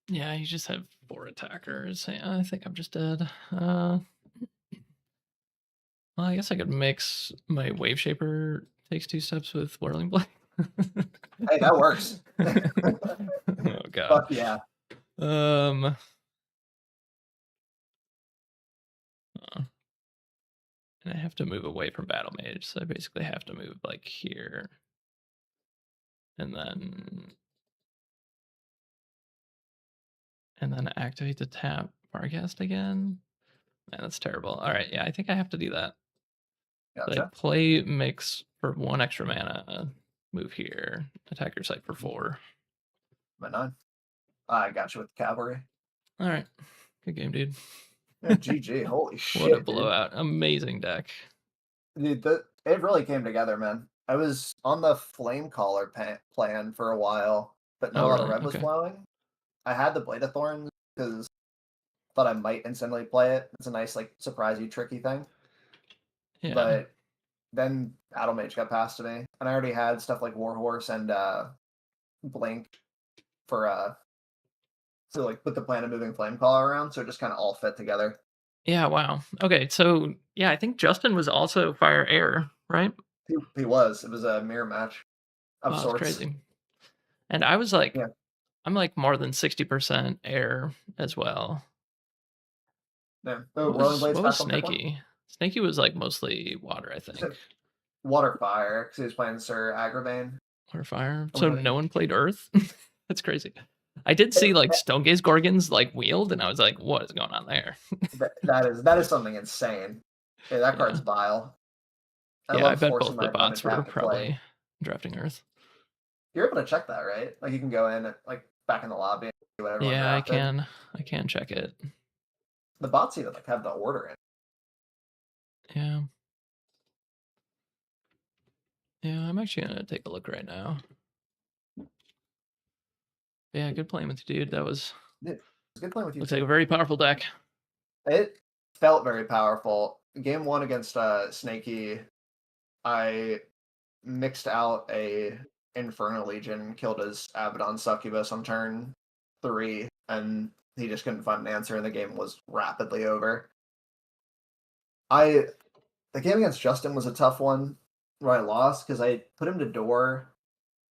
Yeah, you just have 4 attackers. Yeah, I think I'm just dead. Well, I guess I could mix my Wave Shaper takes 2 steps with Whirling Blade. Hey, that works. Oh god. Fuck yeah. And I have to move away from Battle Mage, so I basically have to move like here. And then activate the tap Barghest again. Man, that's terrible. All right, yeah, I think I have to do that. Gotcha. Like play mix for 1 extra mana move here. Attack your site for 4. I'm at 9. I got you with the cavalry. All right. Good game, dude. Yeah, GG. Holy shit, What a dude. blowout. Amazing deck. Dude, it really came together, man. I was on the flame collar plan for a while, but not Oh, a lot of really? red was Okay. flowing. I had the Blade of Thorns because I thought I might instantly play it. It's a nice, like, surprisey, tricky thing. Yeah. But then Battle Mage got passed to me, and I already had stuff like Warhorse and Blink for so like put the plan of moving flame collar around, so it just kind of all fit together. Yeah, wow. Okay, so yeah, I think Justin was also fire air, right? He was. It was a mirror match of Wow, that's sorts. crazy. And I was like, Yeah. I'm like more than 60% air as well. Yeah. The Rolling Blades What was back on pick one. Snaky? Snaky was like mostly water, I think. Water fire, because he was playing Sir Agravain. Water fire. Oh, So really? no one played Earth? That's crazy. I did see like Stonegaze Gorgons like wheeled, and I was like, what is going on there? that is something insane. Yeah, that card's Yeah. vile. I Yeah, I love bet forcing both my the opponent bots to were have to play. probably drafting Earth. You're able to check that, right? Like you can go in like back in the lobby and see what everyone Yeah, I drafted. can check it. The bots even like have the order in. Yeah. Yeah, I'm actually gonna take a look right now. Yeah, good playing with you, dude. That was It's good playing with you. looks like a very powerful deck. It felt very powerful. Game 1 against Snaky, I mixed out a Infernal Legion, killed his Abaddon Succubus on turn 3, and he just couldn't find an answer, and the game was rapidly over. The game against Justin was a tough one where I lost because I put him to door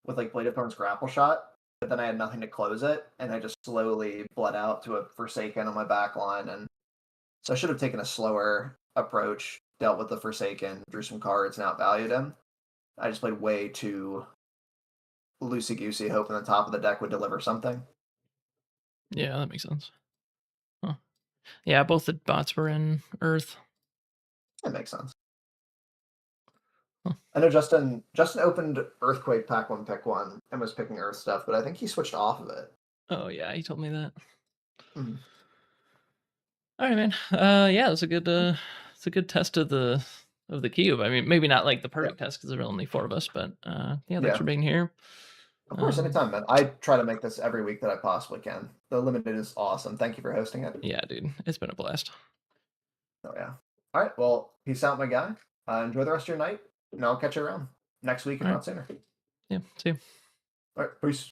with like Blade of Thorns grapple shot, but then I had nothing to close it, and I just slowly bled out to a Forsaken on my back line, and so I should have taken a slower approach, dealt with the Forsaken, drew some cards, and outvalued him. I just played way too loosey goosey, hoping the top of the deck would deliver something. Yeah, that makes sense. Huh. Yeah, both the bots were in Earth. That makes sense. Huh. I know Justin opened Earthquake pack 1 pick 1 and was picking Earth stuff, but I think he switched off of it. Oh yeah, he told me that. Mhm. All right, man. Yeah, it was a good test of the cube. I mean, maybe not like the perfect test because there were only 4 of us, but yeah, thanks for being here. Of course, anytime, man. I try to make this every week that I possibly can. The limited is awesome. Thank you for hosting it. Yeah, dude, it's been a blast. Oh yeah. All right. Well, peace out, my guy. Enjoy the rest of your night, and I'll catch you around next week, if All not right. sooner. Yeah, see you. All right. Peace.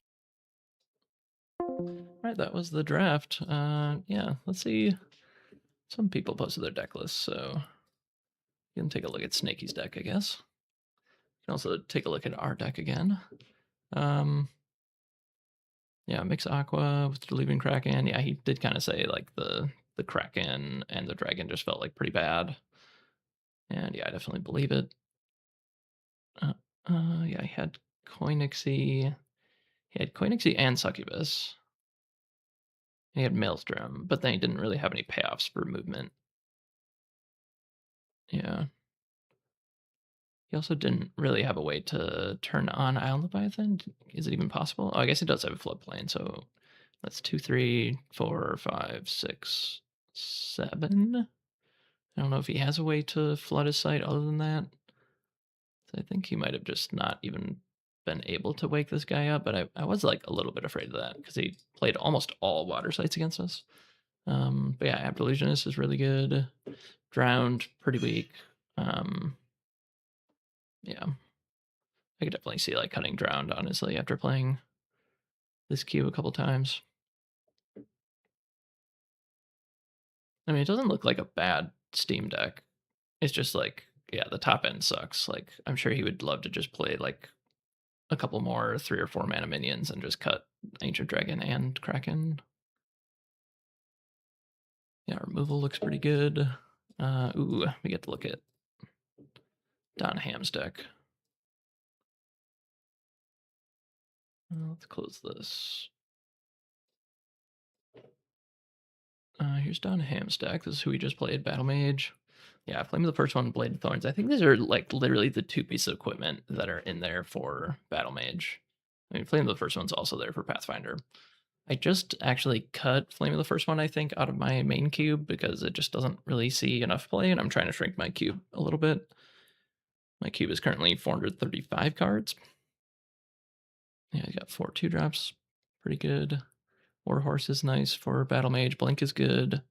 All right, that was the draft. Yeah, let's see. Some people posted their deck lists, so you can take a look at Snaky's deck, I guess. You can also take a look at our deck again. Yeah, mix Aqua with Deliving Kraken. Yeah, he did kind of say like the Kraken and the Dragon just felt like pretty bad. And yeah, I definitely believe it. Yeah, he had Koinixie. He had Koinixie and Succubus. He had Maelstrom, but then he didn't really have any payoffs for movement. Yeah. He also didn't really have a way to turn on Isle Leviathan. Is it even possible? Oh, I guess it does have a floodplain, so that's 2, 3, 4, 5, 6, 7. I don't know if he has a way to flood his site other than that. So I think he might have just not even been able to wake this guy up, but I was like a little bit afraid of that because he played almost all water sites against us. But yeah, Abdelusionist is really good. Drowned, pretty weak. Yeah. I could definitely see like cutting Drowned, honestly, after playing this cube a couple times. I mean, it doesn't look like a bad Steam deck. It's just like, yeah, the top end sucks. Like, I'm sure he would love to just play like a couple more 3 or 4 mana minions and just cut Ancient Dragon and Kraken. Yeah, removal looks pretty good. Ooh, we get to look at Don Ham's deck. Let's close this. Here's Don Ham's deck. This is who we just played, Battle Mage. Yeah, Flame of the First One, Blade of Thorns. I think these are like literally the two pieces of equipment that are in there for Battle Mage. I mean, Flame of the First One's also there for Pathfinder. I just actually cut Flame of the First One, I think, out of my main cube because it just doesn't really see enough play, and I'm trying to shrink my cube a little bit. My cube is currently 435 cards. Yeah, I got 4 2-drops. Pretty good. Warhorse is nice for Battle Mage. Blink is good.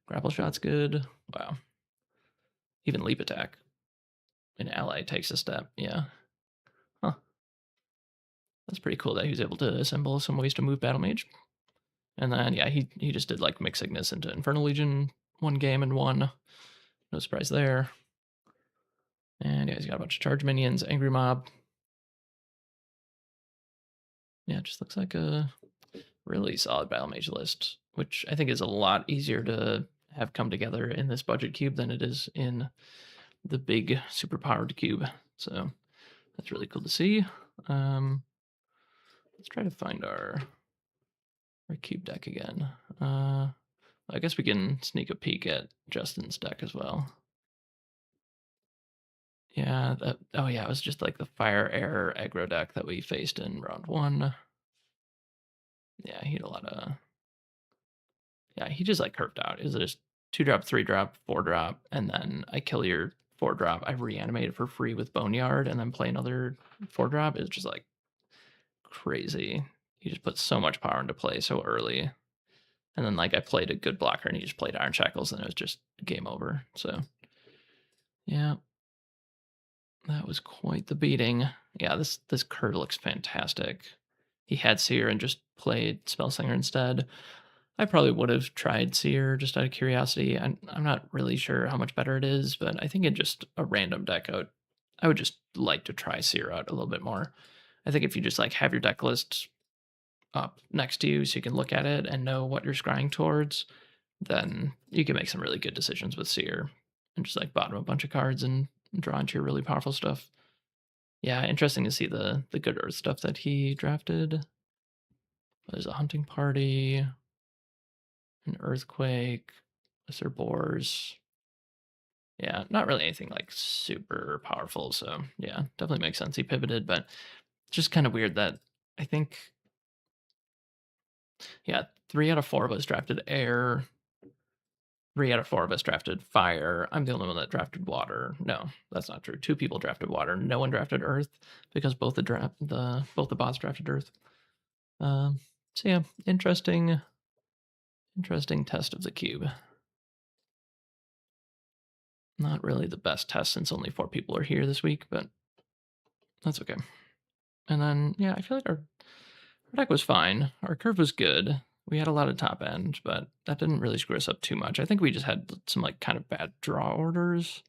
Grapple Shot's good. Wow. Even Leap Attack. An ally takes a step. Yeah. Huh. That's pretty cool that he was able to assemble some ways to move Battle Mage. And then, yeah, he just did like Mix Ignis into Infernal Legion one game and won. No surprise there. And yeah, he's got a bunch of charge minions, Angry Mob. Yeah, it just looks like a really solid Battle Mage list, which I think is a lot easier to have come together in this budget cube than it is in the big superpowered cube. So that's really cool to see. Let's try to find our cube deck again. I guess we can sneak a peek at Justin's deck as well. Yeah, oh yeah, it was just like the fire air aggro deck that we faced in round 1. Yeah, he had a lot of. Yeah, he just like curved out. It was just 2-drop, 3-drop, 4-drop, and then I kill your 4-drop. I reanimate it for free with Boneyard, and then play another 4-drop. It's just like crazy. He just put so much power into play so early. And then like I played a good blocker and he just played Iron Shackles and it was just game over. So yeah. That was quite the beating. Yeah, this card looks fantastic. He had Seer and just played Spellslinger instead. I probably would have tried Seer just out of curiosity. I'm not really sure how much better it is, but I think in just a random deck out, I would just like to try Seer out a little bit more. I think if you just like have your deck list up next to you so you can look at it and know what you're scrying towards, then you can make some really good decisions with Seer and just like bottom a bunch of cards and draw into your really powerful stuff. Yeah, interesting to see the good Earth stuff that he drafted. There's a Hunting Party, an Earthquake, Lesser Boars. Yeah, not really anything like super powerful. So yeah, definitely makes sense. He pivoted, but just kind of weird that I think, yeah, 3 out of 4 of us drafted air. 3 out of 4 of us drafted fire. I'm the only one that drafted water. No, that's not true. 2 people drafted water. No one drafted earth because both the bots drafted earth. So yeah, interesting test of the cube. Not really the best test since only 4 people are here this week, but that's okay. And then yeah, I feel like our deck was fine. Our curve was good. We had a lot of top end, but that didn't really screw us up too much. I think we just had some like kind of bad draw orders.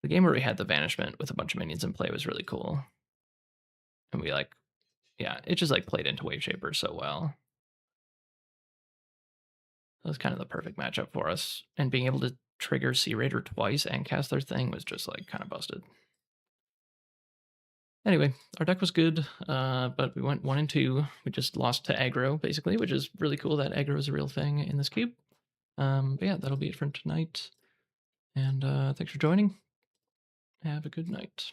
The game where we had the Vanishment with a bunch of minions in play was really cool. And we like, yeah, it just like played into Wave Shaper so well. That was kind of the perfect matchup for us. And being able to trigger Sea Raider twice and cast their thing was just like kind of busted. Anyway, our deck was good, but we went 1 and 2. We just lost to aggro, basically, which is really cool that aggro is a real thing in this cube. But yeah, that'll be it for tonight. And thanks for joining. Have a good night.